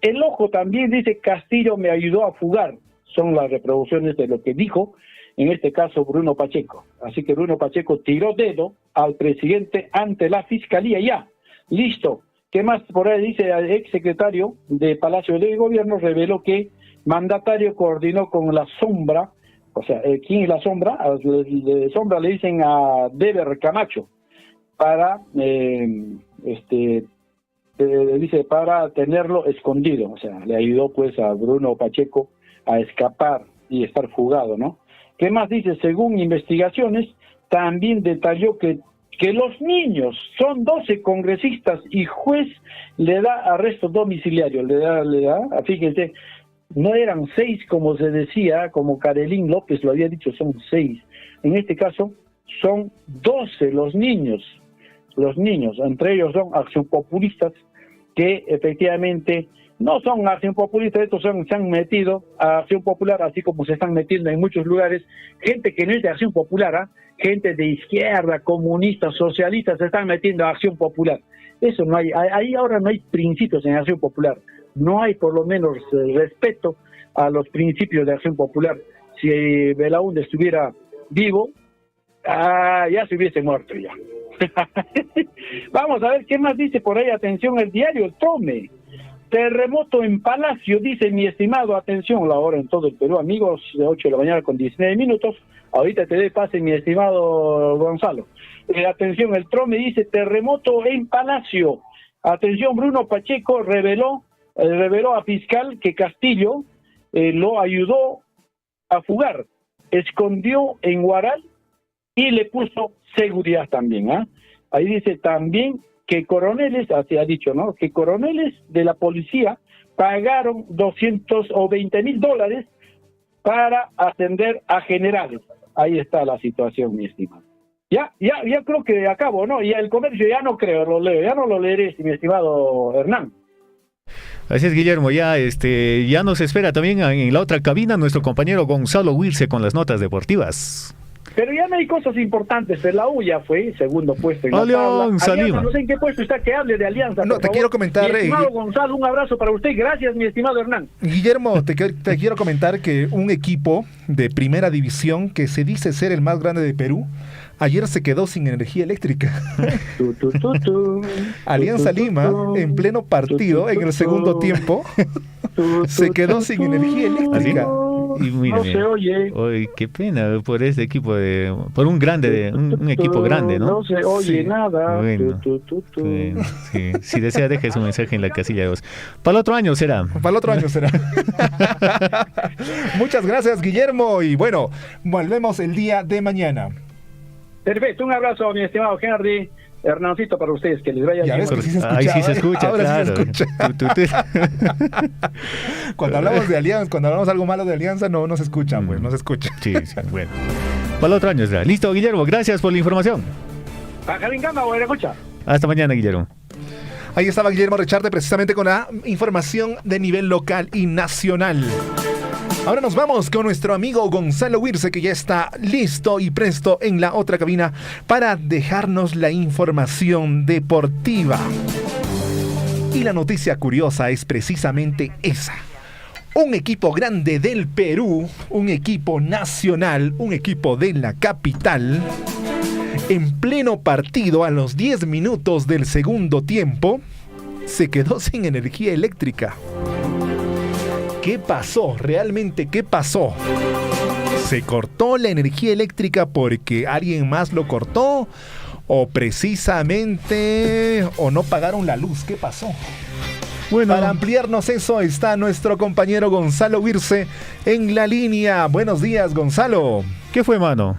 Speaker 16: El Ojo también dice, Castillo me ayudó a fugar. Son las reproducciones de lo que dijo, en este caso, Bruno Pacheco. Así que Bruno Pacheco tiró dedo al presidente ante la Fiscalía ya. Listo. ¿Qué más? Por ahí dice, el exsecretario de Palacio de Gobierno reveló que mandatario coordinó con la sombra. O sea, ¿quién es la sombra? De sombra le dicen a Deber Camacho para, dice, para tenerlo escondido. O sea, le ayudó pues a Bruno Pacheco a escapar y estar fugado, ¿no? ¿Qué más dice? Según investigaciones, también detalló que los niños, son 12 congresistas y juez le da arresto domiciliario, le da, fíjense, no eran 6 como se decía, como Karelín López lo había dicho, son 6. En este caso son 12 los niños, entre ellos son accionpopulistas que efectivamente no son acción populistas, estos se han metido a Acción Popular, así como se están metiendo en muchos lugares, gente que no es de Acción Popular, gente de izquierda, comunistas, socialistas, se están metiendo a Acción Popular. Eso no hay, ahí ahora no hay principios en Acción Popular, no hay por lo menos respeto a los principios de Acción Popular. Si Belaúnde estuviera vivo, ya se hubiese muerto ya. Vamos a ver qué más dice por ahí. Atención, el diario El Trome. Terremoto en Palacio, dice mi estimado. Atención, la hora en todo el Perú, amigos, de 8 de la mañana con 19 minutos. Ahorita te doy pase, mi estimado Gonzalo. Atención, El Trome dice terremoto en Palacio. Atención, Bruno Pacheco reveló a fiscal que Castillo lo ayudó a fugar, escondió en Huaral y le puso seguridad también. Ahí dice también que coroneles, así ha dicho, ¿no? Que coroneles de la policía pagaron $220,000 para ascender a generales. Ahí está la situación, mi estimado. Ya creo que acabo, ¿no? Y el comercio ya no creo, ya no lo leeré, mi estimado Hernán.
Speaker 6: Así es, Guillermo, ya nos espera también en la otra cabina nuestro compañero Gonzalo Wilce con las notas deportivas.
Speaker 16: Pero ya no hay cosas importantes. La U ya fue segundo puesto en la
Speaker 6: Alianza Lima.
Speaker 16: No sé en qué puesto está, que hable de Alianza.
Speaker 5: No, te quiero comentar.
Speaker 16: Mi estimado Gonzalo, un abrazo para usted. Gracias, mi estimado Hernán.
Speaker 5: Guillermo, te quiero comentar que un equipo de primera división que se dice ser el más grande de Perú, ayer se quedó sin energía eléctrica. Alianza Lima, en pleno partido, en el segundo tiempo, se quedó sin energía eléctrica.
Speaker 6: Y mira,
Speaker 16: no se oye.
Speaker 6: Oye, qué pena por este equipo por un grande, un equipo grande, ¿no?
Speaker 16: No se oye nada.
Speaker 6: Bueno, bueno, sí. Si desea, deje su mensaje en la casilla de voz. Para el otro año será.
Speaker 5: Muchas gracias, Guillermo. Y bueno, volvemos el día de mañana.
Speaker 16: Perfecto, un abrazo, mi estimado Henry. Hernancito, para ustedes, que les vaya bien.
Speaker 6: Ahí sí se escucha,
Speaker 5: ahora
Speaker 6: claro.
Speaker 5: Sí se escucha. Cuando hablamos de Alianza, cuando hablamos algo malo de Alianza, no se escucha, pues, no se escucha.
Speaker 6: Sí, bueno. Para el otro año será. Listo, Guillermo, gracias por la información. Hasta mañana, Guillermo.
Speaker 5: Ahí estaba Guillermo Recharte precisamente con la información de nivel local y nacional. Ahora nos vamos con nuestro amigo Gonzalo Wilce, que ya está listo y presto en la otra cabina para dejarnos la información deportiva. Y la noticia curiosa es precisamente esa. Un equipo grande del Perú, un equipo nacional, un equipo de la capital, en pleno partido a los 10 minutos del segundo tiempo, se quedó sin energía eléctrica. ¿Qué pasó? ¿Realmente qué pasó? ¿Se cortó la energía eléctrica porque alguien más lo cortó? ¿O precisamente o no pagaron la luz? ¿Qué pasó? Bueno, para ampliarnos eso está nuestro compañero Gonzalo Wilce en la línea. Buenos días, Gonzalo.
Speaker 6: ¿Qué fue, mano?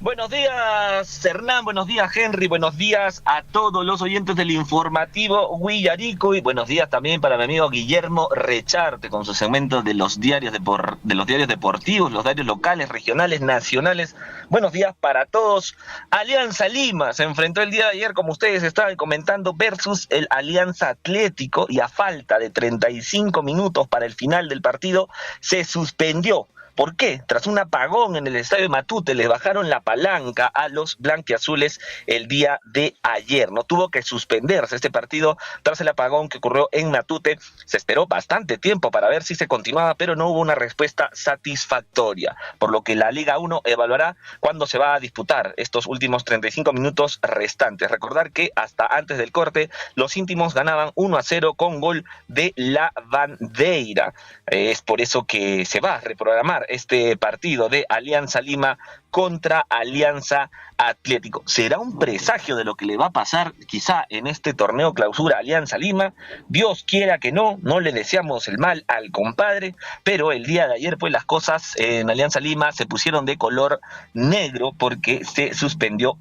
Speaker 17: Buenos días, Hernán, buenos días, Henry, buenos días a todos los oyentes del informativo Huillarico y buenos días también para mi amigo Guillermo Recharte con su segmento de los diarios deportivos, los diarios locales, regionales, nacionales. Buenos días para todos. Alianza Lima se enfrentó el día de ayer, como ustedes estaban comentando, versus el Alianza Atlético y a falta de 35 minutos para el final del partido se suspendió. ¿Por qué? Tras un apagón en el estadio de Matute, les bajaron la palanca a los blanquiazules el día de ayer. No tuvo que suspenderse este partido tras el apagón que ocurrió en Matute. Se esperó bastante tiempo para ver si se continuaba, pero no hubo una respuesta satisfactoria, por lo que la Liga 1 evaluará cuándo se va a disputar estos últimos 35 minutos restantes. Recordar que hasta antes del corte, los íntimos ganaban 1-0 con gol de La Bandeira. Es por eso que se va a reprogramar este partido de Alianza Lima contra Alianza Atlético. ¿Será un presagio de lo que le va a pasar quizá en este torneo clausura Alianza Lima? Dios quiera que no le deseamos el mal al compadre, pero el día de ayer pues las cosas en Alianza Lima se pusieron de color negro porque se suspendió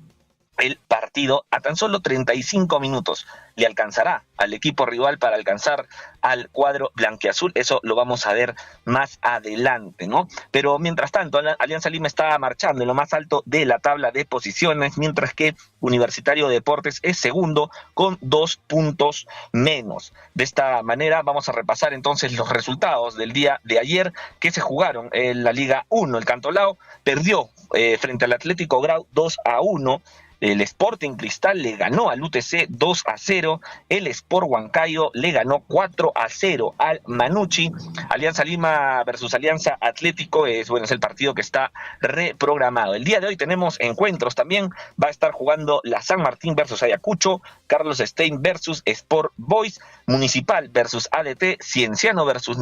Speaker 17: el partido a tan solo 35 minutos. Le alcanzará al equipo rival para alcanzar al cuadro blanquiazul. Eso lo vamos a ver más adelante, ¿no? Pero mientras tanto, Alianza Lima está marchando en lo más alto de la tabla de posiciones, mientras que Universitario de Deportes es segundo con 2 puntos menos. De esta manera vamos a repasar entonces los resultados del día de ayer que se jugaron en la Liga 1. El Cantolao perdió frente al Atlético Grau 2-1. El Sporting Cristal le ganó al UTC 2-0, el Sport Huancayo le ganó 4-0 al Manucci. Alianza Lima versus Alianza Atlético es el partido que está reprogramado. El día de hoy tenemos encuentros también, va a estar jugando la San Martín versus Ayacucho, Carlos Stein versus Sport Boys, Municipal versus ADT, Cienciano versus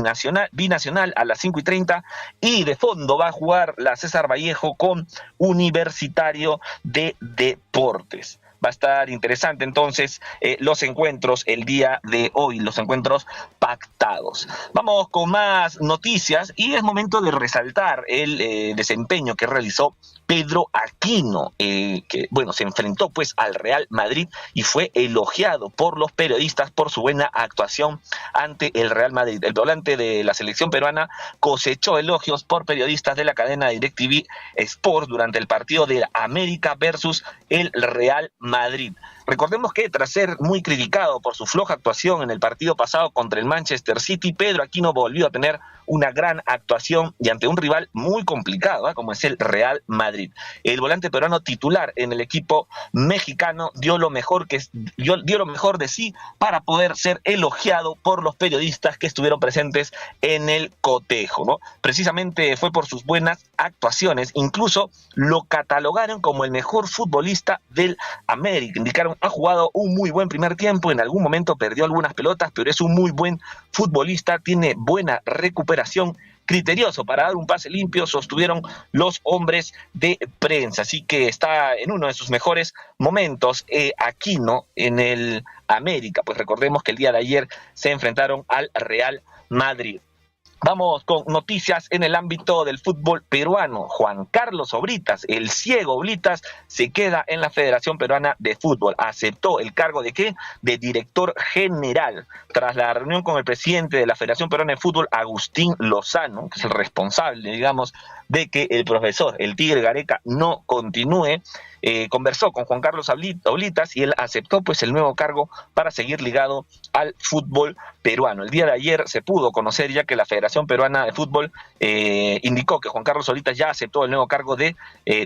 Speaker 17: Binacional a las 5:30, y de fondo va a jugar la César Vallejo con Universitario de Deportes. Va a estar interesante entonces los encuentros el día de hoy, los encuentros pactados. Vamos con más noticias y es momento de resaltar el desempeño que realizó Pedro Aquino, que se enfrentó pues al Real Madrid y fue elogiado por los periodistas por su buena actuación ante el Real Madrid. El volante de la selección peruana cosechó elogios por periodistas de la cadena DirecTV Sport durante el partido de América versus el Real Madrid. Recordemos que tras ser muy criticado por su floja actuación en el partido pasado contra el Manchester City, Pedro Aquino volvió a tener una gran actuación y ante un rival muy complicado, como es el Real Madrid. El volante peruano titular en el equipo mexicano dio lo mejor de sí para poder ser elogiado por los periodistas que estuvieron presentes en el cotejo, ¿no? Precisamente fue por sus buenas actuaciones, incluso lo catalogaron como el mejor futbolista del América. Indicaron, ha jugado un muy buen primer tiempo, en algún momento perdió algunas pelotas, pero es un muy buen futbolista, tiene buena recuperación, criterioso para dar un pase limpio, sostuvieron los hombres de prensa. Así que está en uno de sus mejores momentos Aquino en el América. Pues recordemos que el día de ayer se enfrentaron al Real Madrid. Vamos con noticias en el ámbito del fútbol peruano. Juan Carlos Oblitas, el ciego Oblitas, se queda en la Federación Peruana de Fútbol. Aceptó el cargo de ¿qué? De director general. Tras la reunión con el presidente de la Federación Peruana de Fútbol, Agustín Lozano, que es el responsable, digamos, de que el profesor, el Tigre Gareca, no continúe, conversó con Juan Carlos Oblitas y él aceptó pues el nuevo cargo para seguir ligado al fútbol peruano. El día de ayer se pudo conocer ya que la Federación Peruana de Fútbol indicó que Juan Carlos Oblitas ya aceptó el nuevo cargo de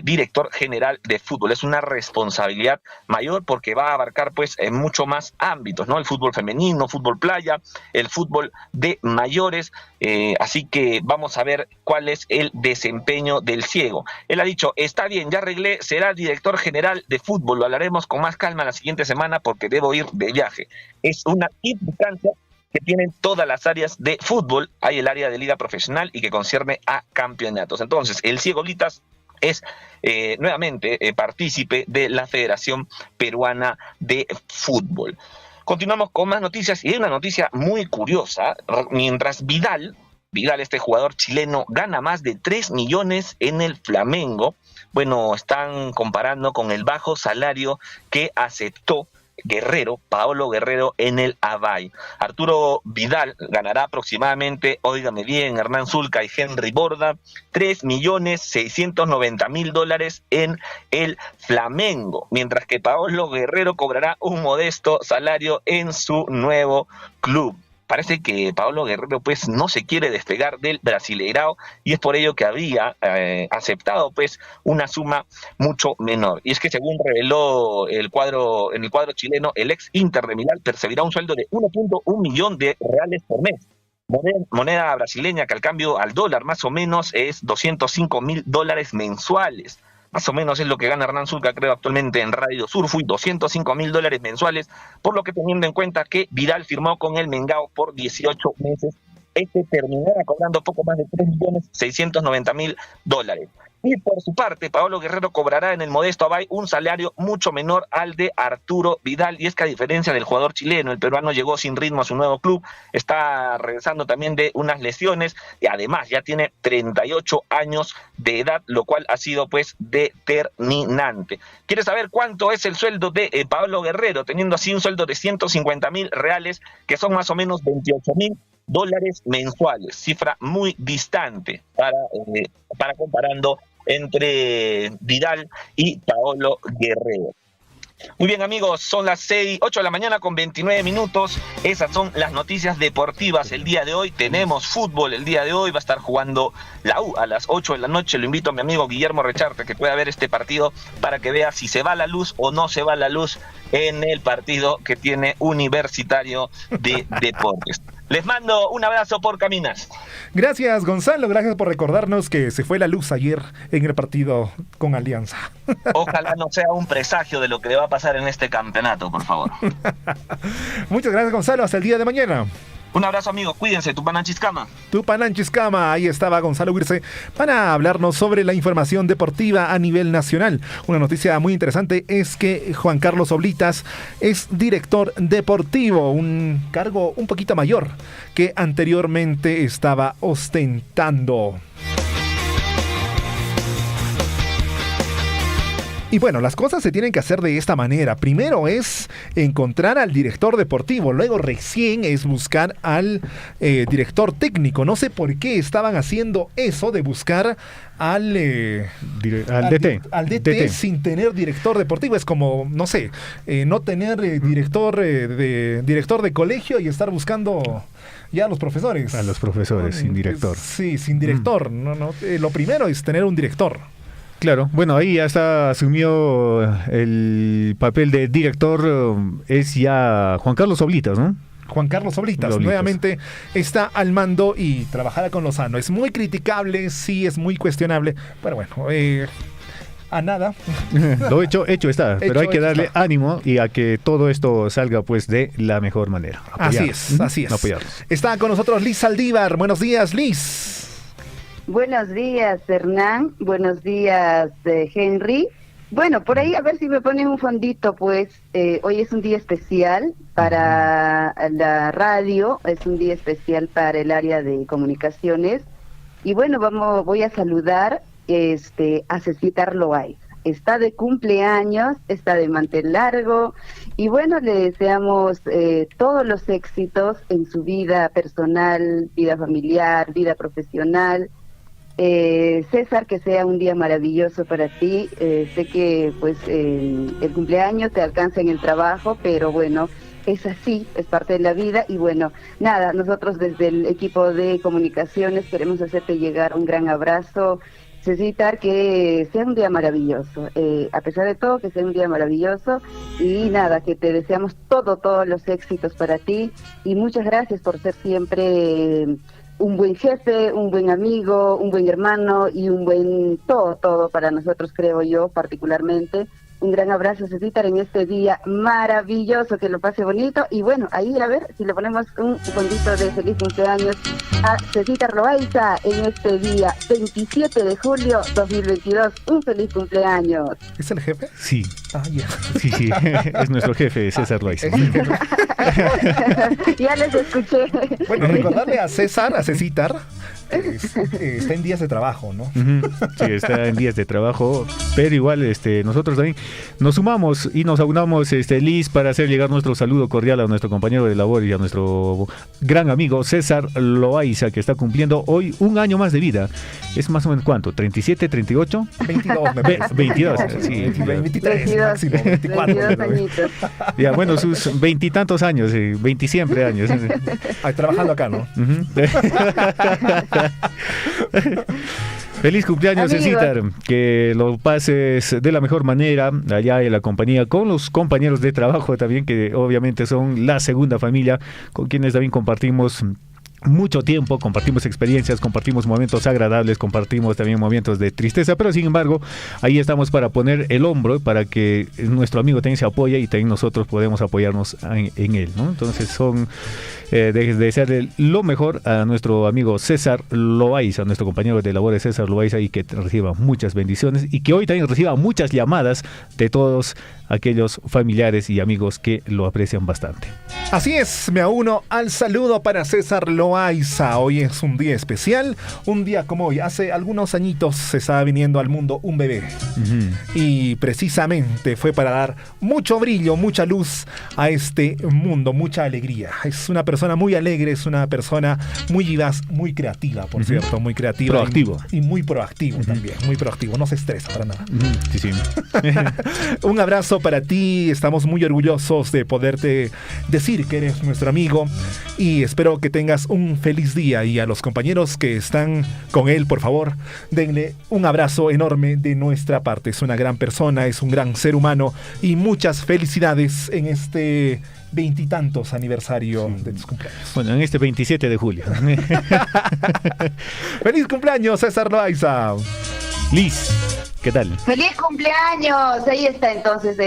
Speaker 17: director general de fútbol. Es una responsabilidad mayor porque va a abarcar pues en mucho más ámbitos, ¿no? El fútbol femenino, fútbol playa, el fútbol de mayores, así que vamos a ver cuál es el desempeño del ciego. Él ha dicho, está bien, ya arreglé, será director general de fútbol, lo hablaremos con más calma la siguiente semana porque debo ir de viaje. Es una implicancia que tienen todas las áreas de fútbol. Hay el área de liga profesional y que concierne a campeonatos. Entonces, el ciego Oblitas es nuevamente partícipe de la Federación Peruana de Fútbol. Continuamos con más noticias y hay una noticia muy curiosa. Mientras Vidal, este jugador chileno, gana más de 3 millones en el Flamengo, están comparando con el bajo salario que aceptó Paolo Guerrero en el Avaí. Arturo Vidal ganará aproximadamente, óigame bien, Hernán Zulca y Henry Borda, $3.690.000 en el Flamengo, mientras que Paolo Guerrero cobrará un modesto salario en su nuevo club. Parece que Paolo Guerrero pues no se quiere despegar del Brasileirao y es por ello que había aceptado pues una suma mucho menor. Y es que según reveló en el cuadro chileno, el ex Inter de Milán percibirá un sueldo de 1.1 millón de reales por mes. Moneda brasileña que al cambio al dólar más o menos es $205.000 mensuales. Más o menos es lo que gana Hernán Zulca, creo, actualmente en Radio Surfui, $205.000 mensuales, por lo que teniendo en cuenta que Vidal firmó con el Mengao por 18 meses este terminará cobrando poco más de $3.690.000. Y por su parte, Paolo Guerrero cobrará en el modesto Abay un salario mucho menor al de Arturo Vidal, y es que a diferencia del jugador chileno, el peruano llegó sin ritmo a su nuevo club, está regresando también de unas lesiones y además ya tiene 38 años de edad, lo cual ha sido pues determinante. ¿Quieres saber cuánto es el sueldo de Paolo Guerrero, teniendo así un sueldo de $150.000, que son más o menos $28.000 mensuales? Cifra muy distante para comparando entre Vidal y Paolo Guerrero. Muy bien, amigos, son las 8 de la mañana con 29 minutos. Esas son las noticias deportivas el día de hoy. Tenemos fútbol el día de hoy. Va a estar jugando la U a las 8 de la noche. Lo invito a mi amigo Guillermo Recharte, que pueda ver este partido para que vea si se va la luz o no se va la luz en el partido que tiene Universitario de Deportes. Les mando un abrazo por caminar.
Speaker 5: Gracias, Gonzalo. Gracias por recordarnos que se fue la luz ayer en el partido con Alianza.
Speaker 17: Ojalá no sea un presagio de lo que le va a pasar en este campeonato, por favor.
Speaker 5: Muchas gracias, Gonzalo. Hasta el día de mañana.
Speaker 17: Un abrazo, amigos. Cuídense. Tupananchis-Cama.
Speaker 5: Tupananchis-Cama. Ahí estaba Gonzalo Huirce para hablarnos sobre la información deportiva a nivel nacional. Una noticia muy interesante es que Juan Carlos Oblitas es director deportivo, un cargo un poquito mayor que anteriormente estaba ostentando. Y bueno, las cosas se tienen que hacer de esta manera. Primero es encontrar al director deportivo, luego recién es buscar al director técnico. No sé por qué estaban haciendo eso de buscar al DT sin tener director deportivo. Es como, no sé, no tener director de colegio y estar buscando ya a los profesores.
Speaker 6: A los profesores sin director.
Speaker 5: Sí, sin director. Lo primero es tener un director.
Speaker 6: Claro, bueno, ahí ya asumió el papel de director, es ya Juan Carlos Oblitas, ¿no?
Speaker 5: Juan Carlos Oblitas nuevamente está al mando y trabajará con Lozano. Es muy criticable, sí, es muy cuestionable, pero bueno, a nada.
Speaker 6: Lo hecho está, pero hay que darle ánimo y a que todo esto salga pues de la mejor manera.
Speaker 5: Así es.
Speaker 6: Apoyarlos.
Speaker 5: Está con nosotros Liz Saldívar. Buenos días, Liz.
Speaker 18: Buenos días, Hernán. Buenos días, Henry. Bueno, por ahí a ver si me ponen un fondito, pues. Hoy es un día especial para la radio, es un día especial para el área de comunicaciones. Y bueno, voy a saludar a Cecita Arloaiza. Está de cumpleaños, está de mantel largo. Y bueno, le deseamos todos los éxitos en su vida personal, vida familiar, vida profesional. César, que sea un día maravilloso para ti. Sé que pues el cumpleaños te alcanza en el trabajo, pero bueno, es así, es parte de la vida. Y bueno, nada, nosotros desde el equipo de comunicaciones queremos hacerte llegar un gran abrazo, Cecita, que sea un día maravilloso, a pesar de todo, que sea un día maravilloso. Y nada, que te deseamos todos los éxitos para ti, y muchas gracias por ser siempre un buen jefe, un buen amigo, un buen hermano y un buen todo para nosotros, creo yo, particularmente. Un gran abrazo, Cecita, en este día maravilloso, que lo pase bonito. Y bueno, ahí a ver si le ponemos un fondito de feliz cumpleaños a Cecita Arloaiza en este día 27 de julio 2022. Un feliz cumpleaños.
Speaker 5: ¿Es el jefe?
Speaker 6: Sí.
Speaker 5: Ah, ya.
Speaker 6: Sí, es nuestro jefe, César Arloaiza.
Speaker 18: Ya les escuché.
Speaker 5: Bueno, recordarle a Cecita, está en días de trabajo, ¿no?
Speaker 6: Sí, está en días de trabajo, pero igual nosotros también nos sumamos y nos aunamos, Liz, para hacer llegar nuestro saludo cordial a nuestro compañero de labor y a nuestro gran amigo César Loaiza, que está cumpliendo hoy un año más de vida. ¿Es más o menos cuánto? ¿37, 38?
Speaker 5: 22, me parece.
Speaker 6: 22, sí.
Speaker 5: 23, máximo, 24.
Speaker 18: 22 añitos.
Speaker 6: Ya, bueno, sus veintitantos años, 20 siempre años.
Speaker 5: Trabajando acá, ¿no?
Speaker 6: Feliz cumpleaños, Cecita, que lo pases de la mejor manera allá en la compañía, con los compañeros de trabajo también, que obviamente son la segunda familia, con quienes también compartimos mucho tiempo, compartimos experiencias, compartimos momentos agradables, compartimos también momentos de tristeza, pero sin embargo, ahí estamos para poner el hombro, para que nuestro amigo también se apoye y también nosotros podemos apoyarnos en él, ¿no? Entonces son de desearle lo mejor a nuestro amigo César Loaiza, nuestro compañero de labores César Loaiza, y que reciba muchas bendiciones y que hoy también reciba muchas llamadas de todos aquellos familiares y amigos que lo aprecian bastante.
Speaker 5: Así es, me uno al saludo para César Loaiza. Hoy es un día especial, un día como hoy. Hace algunos añitos se estaba viniendo al mundo un bebé. Y precisamente fue para dar mucho brillo, mucha luz a este mundo, mucha alegría. Es una persona muy alegre, es una persona muy vivaz, muy creativa, por cierto, muy creativa.
Speaker 6: Proactivo.
Speaker 5: Y muy proactivo también, muy proactivo, no se estresa para nada.
Speaker 6: Sí, sí.
Speaker 5: Un abrazo para ti, estamos muy orgullosos de poderte decir que eres nuestro amigo y espero que tengas un feliz día, y a los compañeros que están con él, por favor, denle un abrazo enorme de nuestra parte. Es una gran persona, es un gran ser humano, y muchas felicidades en este 20 y tantos aniversario de tus cumpleaños.
Speaker 6: Bueno, en este 27 de julio.
Speaker 5: ¡Feliz cumpleaños, César Loaiza!
Speaker 6: Liz, ¿qué tal?
Speaker 18: ¡Feliz cumpleaños! Ahí está, entonces,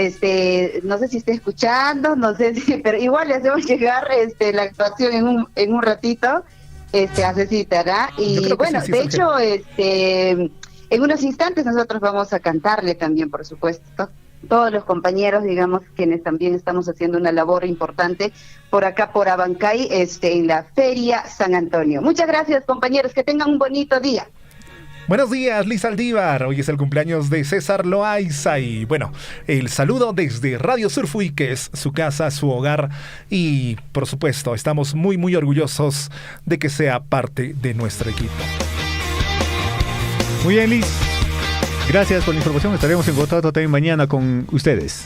Speaker 18: no sé si está escuchando, no sé si, pero igual le hacemos llegar la actuación en un ratito, a Cecita, ¿verdad? Y bueno, sí, de hecho, en unos instantes nosotros vamos a cantarle también, por supuesto. Todos los compañeros, digamos, quienes también estamos haciendo una labor importante por acá, por Abancay, en la Feria San Antonio. Muchas gracias, compañeros, que tengan un bonito día.
Speaker 5: Buenos días, Liz Aldívar. Hoy es el cumpleaños de César Loaiza y bueno, el saludo desde Radio Surfui, que es su casa, su hogar, y por supuesto estamos muy muy orgullosos de que sea parte de nuestro equipo.
Speaker 6: Muy bien, Liz. Gracias por la información. Estaremos en contacto también mañana con ustedes.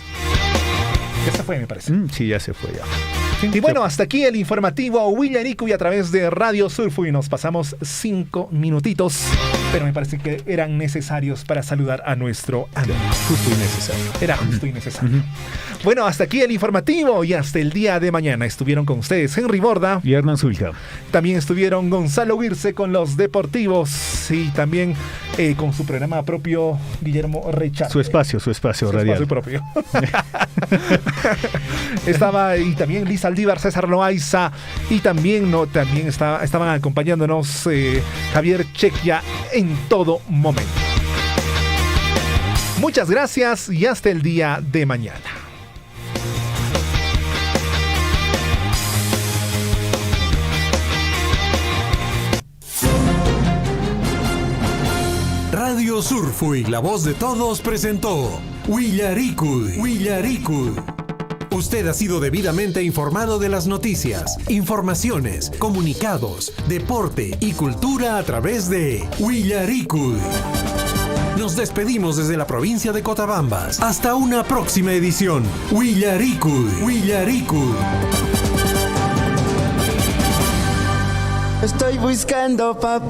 Speaker 5: Ya se fue, me parece.
Speaker 6: Sí, ya se fue ya.
Speaker 5: Y bueno, hasta aquí el informativo Willaricui a través de Radio Surfui. Nos pasamos 5 minutitos, pero me parece que eran necesarios para saludar a nuestro amigo.
Speaker 6: Justo y necesario.
Speaker 5: Era justo y necesario. Bueno, hasta aquí el informativo y hasta el día de mañana. Estuvieron con ustedes Henry Borda
Speaker 6: y Hernán Zulja.
Speaker 5: También estuvieron Gonzalo Virce con los deportivos y también con su programa propio Guillermo Rechar.
Speaker 6: Su espacio radial.
Speaker 5: Su espacio propio. Estaba y también Liz Aldívar, César Loaiza y también estaban acompañándonos Javier Chequia en todo momento. Muchas gracias y hasta el día de mañana.
Speaker 4: Radio Surfui, la voz de todos, presentó Willaricui. Usted ha sido debidamente informado de las noticias, informaciones, comunicados, deporte y cultura a través de Willaricui. Nos despedimos desde la provincia de Cotabambas. Hasta una próxima edición. Willaricui.
Speaker 19: Estoy buscando papel.